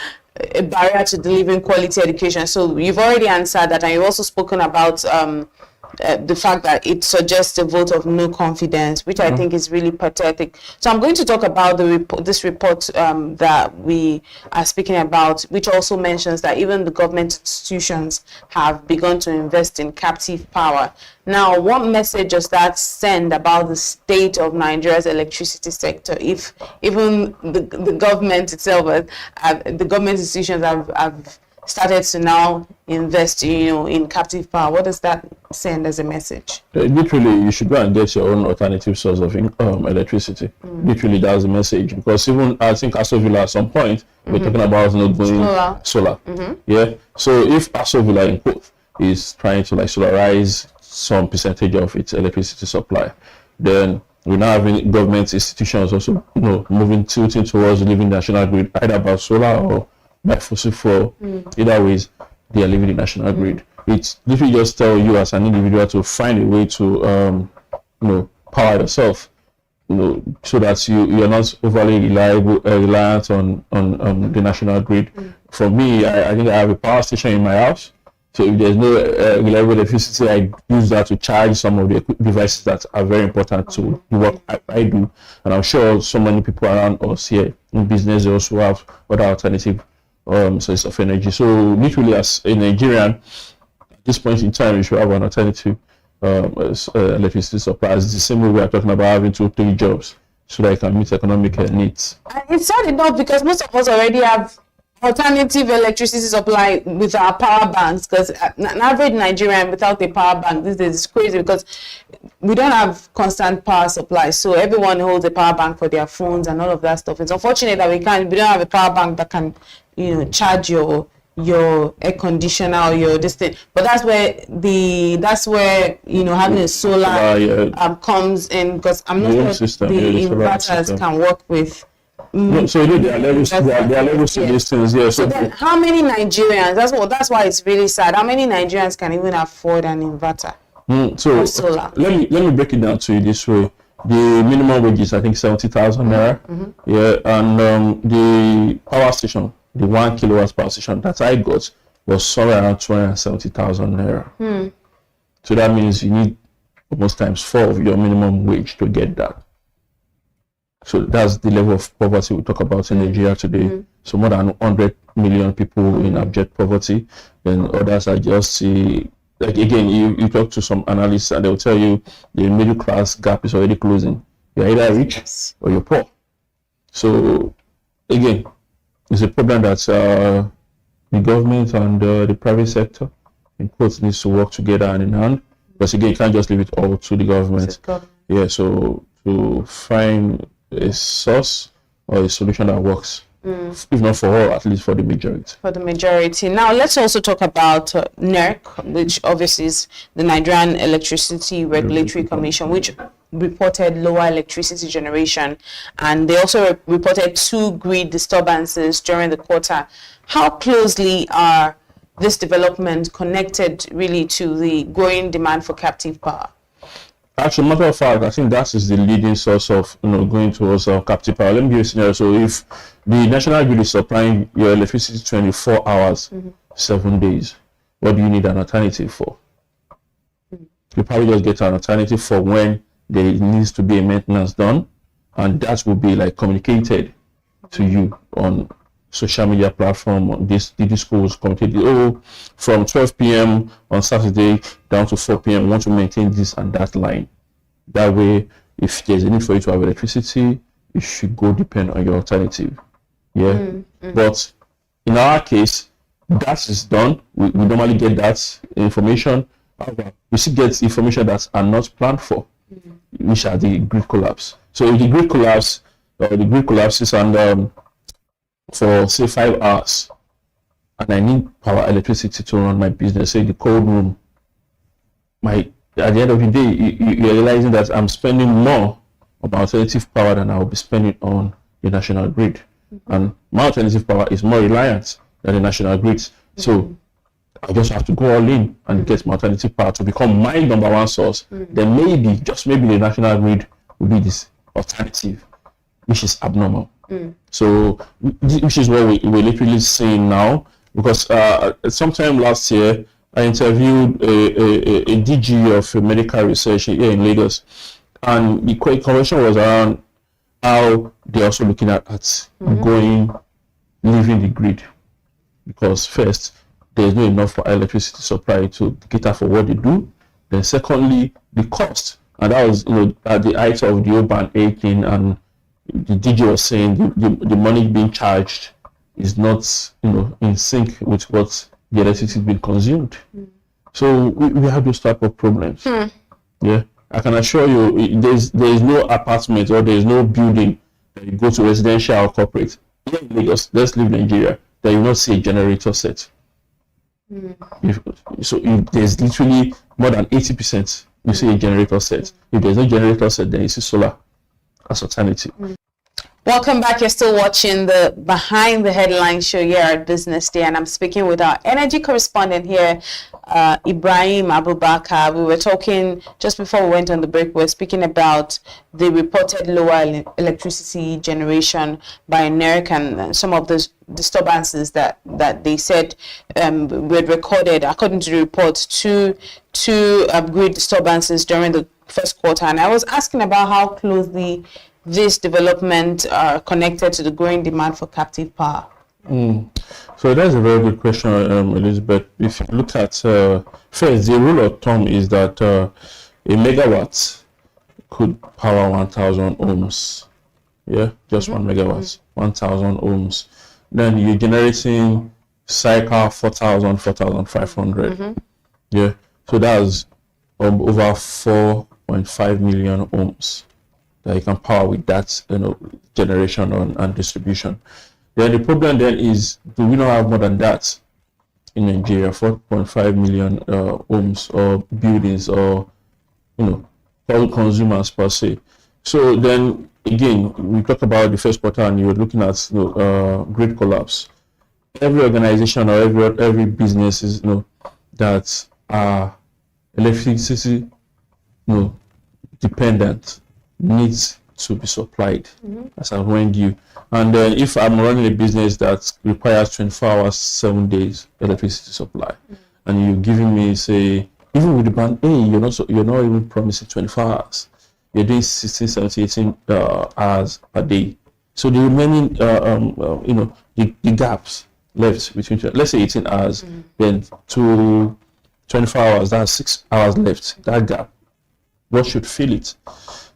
a barrier to delivering quality education. So you've already answered that, and you've also spoken about the fact that it suggests a vote of no confidence, which I think is really pathetic. So I'm going to talk about this report that we are speaking about, which also mentions that even the government institutions have begun to invest in captive power. Now, what message does that send about the state of Nigeria's electricity sector if even the government itself, the government institutions have started to now invest, in captive power? What does that send as a message? Literally, you should go and get your own alternative source of electricity. Literally, that's the message. Because even, I think, Asovilla at some point, we're talking about going solar. Yeah. So if Asovilla in quote is trying to solarize some percentage of its electricity supply, then we're now having government institutions also, tilting towards leaving the national grid, either by solar or by fossil fuel. Either ways, they are leaving the national grid. It's literally just tell you as an individual to find a way to power yourself. so that you are not overly reliant on the national grid. For me, I think I have a power station in my house. So if there's no reliable electricity, I use that to charge some of the devices that are very important to the work I do. And I'm sure so many people around us here in business also have other alternative sources of energy. So literally, as a Nigerian, at this point in time, you should have an alternative electricity supply. It's the same way we are talking about having 2-3 jobs so that you can meet economic needs. It's not enough because most of us already have alternative electricity supply with our power banks, because an average Nigerian without a power bank these days is crazy because we don't have constant power supply. So everyone holds a power bank for their phones and all of that stuff. It's unfortunate that we don't have a power bank that can, charge your air conditioner or your this thing. But that's where having a solar comes in, because I'm not sure the inverters can work with. So there are levels to these things. Yeah. So then how many Nigerians? That's why it's really sad. How many Nigerians can even afford an inverter? So solar? Let me break it down to you this way. The minimum wage is I think 70,000 naira. Yeah, and the power station, the 1 kilowatt power station that I got was somewhere around 270,000 naira. So that means you need almost times 4 of your minimum wage to get that. So that's the level of poverty we talk about in Nigeria today. So more than 100 million people in abject poverty. Then others are just, like again, you talk to some analysts and they'll tell you the middle class gap is already closing. You're either rich or you're poor. So again, it's a problem that the government and the private sector, in quotes, needs to work together hand in hand. Because again, you can't just leave it all to the government. Yeah, so to find a source or a solution that works, if not for all, at least for the majority. For the majority. Now, let's also talk about NERC, which obviously is the Nigerian Electricity Regulatory Commission, which reported lower electricity generation, and they also reported 2 grid disturbances during the quarter. How closely are this development connected really to the growing demand for captive power? Actually, matter of fact, I think that is the leading source of going towards captive power. Let me give you a scenario. So if the national grid is supplying your electricity 24 hours, 7 days, what do you need an alternative for? You probably just get an alternative for when there needs to be a maintenance done, and that will be like communicated to you on social media platform, on this schools communicated, from 12 p.m. on Saturday down to 4 p.m. we want to maintain this and that line. That way, if there's a need for you to have electricity, you should go depend on your alternative. Yeah. But in our case, that is done. We normally get that information. However, we still get information that are not planned for, which are the grid collapse. So if the grid collapses and for say 5 hours, and I need power electricity to run my business, say the cold room, at the end of the day, you're realizing that I'm spending more on my alternative power than I will be spending on the national grid. And my alternative power is more reliant than the national grid. So I just have to go all in and get my alternative power to become my number one source. Then maybe, just maybe, the national grid will be this alternative, which is abnormal. So, which is what we're literally seeing now, because sometime last year, I interviewed a DG of medical research here in Lagos, and the conversation was around how they're also looking at leaving the grid, because first, there's not enough for electricity supply to cater for what they do. Then secondly, the cost, and that was at the height of the urban 18, and the DG was saying the money being charged is not in sync with what the electricity being consumed. So we have those type of problems. Yeah, I can assure you, there is no apartment or there is no building that you go to, residential or corporate. Here in Lagos, let's leave Nigeria, that you will not see a generator set. If there's literally more than 80%, you see a generator set. If there's no generator set, then you see solar as alternative. Welcome back. You're still watching the Behind the Headline show here at Business Day, and I'm speaking with our energy correspondent here, Ibrahim Abubakar. We were talking just before we went on the break. We were speaking about the reported lower electricity generation by NERC and some of the disturbances that they said were recorded. According to the report, two grid disturbances during the first quarter. And I was asking about how closely this development are connected to the growing demand for captive power. So that's a very good question, Elizabeth. If you look at first, the rule of thumb is that a megawatt could power 1,000 ohms. Yeah, just 1 megawatt, 1,000 ohms. Then you're generating cycle 4,000, 4,500. Yeah, so that's over 4.5 million ohms that you can power with that, generation and distribution. Then the problem then is, do we not have more than that in Nigeria? 4.5 million ohms or buildings or all consumers per se. So then again, we talk about the first quarter, and you're looking at grid collapse. Every organization or every business is that are electricity dependent needs to be supplied as I warned you. And then if I'm running a business that requires 24 hours, 7 days electricity supply, and you're giving me, say, even with the band A, you're not even promising 24 hours. You're doing 16, 17, 18 hours a day. So the remaining, the gaps left between, let's say 18 hours, then to 24 hours, that's 6 hours left. That gap, what should fill it?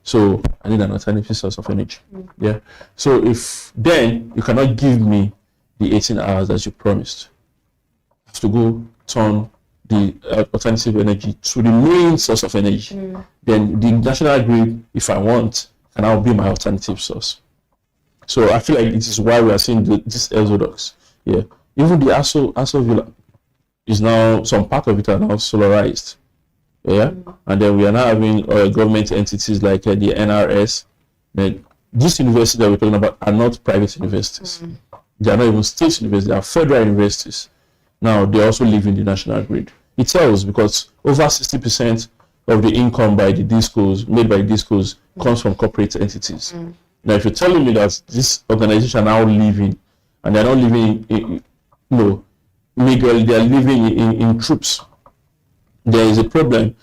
So I need an alternative source of energy. Yeah. So if then you cannot give me the 18 hours as you promised, I have to go turn the alternative energy to the main source of energy. Then the national grid, if I want, can now be my alternative source. So I feel like this is why we are seeing this exodus. Yeah. Even the Aso Villa is now, some part of it are now solarized. Yeah, and then we are now having government entities like the NRS. Then these universities that we're talking about are not private universities. They are not even state universities. They are federal universities. Now they also live in the national grid. It tells, because over 60% of the income by the discos made by discos comes from corporate entities. Now, if you're telling me that this organization are now living, and they're not living in, they are living in troops, there is a problem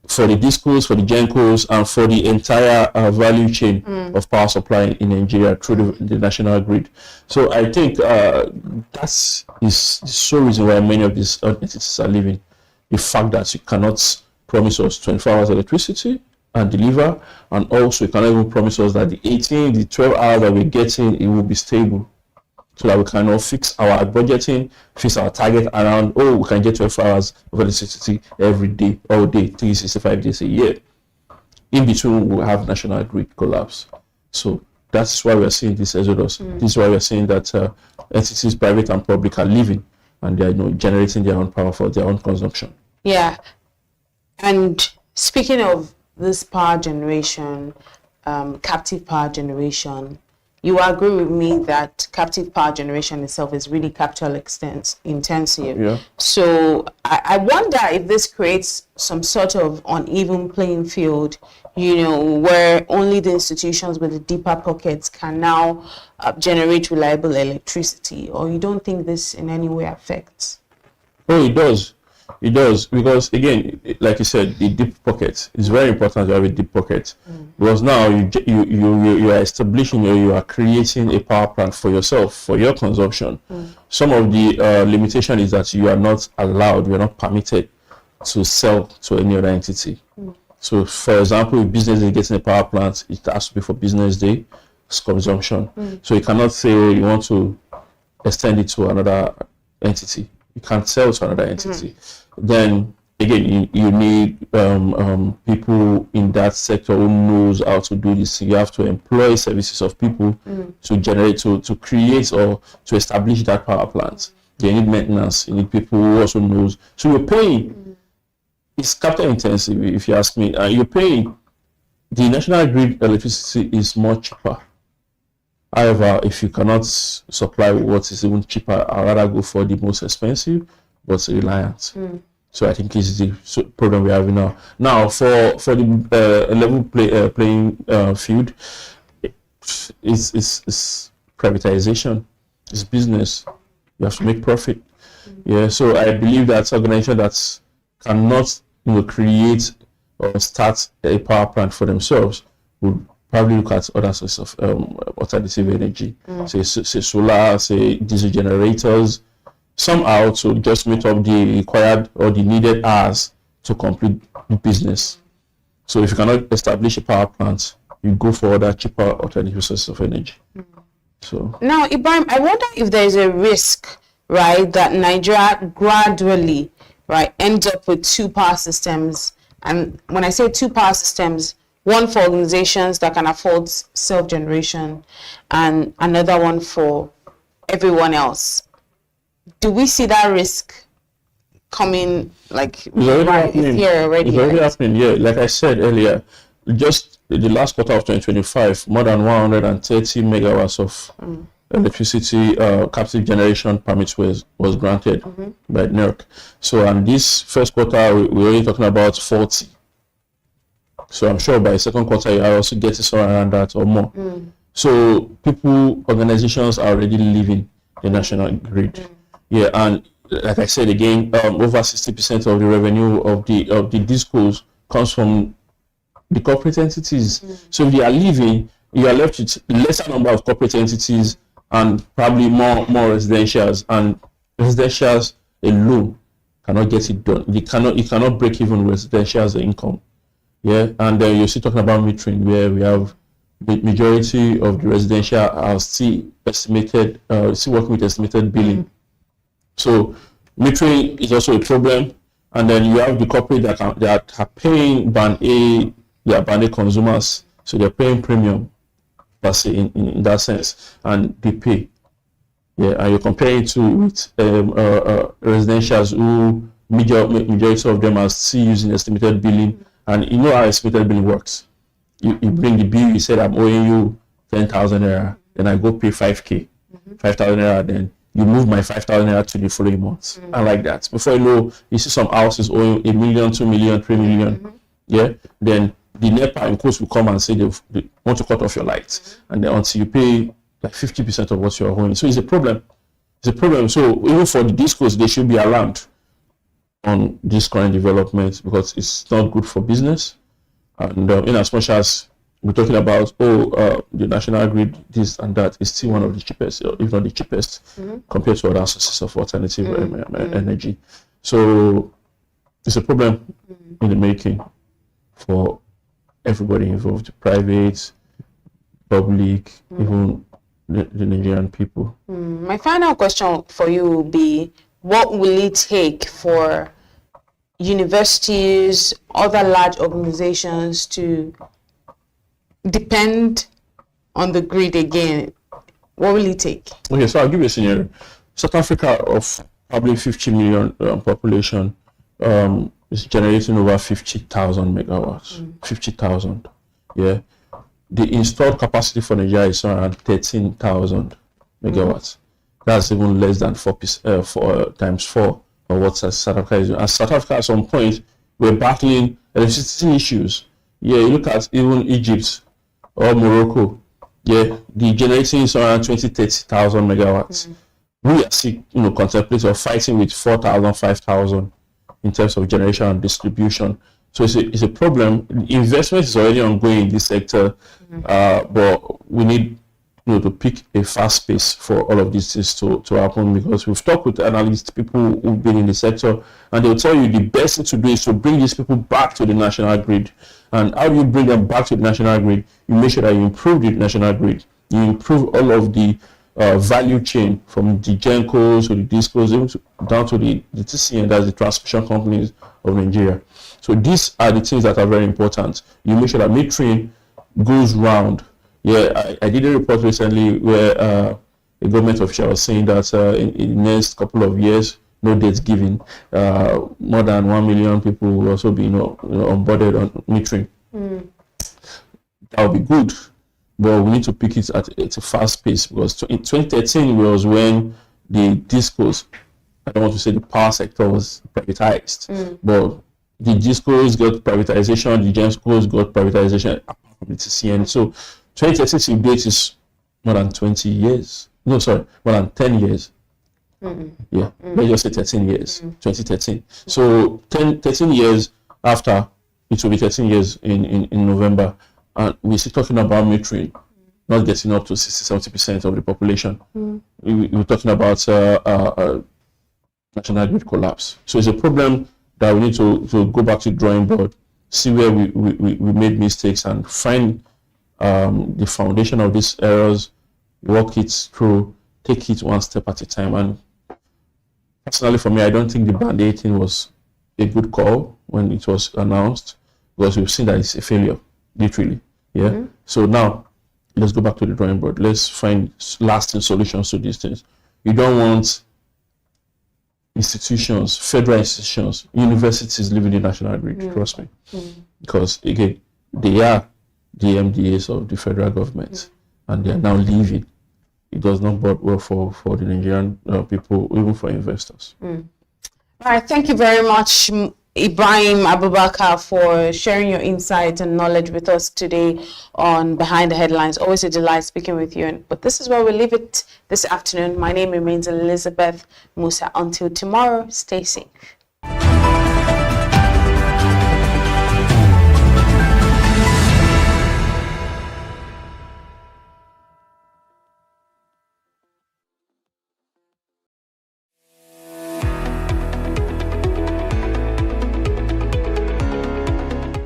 for the discos, for the gencos, and for the entire value chain of power supply in Nigeria through the national grid. So I think that is the sole reason why many of these entities are living. The fact that you cannot promise us 24 hours electricity and deliver, and also you cannot even promise us that the 12 hours that we're getting, it will be stable, so that we can fix our budgeting, fix our target around, we can get 12 hours of electricity every day, all day, 365 days a year. In between, we'll have national grid collapse. So that's why we're seeing this exodus. This is why we're seeing that entities, private and public, are living, and they're generating their own power for their own consumption. Yeah. And speaking of this power generation, captive power generation, you agree with me that captive power generation itself is really capital intensive. Yeah. So I wonder if this creates some sort of uneven playing field, where only the institutions with the deeper pockets can now generate reliable electricity, or you don't think this in any way affects? Oh, it does. It does, because again, like you said, the deep pocket is very important to have a deep pocket, because now you are establishing, you are creating a power plant for yourself, for your consumption. Some of the limitation is that you are not allowed, you are not permitted to sell to any other entity. So, for example, if business is getting a power plant, it has to be for business day, it's consumption. So you cannot say you want to extend it to another entity. You can't sell to another entity. Then again, you need people in that sector who knows how to do this. You have to employ services of people to generate, to create or to establish that power plant. You need maintenance. You need people who also knows. So you're paying. It's capital intensive, if you ask me. You're paying. The national grid electricity is much cheaper However, if you cannot supply what is even cheaper, I'd rather go for the most expensive but reliant. So I think it's the problem we're having now. Now, for the level playing field, it's privatization, it's business. You have to make profit. Yeah. So I believe that organization that cannot create or start a power plant for themselves would probably look at other sources of alternative energy, say solar, say diesel generators, somehow to just meet up the required or the needed hours to complete the business. So if you cannot establish a power plant, you go for other cheaper alternative sources of energy. So now, Ibrahim, I wonder if there is a risk, right, that Nigeria gradually, right, ends up with two power systems. And when I say two power systems, one for organizations that can afford self-generation and another one for everyone else. Do we see that risk coming, like, it's already happening. Yeah, like I said earlier, just the last quarter of 2025, more than 130 megawatts of electricity captive generation permits was granted by NERC. So, and this first quarter, we're only talking about 40. So I'm sure by second quarter, I also get it around that or more. So organizations are already leaving the national grid. Yeah, and like I said again, over 60% of the revenue of the discos comes from the corporate entities. So if they are leaving, you are left with lesser number of corporate entities and probably more residentials, and residentials alone cannot get it done. You cannot break even residentials income. Yeah, and then you're still talking about metering, where we have the majority of the residential are still estimated, still working with estimated billing. So metering is also a problem, and then you have the corporate that are paying band A, they are band A consumers, so they're paying premium, per se, in that sense, and they pay. Yeah, and you're comparing it to with residentials who majority of them are still using estimated billing. And you know how estimated billing works. You bring the bill, you said I'm owing you 10,000 naira, then I go pay 5K, 5,000 naira, then you move my 5,000 naira to the following month. And like that. Before you know, you see some houses owing 1 million, 2 million, 3 million. Yeah, then the NEPA in course will come and say they want to cut off your lights, and then until you pay like 50% of what you're owing. So it's a problem. It's a problem. So even for the discos, they should be around on this current development, because it's not good for business. And in as much as we're talking about the national grid, this and that, is still one of the cheapest, if not the cheapest, compared to other sources of alternative energy. So it's a problem in the making for everybody involved, private, public, even the Nigerian people. My final question for you will be, what will it take for universities, other large organizations to depend on the grid again? What will it take? Okay, so I'll give you a scenario. South Africa, of probably 50 million population, is generating over 50,000 megawatts. 50,000. Yeah. The installed capacity for Nigeria is around 13,000 megawatts. That's even less than 4 times 4 of what South Africa is doing. And South Africa, at some point, we're battling electricity issues. Yeah, you look at even Egypt or Morocco. Yeah, the generating is around 30,000 megawatts. We are still, contemplating or fighting with 4,000, 5,000 in terms of generation and distribution. So it's a problem. Investment is already ongoing in this sector, but we need to pick a fast pace for all of these things to happen, because we've talked with analysts, people who've been in the sector, and they'll tell you the best thing to do is to bring these people back to the national grid. And how do you bring them back to the national grid? You make sure that you improve the national grid. You improve all of the value chain, from the GENCOs to the DISCOs, even down to the TCN, that's the transmission companies of Nigeria. So these are the things that are very important. You make sure that metering goes round. Yeah, I did a report recently where a government official was saying that in the next couple of years, no dates given, more than 1 million people will also be onboarded on metering. That would be good. but we need to pick it at a fast pace, because in 2013 was when the discos, I don't want to say the power sector was privatized, but the discos got privatization, the GEMSCOs got privatization apart from the TCN. So 2013 to date is more than 20 years. No, sorry, more than 10 years. Yeah, let's just say 13 years, 2013. So 13 years after, it will be 13 years in November, and we're still talking about metering not getting up to 60-70% of the population. We're talking about national grid collapse. So it's a problem that we need to go back to the drawing board, see where we made mistakes, and find the foundation of these errors, walk it through, take it one step at a time. And personally, for me, I don't think the Band-Aid thing was a good call when it was announced, because we've seen that it's a failure, literally. Yeah. So now, let's go back to the drawing board. Let's find lasting solutions to these things. You don't want institutions, federal institutions, universities living in national grid, trust me. Because, again, they are the MDAs of the federal government, and they are now leaving. It does not bode well for the Nigerian people, even for investors. All right, thank you very much, Ibrahim Abubakar, for sharing your insight and knowledge with us today on Behind the Headlines. Always a delight speaking with you. But this is where we leave it this afternoon. My name remains Elizabeth Musa. Until tomorrow, stay safe.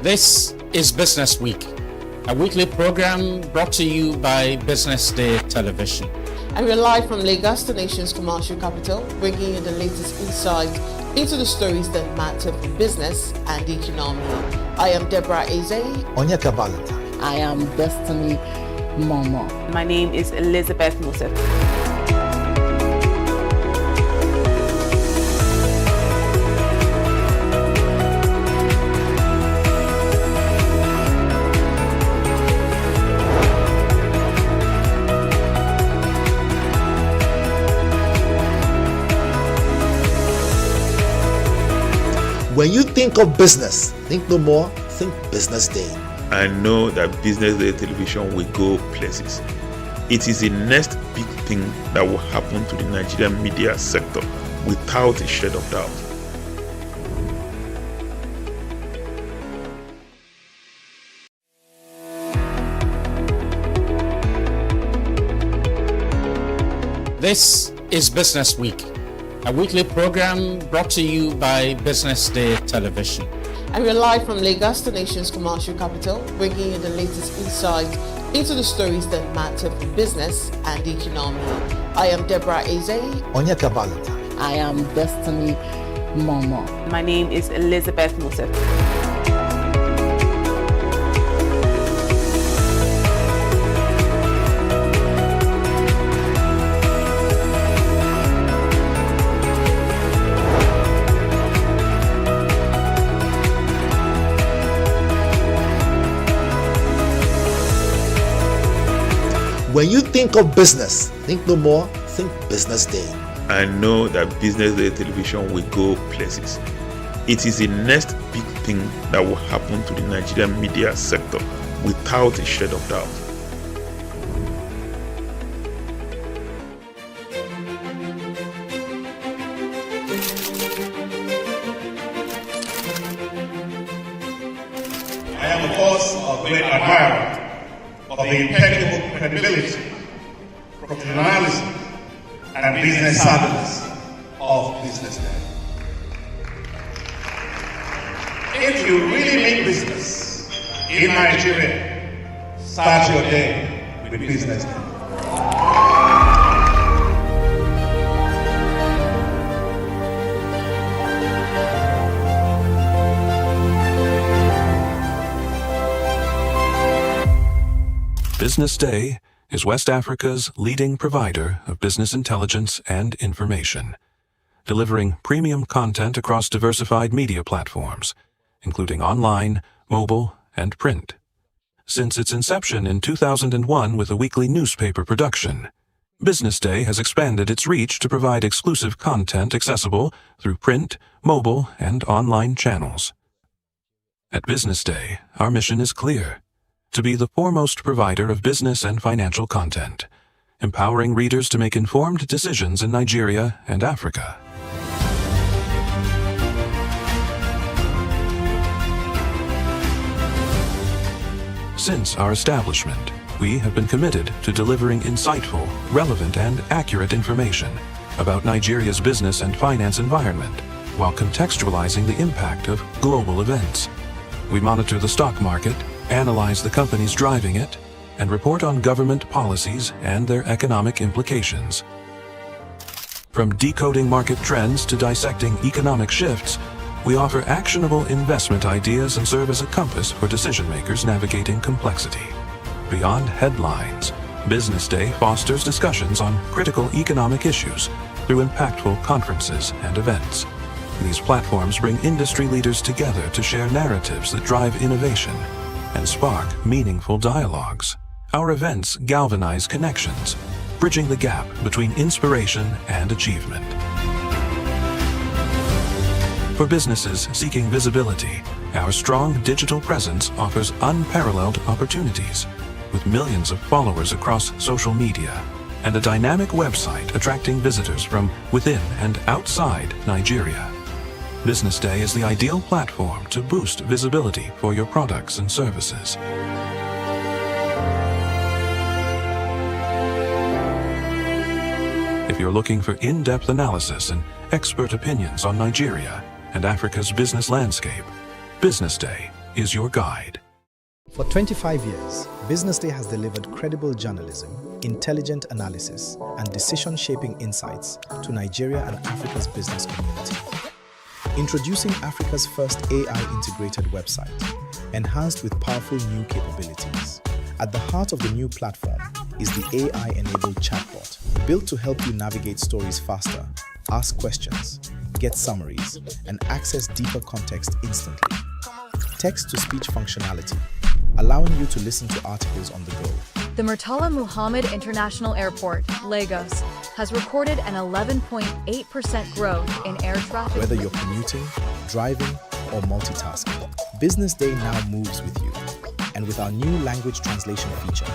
This is Business Week, a weekly program brought to you by BusinessDay Television. And we're live from Lagos, the nation's commercial capital, bringing you the latest insight into the stories that matter for business and the economy. I am Deborah Eze. Onyeka Balata. I am Destiny Momo. My name is Elizabeth Musa. When you think of business, think no more, think Business Day. I know that Business Day television will go places. It is the next big thing that will happen to the Nigerian media sector without a shade of doubt. This is Business Week, a weekly program brought to you by BusinessDay Television. And we're live from Lagos, the nation's commercial capital, bringing you the latest insight into the stories that matter for business and the economy. I am Deborah Eze. Onyeka Balata. I am Destiny Momo. My name is Elizabeth Musa. When you think of business, think no more, think Business Day. I know that Business Day television will go places. It is the next big thing that will happen to the Nigerian media sector without a shade of doubt. I am, of course, a great admirer of the impeccable credibility, professionalism, and business savviness of Business Day. If you really mean business in Nigeria, start your day with Business Day. Business Day is West Africa's leading provider of business intelligence and information, delivering premium content across diversified media platforms, including online, mobile, and print. since its inception in 2001 with a weekly newspaper production. BusinessDay has expanded its reach to provide exclusive content accessible through print, mobile, and online channels. At BusinessDay, our mission is clear: to be the foremost provider of business and financial content, empowering readers to make informed decisions in Nigeria and Africa. Since our establishment, we have been committed to delivering insightful, relevant, and accurate information about Nigeria's business and finance environment, while contextualizing the impact of global events. We monitor the stock market, analyze the companies driving it, and report on government policies and their economic implications. From decoding market trends to dissecting economic shifts, we offer actionable investment ideas and serve as a compass for decision-makers navigating complexity. Beyond headlines, BusinessDay fosters discussions on critical economic issues through impactful conferences and events. These platforms bring industry leaders together to share narratives that drive innovation and spark meaningful dialogues. Our events galvanize connections, bridging the gap between inspiration and achievement. For businesses seeking visibility, our strong digital presence offers unparalleled opportunities, with millions of followers across social media and a dynamic website attracting visitors from within and outside Nigeria. BusinessDay is the ideal platform to boost visibility for your products and services. If you're looking for in-depth analysis and expert opinions on Nigeria and Africa's business landscape, BusinessDay is your guide. For 25 years, BusinessDay has delivered credible journalism, intelligent analysis, and decision-shaping insights to Nigeria and Africa's business community. Introducing Africa's first AI-integrated website, enhanced with powerful new capabilities. At the heart of the new platform is the AI-enabled chatbot, built to help you navigate stories faster, ask questions, get summaries, and access deeper context instantly. Text-to-speech functionality, allowing you to listen to articles on the go. The Murtala Muhammad International Airport, Lagos, has recorded an 11.8% growth in air traffic. Whether you're commuting, driving, or multitasking, BusinessDay now moves with you. And with our new language translation feature,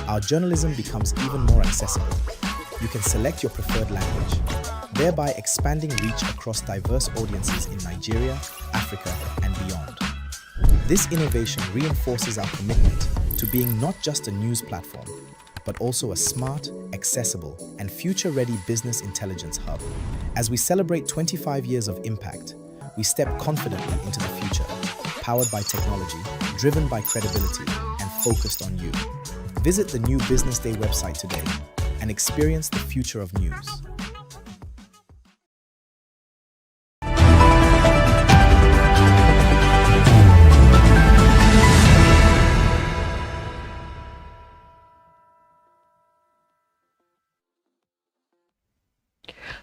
our journalism becomes even more accessible. You can select your preferred language, thereby expanding reach across diverse audiences in Nigeria, Africa, and beyond. This innovation reinforces our commitment to being not just a news platform, but also a smart, accessible, and future-ready business intelligence hub. As we celebrate 25 years of impact, we step confidently into the future, powered by technology, driven by credibility, and focused on you. Visit the new BusinessDay website today and experience the future of news.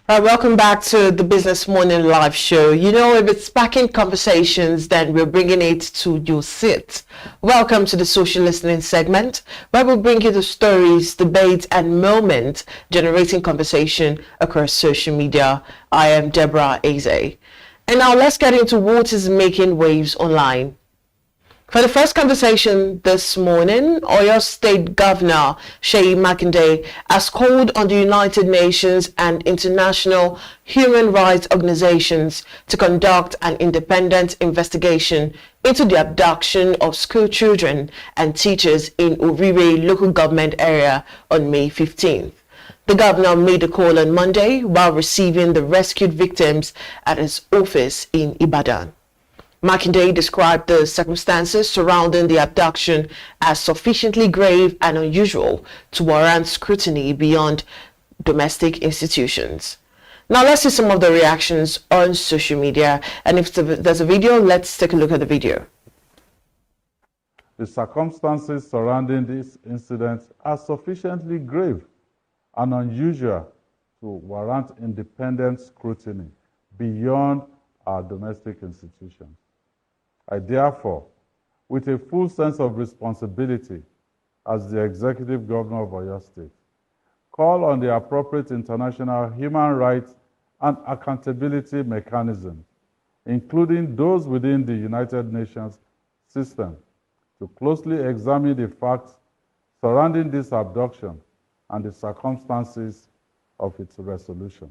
Welcome back to the Business Morning Live Show. You know, if it's sparking conversations, then we're bringing it to your seat. Welcome to the social listening segment, where we'll bring you the stories, debates, and moments generating conversation across social media. I am Deborah Eze. And now let's get into what is making waves online. For the first conversation this morning, Oyo State Governor Seyi Makinde has called on the United Nations and international human rights organizations to conduct an independent investigation into the abduction of school children and teachers in Orire local government area on May 15th. The governor made the call on Monday while receiving the rescued victims at his office in Ibadan. Makinde described the circumstances surrounding the abduction as sufficiently grave and unusual to warrant scrutiny beyond domestic institutions. Now let's see some of the reactions on social media, and if there's a video, let's take a look at the video. The circumstances surrounding this incident are sufficiently grave and unusual to warrant independent scrutiny beyond our domestic institutions. I therefore with a full sense of responsibility as the Executive Governor of Oyo State, call on the appropriate international human rights and accountability mechanisms, including those within the United Nations system, to closely examine the facts surrounding this abduction and the circumstances of its resolution.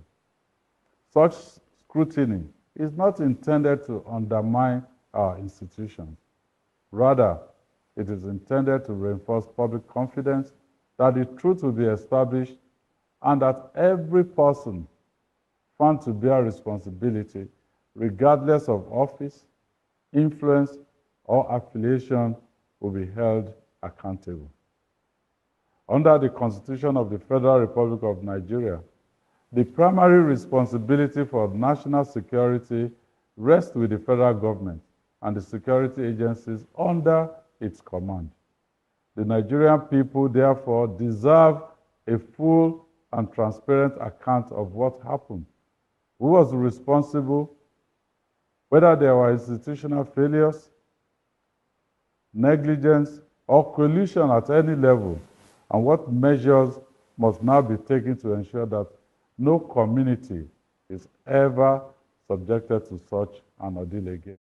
Such scrutiny is not intended to undermine our institutions. Rather, it is intended to reinforce public confidence that the truth will be established and that every person found to bear responsibility, regardless of office, influence, or affiliation, will be held accountable. Under the Constitution of the Federal Republic of Nigeria, the primary responsibility for national security rests with the federal government and the security agencies under its command. The Nigerian people, therefore, deserve a full and transparent account of what happened, who was responsible, whether there were institutional failures, negligence, or collusion at any level, and what measures must now be taken to ensure that no community is ever subjected to such an ordeal again.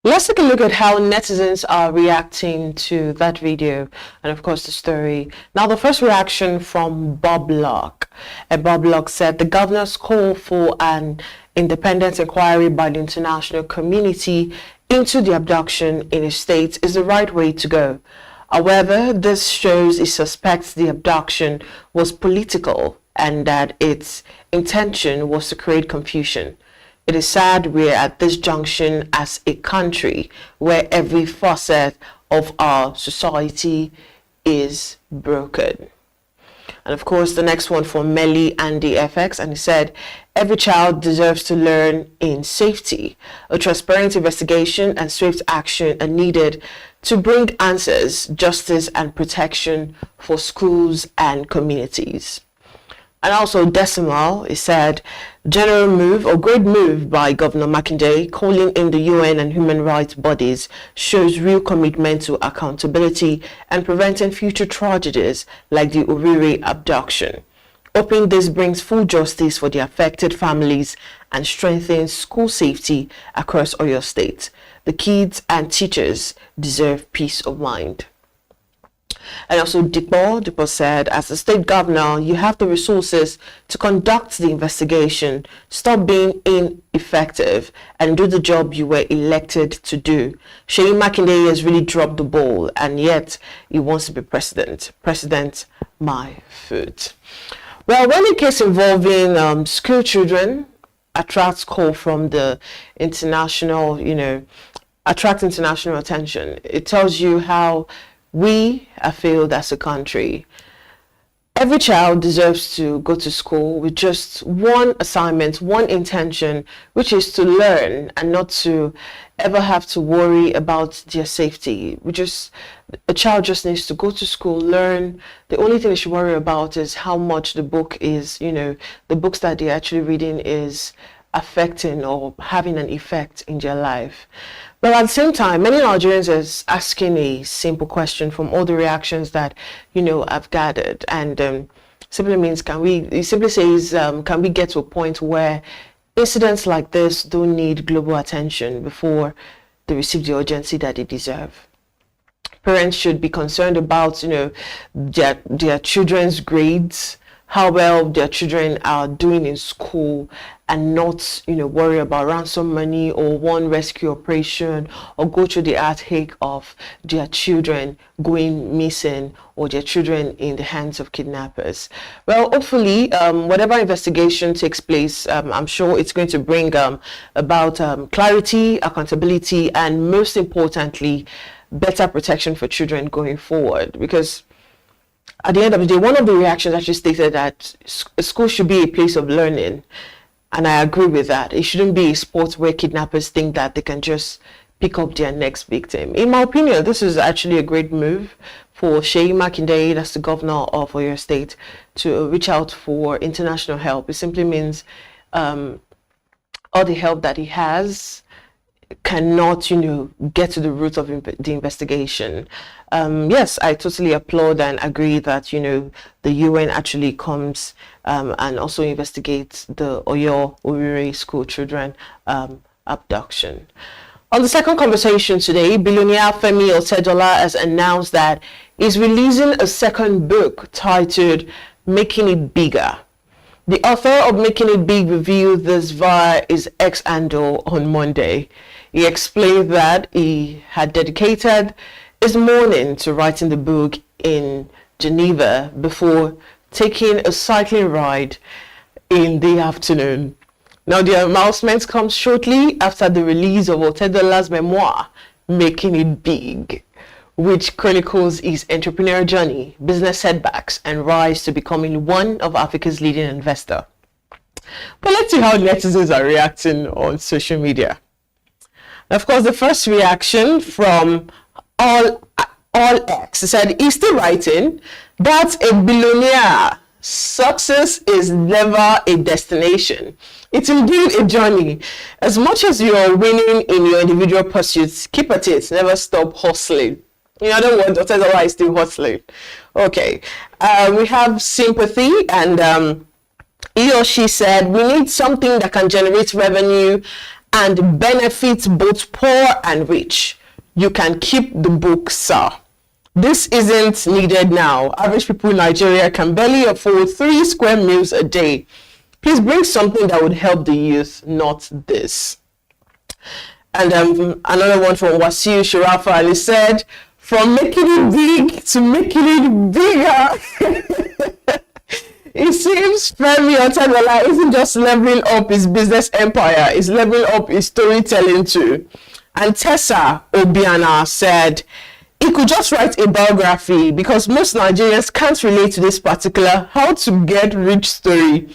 Let's take a look at how netizens are reacting to that video and of course the story. Now the first reaction from Bob Locke. Bob Locke said the governor's call for an independent inquiry by the international community into the abduction in his state is the right way to go. However, this shows he suspects the abduction was political and that its intention was to create confusion. It is sad we're at this junction as a country where every facet of our society is broken. And of course, the next one from Melly Andy FX, and he said, every child deserves to learn in safety. A transparent investigation and swift action are needed to bring answers, justice, and protection for schools and communities. And also Decimal, he said, general move or great move by Governor Makinde calling in the UN and human rights bodies shows real commitment to accountability and preventing future tragedies like the Uriri abduction. Hoping this brings full justice for the affected families and strengthens school safety across Oyo State. The kids and teachers deserve peace of mind. And also Dipo said, as the state governor, you have the resources to conduct the investigation, stop being ineffective, and do the job you were elected to do. Seyi Makinde has really dropped the ball, and yet he wants to be president. President, my foot. Well, when a case involving school children attracts call from the international, attract international attention, it tells you how we have failed as a country. Every child deserves to go to school with just one assignment, one intention, which is to learn and not to ever have to worry about their safety. A child just needs to go to school, learn. The only thing they should worry about is how much the book is, the books that they're actually reading is affecting or having an effect in their life. But at the same time, many Nigerians is asking a simple question from all the reactions that, I've gathered. And simply means, can we get to a point where incidents like this don't need global attention before they receive the urgency that they deserve? Parents should be concerned about, their children's grades, how well their children are doing in school, and not worry about ransom money or one rescue operation, or go through the heartache of their children going missing or their children in the hands of kidnappers. Well, hopefully whatever investigation takes place, I'm sure it's going to bring about clarity, accountability, and most importantly better protection for children going forward. Because at the end of the day, one of the reactions actually stated that school should be a place of learning. And I agree with that. It shouldn't be a sport where kidnappers think that they can just pick up their next victim. In my opinion, this is actually a great move for Seyi Makinde, that's the governor of Oyo State, to reach out for international help. It simply means all the help that he has cannot, get to the root of the investigation. Yes, I totally applaud and agree that, the UN actually comes and also investigates the Oyo Orire school children abduction. On the second conversation today, billionaire Femi Otedola has announced that he's releasing a second book titled Making It Bigger. The author of Making It Big revealed this via his X handle on Monday. He explained that he had dedicated his morning to writing the book in Geneva before taking a cycling ride in the afternoon. Now, the announcement comes shortly after the release of Otedola's memoir, Making It Big, which chronicles his entrepreneurial journey, business setbacks, and rise to becoming one of Africa's leading investors. But let's see how netizens are reacting on social media. Of course, the first reaction from All X said, he's still writing, that's a billionaire. Success is never a destination. It's indeed a journey. As much as you're winning in your individual pursuits, keep at it, never stop hustling. In other words, Otedola is still hustling. Okay, we have sympathy, and he or she said, we need something that can generate revenue and benefit both poor and rich. You can keep the book, sir. This isn't needed now. Average people in Nigeria can barely afford 3 square meals a day. Please bring something that would help the youth, not this. And another one from Wasiu Shirafa Ali said, from making it big to making it bigger. It seems Femi Otedola isn't just leveling up his business empire, he's leveling up his storytelling too. And Tessa Obiana said, he could just write a biography because most Nigerians can't relate to this particular how to get rich story.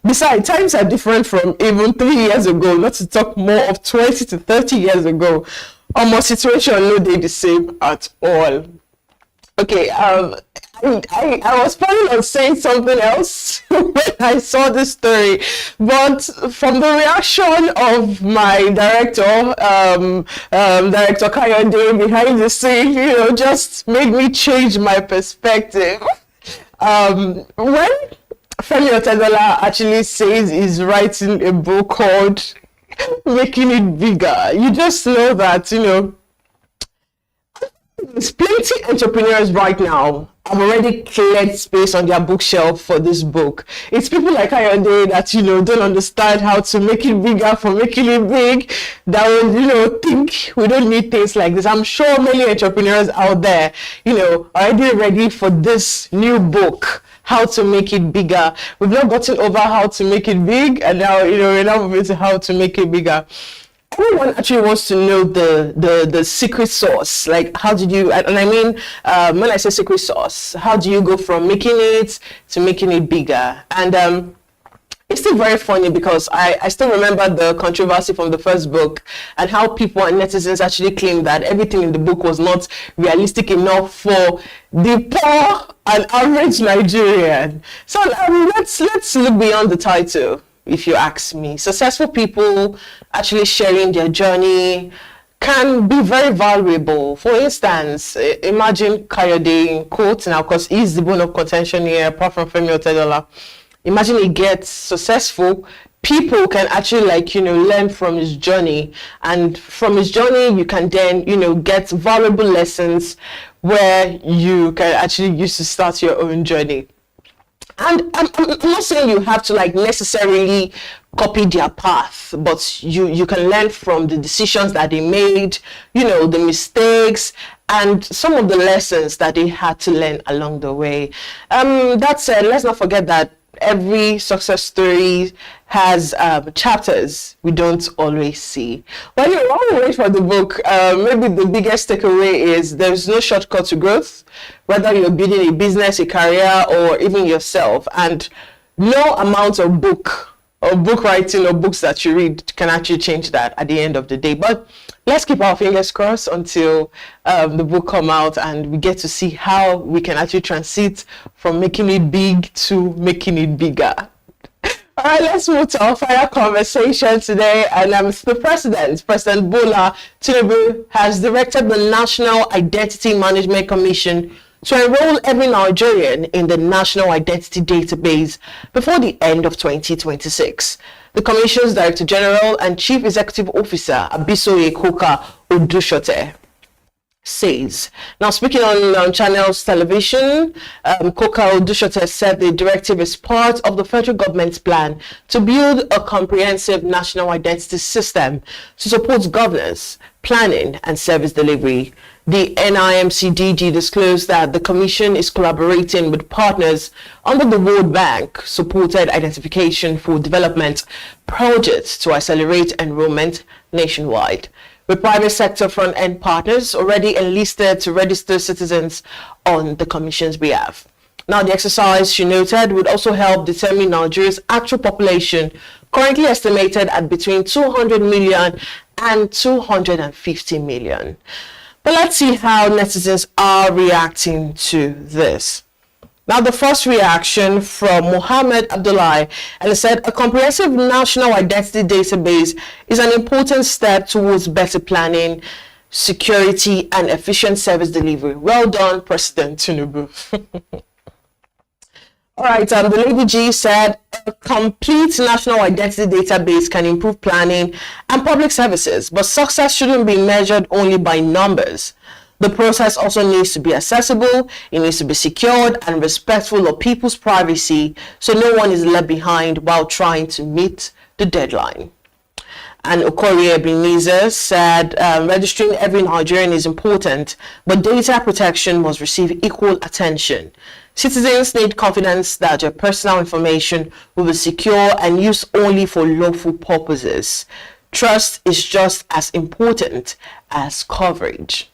Besides, times are different from even 3 years ago, not to talk more of 20 to 30 years ago. Almost situation no they the same at all. Okay, I was planning on saying something else when I saw this story, but from the reaction of my director, Director Kayode behind the scene, just made me change my perspective. When Femi Otedola actually says he's writing a book called Making It Bigger, you just know that, there's plenty of entrepreneurs right now have already cleared space on their bookshelf for this book. It's people like Ayode that, don't understand how to make it bigger for making it big, that would, think we don't need things like this. I'm sure many entrepreneurs out there, already ready for this new book, how to make it bigger. We've not gotten over how to make it big, and now, we're now moving to how to make it bigger. Everyone actually wants to know the secret sauce. Like, how did you, and I mean, when I say secret sauce, how do you go from making it to making it bigger? And it's still very funny because I still remember the controversy from the first book and how people and netizens actually claimed that everything in the book was not realistic enough for the poor and average Nigerian. So let's look beyond the title. If you ask me, successful people actually sharing their journey can be very valuable. For instance, imagine Kayode in quotes now, because he's the bone of contention here, apart from Femi Otedola. Imagine he gets successful. People can actually learn from his journey, and from his journey you can then get valuable lessons where you can actually use to start your own journey. And I'm not saying you have to necessarily copy their path, but you can learn from the decisions that they made, the mistakes and some of the lessons that they had to learn along the way. That said, let's not forget that every success story has chapters we don't always see. Well, while we wait for the book, maybe the biggest takeaway is there's no shortcut to growth, whether you're building a business, a career, or even yourself. And no amount of book writing or books that you read can actually change that at the end of the day. But let's keep our fingers crossed until the book come out and we get to see how we can actually transit from making it big to making it bigger. All right, let's move to our final conversation today. And the President Bola Tinubu, has directed the National Identity Management Commission to enroll every Nigerian in the National Identity Database before the end of 2026. The Commission's Director General and Chief Executive Officer, Abisoye Koka Odushote, says. Now, speaking on Channels Television, Koka Odushote said the directive is part of the federal government's plan to build a comprehensive national identity system to support governance, planning, and service delivery. The NIMC DG disclosed that the Commission is collaborating with partners under the World Bank supported identification for development projects to accelerate enrollment nationwide, with private sector front-end partners already enlisted to register citizens on the Commission's behalf. Now, the exercise, she noted, would also help determine Nigeria's actual population, currently estimated at between 200 million and 250 million. But let's see how netizens are reacting to this. Now, the first reaction from Mohammed Abdullahi, and he said, a comprehensive national identity database is an important step towards better planning, security, and efficient service delivery. Well done, President Tinubu. All right, the Lady G said, a complete national identity database can improve planning and public services, but success shouldn't be measured only by numbers. The process also needs to be accessible, it needs to be secured and respectful of people's privacy, so no one is left behind while trying to meet the deadline. And Okori Ebenezer said, registering every Nigerian is important, but data protection must receive equal attention. Citizens need confidence that their personal information will be secure and used only for lawful purposes. Trust is just as important as coverage.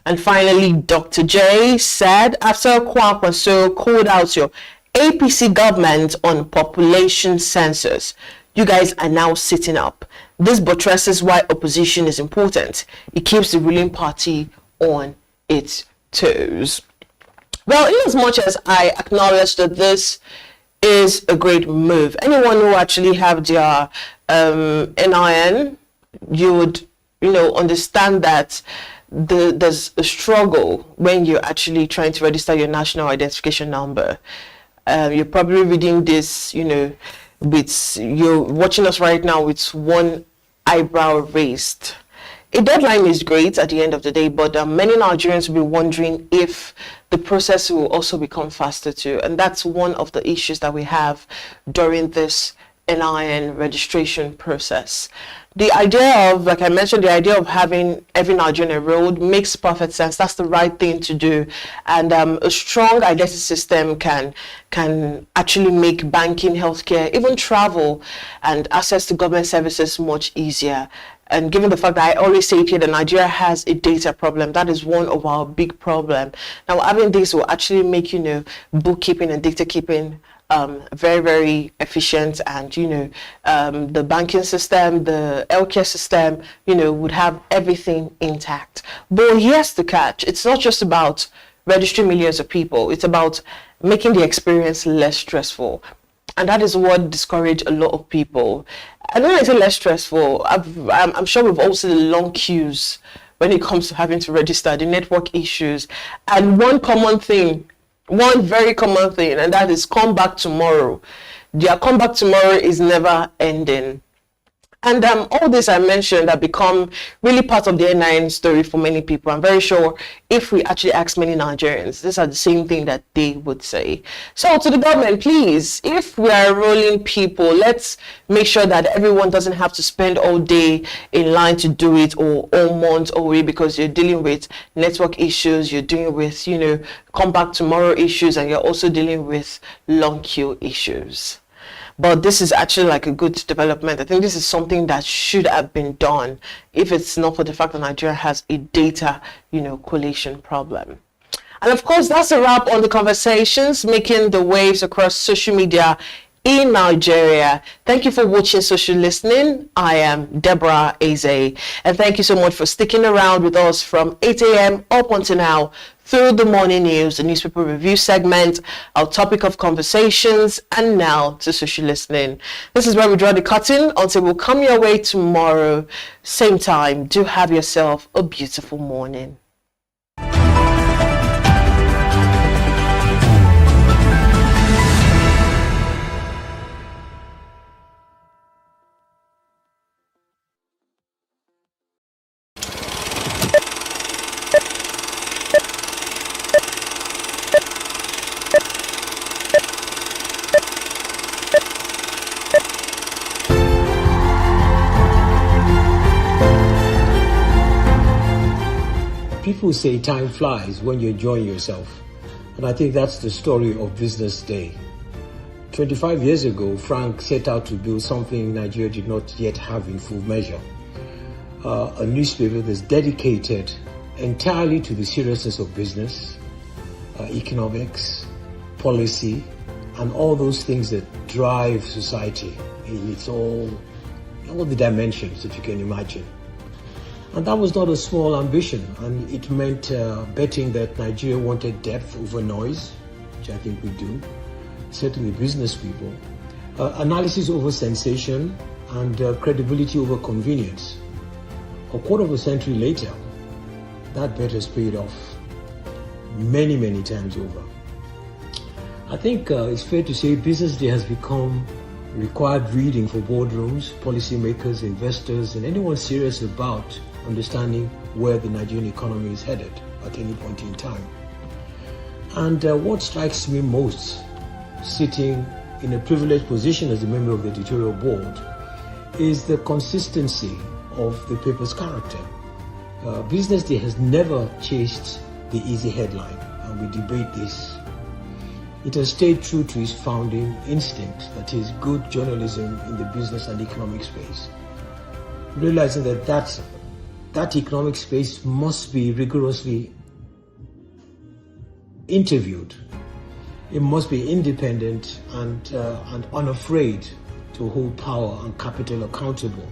And finally, Dr. J said, after Kwankwaso called out your APC government on population census, you guys are now sitting up. This buttresses why opposition is important. It keeps the ruling party on its toes. Well, in as much as I acknowledge that this is a great move, anyone who actually have their NIN, you would, understand that there's a struggle when you're actually trying to register your national identification number. You're probably reading this, you're watching us right now with one eyebrow raised. A deadline is great at the end of the day, but many Nigerians will be wondering if the process will also become faster too. And that's one of the issues that we have during this NIN registration process. The idea of, like I mentioned, the idea of having every Nigerian enrolled makes perfect sense. That's the right thing to do. And a strong identity system can actually make banking, healthcare, even travel and access to government services much easier. And given the fact that I always say here that Nigeria has a data problem, that is one of our big problems. Now, having this will actually make, bookkeeping and data keeping very, very efficient, and the banking system, the healthcare system, would have everything intact. But here's the catch: it's not just about registering millions of people, it's about making the experience less stressful, and that is what discourages a lot of people. And when I say less stressful, I'm sure we've all seen the long queues when it comes to having to register, the network issues, and one very common thing, and that is come back tomorrow. Their come back tomorrow is never ending. And all this I mentioned have become really part of the NIN story for many people. I'm very sure if we actually ask many Nigerians, these are the same thing that they would say. So to the government, please, if we are enrolling people, let's make sure that everyone doesn't have to spend all day in line to do it, or all month away, because you're dealing with network issues, you're dealing with, come back tomorrow issues, and you're also dealing with long queue issues. But this is actually like a good development. I think this is something that should have been done if it's not for the fact that Nigeria has a data, collation problem. And of course, that's a wrap on the conversations making the waves across social media in Nigeria. Thank you for watching Social Listening. I am Deborah Eze, and thank you so much for sticking around with us from 8 a.m. up until now through the morning news, the newspaper review segment, our topic of conversations, and now to Social Listening. This is where we draw the curtain until we'll come your way tomorrow, same time. Do have yourself a beautiful morning. People say time flies when you're enjoying yourself, and I think that's the story of Business Day. 25 years ago, Frank set out to build something Nigeria did not yet have in full measure. A newspaper that's dedicated entirely to the seriousness of business, economics, policy, and all those things that drive society. It's all the dimensions that you can imagine. And that was not a small ambition, and it meant betting that Nigeria wanted depth over noise, which I think we do, certainly business people, analysis over sensation, and credibility over convenience. A quarter of a century later, that bet has paid off many, many times over. I think it's fair to say Business Day has become required reading for boardrooms, policymakers, investors, and anyone serious about understanding where the Nigerian economy is headed at any point in time. And what strikes me most, sitting in a privileged position as a member of the editorial board, is the consistency of the paper's character. Business Day has never chased the easy headline, and we debate this. It has stayed true to its founding instinct, that is, good journalism in the business and economic space, realizing that that economic space must be rigorously interviewed. It must be independent and unafraid to hold power and capital accountable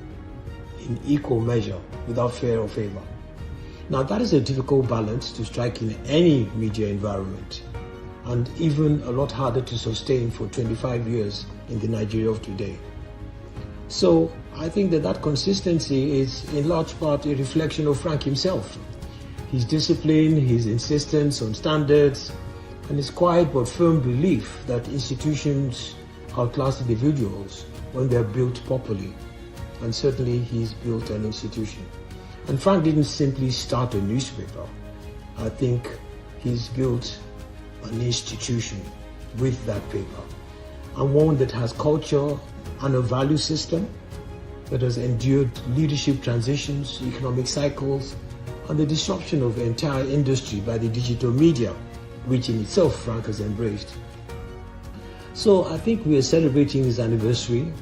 in equal measure without fear or favor. Now, that is a difficult balance to strike in any media environment, and even a lot harder to sustain for 25 years in the Nigeria of today. So I think that consistency is in large part a reflection of Frank himself. His discipline, his insistence on standards, and his quiet but firm belief that institutions outlast individuals when they're built properly. And certainly he's built an institution. And Frank didn't simply start a newspaper. I think he's built an institution with that paper, and one that has culture and a value system that has endured leadership transitions, economic cycles, and the disruption of the entire industry by the digital media, which in itself Frank has embraced. So I think we are celebrating his anniversary.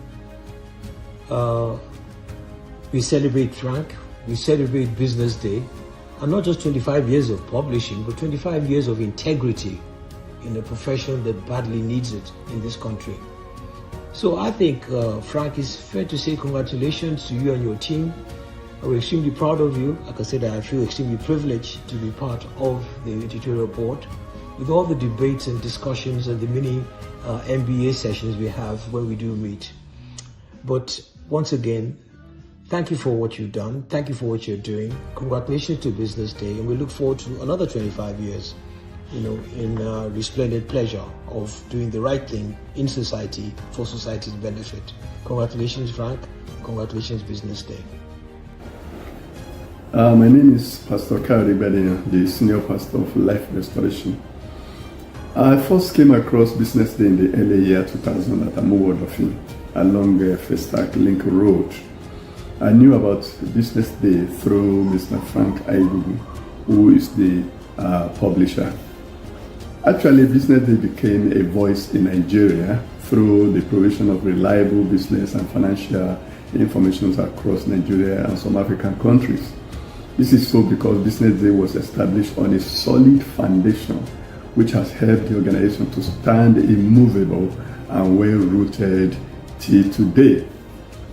We celebrate Frank, we celebrate Business Day, and not just 25 years of publishing, but 25 years of integrity in a profession that badly needs it in this country. So I think, Frank, it's fair to say congratulations to you and your team. We're extremely proud of you. Like I said, I feel extremely privileged to be part of the editorial board with all the debates and discussions and the many MBA sessions we have when we do meet. But once again, thank you for what you've done. Thank you for what you're doing. Congratulations to Business Day, and we look forward to another 25 years, in resplendent pleasure of doing the right thing in society for society's benefit. Congratulations, Frank. Congratulations, Business Day. My name is Pastor Kari Bedina, the Senior Pastor of Life Restoration. I first came across Business Day in the early year 2000 at Amuwodofi along Festac Link Road. I knew about Business Day through Mr. Frank Aigugu, who is the publisher. Actually, Business Day became a voice in Nigeria through the provision of reliable business and financial information across Nigeria and some African countries. This is so because Business Day was established on a solid foundation which has helped the organization to stand immovable and well-rooted till today.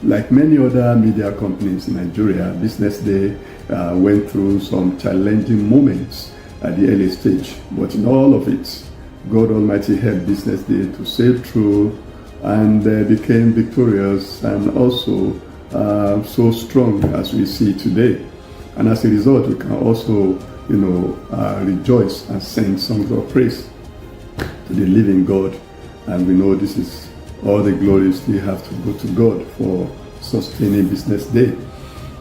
Like many other media companies in Nigeria, BusinessDay went through some challenging moments at the early stage, but in all of it, God Almighty helped BusinessDay to sail through and became victorious and also so strong as we see today. And as a result, we can also, rejoice and sing songs of praise to the living God. And we know this is all the glory still have to go to God for sustaining BusinessDay.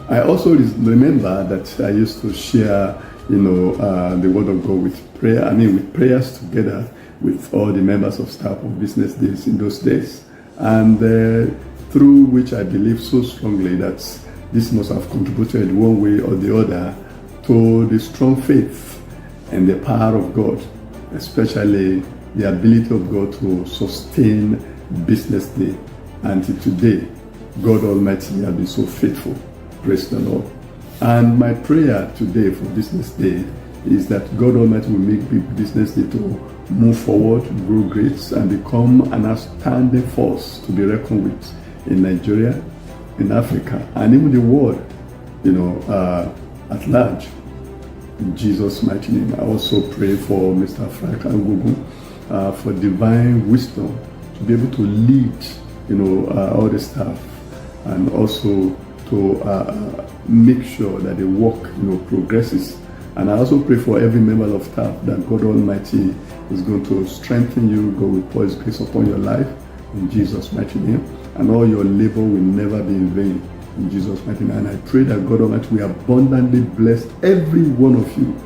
I also remember that I used to share, the word of God with prayer. With prayers together with all the members of staff of BusinessDay in those days, and through which I believe so strongly that this must have contributed one way or the other to the strong faith and the power of God, especially the ability of God to sustain BusinessDay. Until today, God Almighty has been so faithful. Praise the Lord. And my prayer today for BusinessDay is that God Almighty will make BusinessDay to move forward, grow great, and become an outstanding force to be reckoned with in Nigeria, in Africa, and even the world, at large. In Jesus' mighty name. I also pray for Mr. Frank Angugu for divine wisdom to be able to lead, all the staff, and also to make sure that the work, progresses. And I also pray for every member of staff that God Almighty is going to strengthen you. God will pour His grace upon your life in Jesus' mighty name. And all your labor will never be in vain in Jesus' mighty name. And I pray that God Almighty will abundantly bless every one of you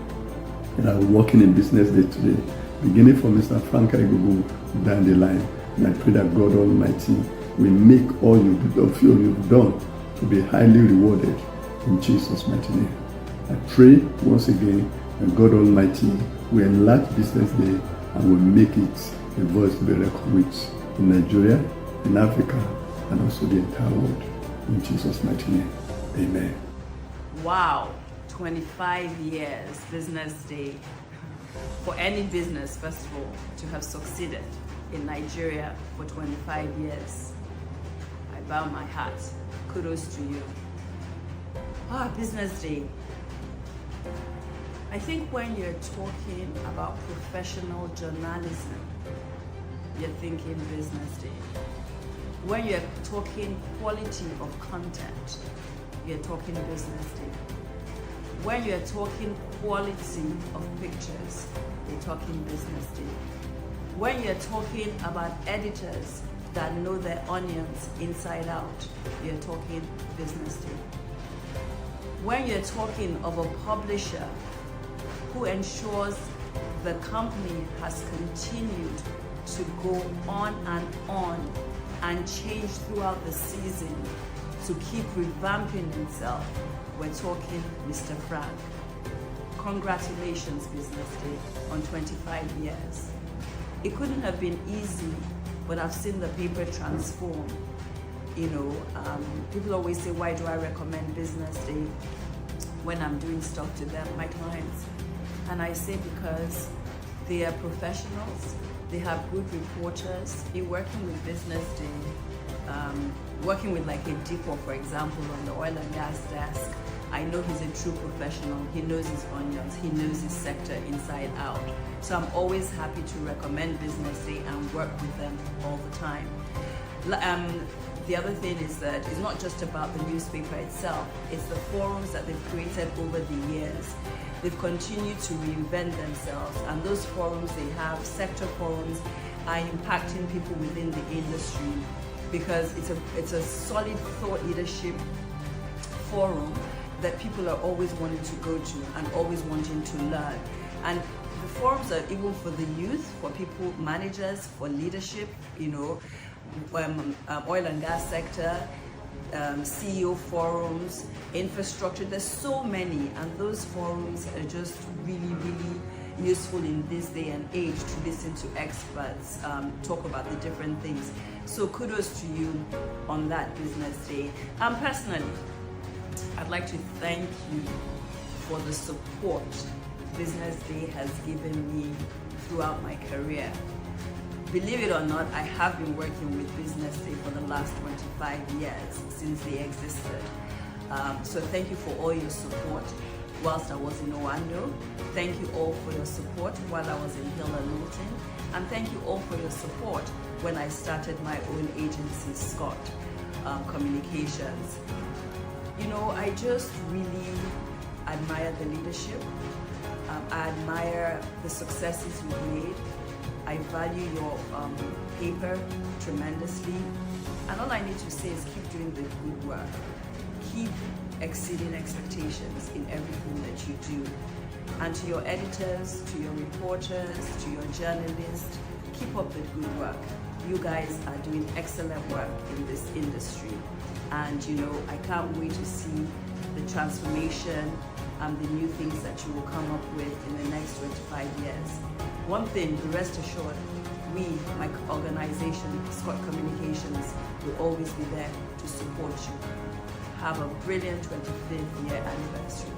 that are working in BusinessDay today, beginning from Mr. Frank Aigugu down the line. And I pray that God Almighty will make all you've done to be highly rewarded in Jesus' mighty name. I pray once again that God Almighty will enlarge BusinessDay and will make it a voice to be reckoned with in Nigeria, in Africa, and also the entire world. In Jesus' mighty name, amen. Wow, 25 years, BusinessDay. For any business, first of all, to have succeeded in Nigeria for 25 years, I bow my hat. Kudos to you. BusinessDay. I think when you're talking about professional journalism, you're thinking BusinessDay. When you're talking quality of content, you're talking BusinessDay. When you're talking quality of pictures, you're talking BusinessDay. When you're talking about editors that know their onions inside out, you're talking BusinessDay. When you're talking of a publisher who ensures the company has continued to go on and change throughout the season to keep revamping itself, we're talking Mr. Frank. Congratulations, BusinessDay, on 25 years. It couldn't have been easy, but I've seen the paper transform. People always say, why do I recommend BusinessDay when I'm doing stuff to them, my clients? And I say because they are professionals, they have good reporters. In working with BusinessDay, working with like a Depot, for example, on the oil and gas desk, I know he's a true professional. He knows his onions. He knows his sector inside out. So I'm always happy to recommend BusinessDay and work with them all the time. The other thing is that it's not just about the newspaper itself. It's the forums that they've created over the years. They've continued to reinvent themselves, and those forums they have, sector forums, are impacting people within the industry because it's a solid thought leadership forum that people are always wanting to go to and always wanting to learn. And the forums are even for the youth, for people, managers, for leadership, oil and gas sector, CEO forums, infrastructure. There's so many, and those forums are just really, really useful in this day and age to listen to experts talk about the different things. So kudos to you on that BusinessDay. Personally, I'd like to thank you for the support BusinessDay has given me throughout my career. Believe it or not, I have been working with BusinessDay for the last 25 years since they existed. So thank you for all your support whilst I was in Owando. Thank you all for your support while I was in Hill and Milton. And thank you all for your support when I started my own agency, Scott Communications. You know, I just really admire the leadership. I admire the successes you've made. I value your paper tremendously. And all I need to say is keep doing the good work. Keep exceeding expectations in everything that you do. And to your editors, to your reporters, to your journalists, keep up the good work. You guys are doing excellent work in this industry. And you know, I can't wait to see the transformation and the new things that you will come up with in the next 25 years. One thing, rest assured, we, my organization, Scott Communications, will always be there to support you. Have a brilliant 25th year anniversary.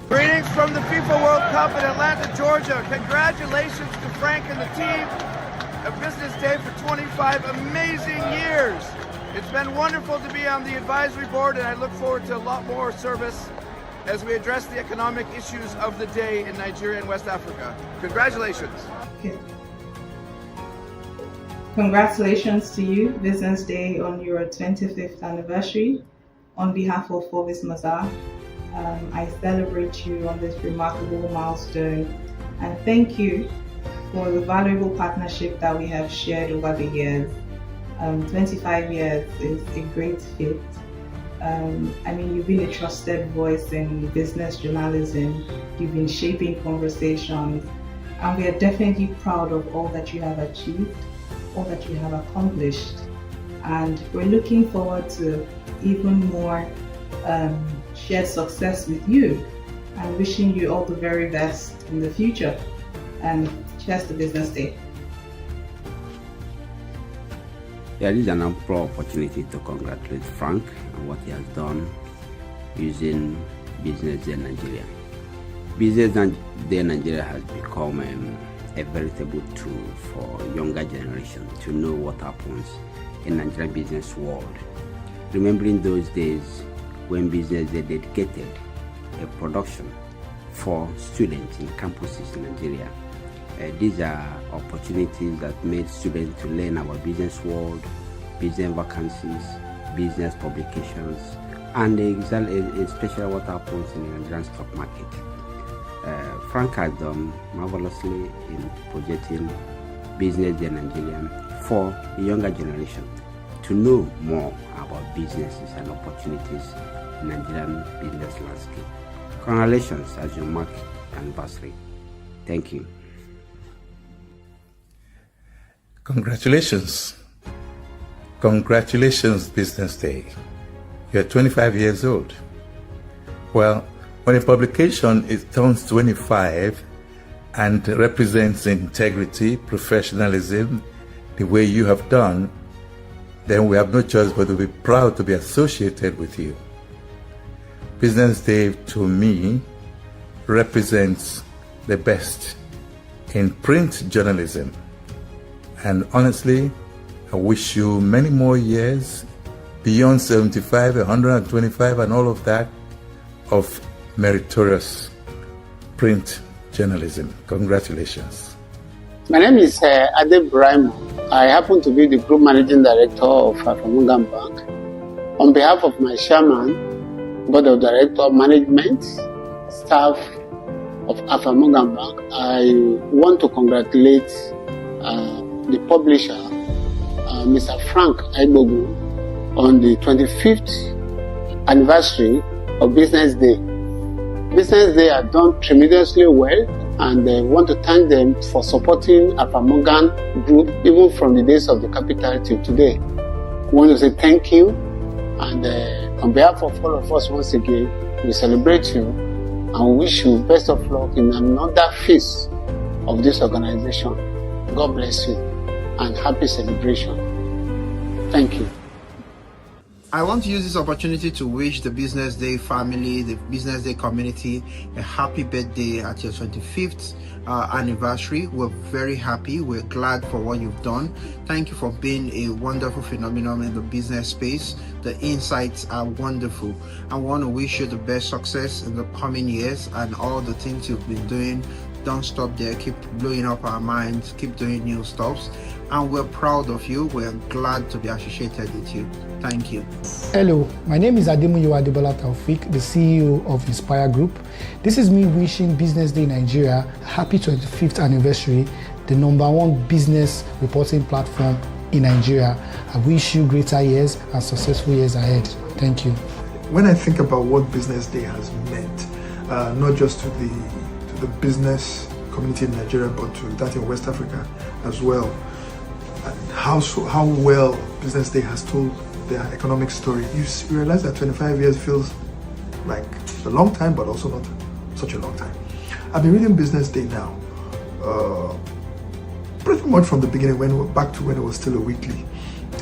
Greetings from the FIFA World Cup in Atlanta, Georgia. Congratulations to Frank and the team at BusinessDay for 25 amazing years. It's been wonderful to be on the advisory board, and I look forward to a lot more service as we address the economic issues of the day in Nigeria and West Africa. Congratulations. Okay. Congratulations to you, BusinessDay, on your 25th anniversary. On behalf of Forbes Mazar, I celebrate you on this remarkable milestone, and thank you for the valuable partnership that we have shared over the years. 25 years is a great feat. I mean, you've been a trusted voice in business journalism. You've been shaping conversations, and we are definitely proud of all that you have achieved, all that you have accomplished. And we're looking forward to even more shared success with you, and wishing you all the very best in the future. And cheers to BusinessDay. Yeah, this is an ample opportunity to congratulate Frank on what he has done using BusinessDay Nigeria. BusinessDay Nigeria has become a veritable tool for younger generation to know what happens in Nigerian business world. Remembering those days when BusinessDay dedicated a production for students in campuses in Nigeria. These are opportunities that made students to learn about business world, business vacancies, business publications, and especially what happens in the Nigerian stock market. Frank has done marvelously in projecting BusinessDay Nigeria for the younger generation to know more about businesses and opportunities in Nigerian business landscape. Congratulations as you mark anniversary. Thank you. Congratulations. Congratulations, BusinessDay. You're 25 years old. Well, when a publication turns 25 and represents integrity, professionalism, the way you have done, then we have no choice but to be proud to be associated with you. BusinessDay, to me, represents the best in print journalism. And honestly, I wish you many more years beyond 75, 125, and all of that of meritorious print journalism. Congratulations. My name is Ade Brahim. I happen to be the Group Managing Director of Afamungam Bank. On behalf of my Chairman, Board of Director, Management, staff of Afamungam Bank, I want to congratulate the publisher, Mr. Frank Aibogu, on the 25th anniversary of BusinessDay. BusinessDay have done tremendously well, and I want to thank them for supporting Afamungam Group even from the days of the capital till today. We want to say thank you, and on behalf of all of us once again, we celebrate you and wish you best of luck in another phase of this organization. God bless you and happy celebration. Thank you. I want to use this opportunity to wish the Business Day family, the Business Day community, a happy birthday at your 25th anniversary. We're very happy. We're glad for what you've done. Thank you for being a wonderful phenomenon in the business space. The insights are wonderful. I want to wish you the best success in the coming years and all the things you've been doing. Don't stop there. Keep blowing up our minds. Keep doing new stuffs. And we're proud of you. We're glad to be associated with you. Thank you. Hello, my name is Ademuyiwa Adebola Taufik, the CEO of Inspire Group. This is me wishing Business Day Nigeria a happy 25th anniversary, the #1 business reporting platform in Nigeria. I wish you greater years and successful years ahead. Thank you. When I think about what Business Day has meant, not just to the business community in Nigeria, but to that in West Africa as well, and how well Business Day has told their economic story, you realize that 25 years feels like a long time, but also not such a long time. I've been reading Business Day now, pretty much from the beginning, back to when it was still a weekly.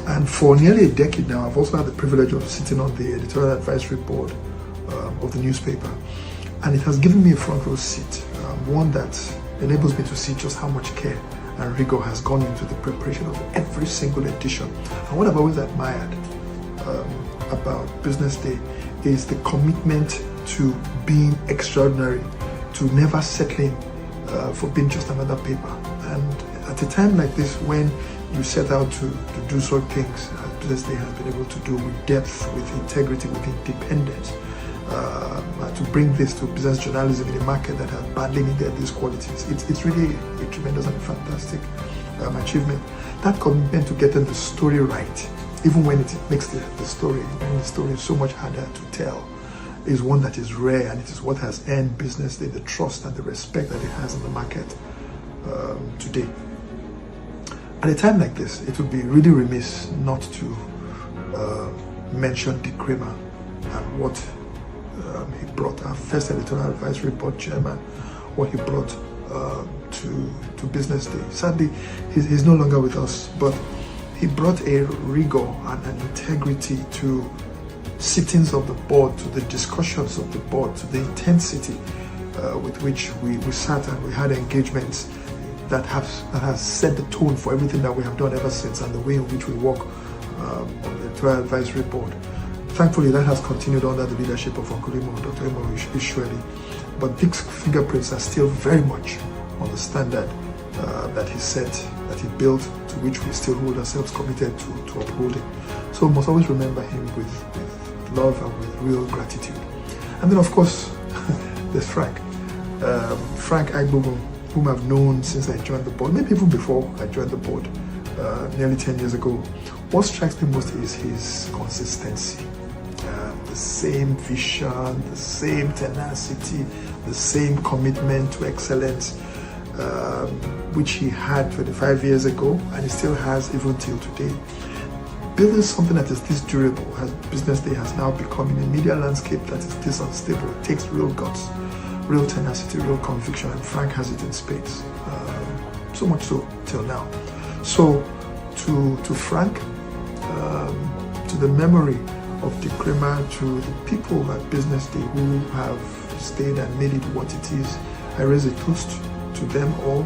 And for nearly a decade now, I've also had the privilege of sitting on the editorial advisory board of the newspaper. And it has given me a front row seat, one that enables me to see just how much care and rigor has gone into the preparation of every single edition. And what I've always admired about Business Day is the commitment to being extraordinary, to never settling for being just another paper. And at a time like this, when you set out to do certain things, Business Day has been able to do with depth, with integrity, with independence, to bring this to business journalism in a market that has badly needed these qualities. It's really a tremendous and fantastic achievement. That commitment to getting the story right, even when it makes the story so much harder to tell, is one that is rare, and it is what has earned Business Day the trust and the respect that it has in the market today. At a time like this, it would be really remiss not to mention Dick Kramer and what he brought, our first editorial advisory board chairman, what he brought to Business Day. Sadly, he's no longer with us, but he brought a rigor and an integrity to sittings of the board, to the discussions of the board, to the intensity with which we sat and we had engagements that has set the tone for everything that we have done ever since, and the way in which we work on the editorial advisory board. Thankfully, that has continued under the leadership of Uncle Imo, Dr. Imo Ishweli. But Dick's fingerprints are still very much on the standard that he set, that he built, to which we still hold ourselves committed to upholding. So we must always remember him with love and with real gratitude. And then, of course, there's Frank Agbogun, whom I've known since I joined the board, maybe even before I joined the board, nearly 10 years ago. What strikes me most is his consistency. The same vision, the same tenacity, the same commitment to excellence, which he had 25 years ago, and he still has even till today. Building something that is this durable, as Business Day has now become in a media landscape that is this unstable, it takes real guts, real tenacity, real conviction, and Frank has it in spades. So much so till now. So to Frank, to the memory of Dick Kramer, to the people at Business Day who have stayed and made it what it is, I raise a toast to them all.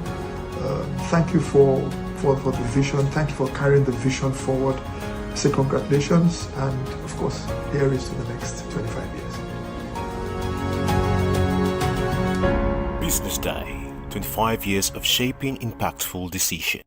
Thank you for the vision. Thank you for carrying the vision forward. I say congratulations, and of course, here is to the next 25 years. Business Day, 25 years of shaping impactful decisions.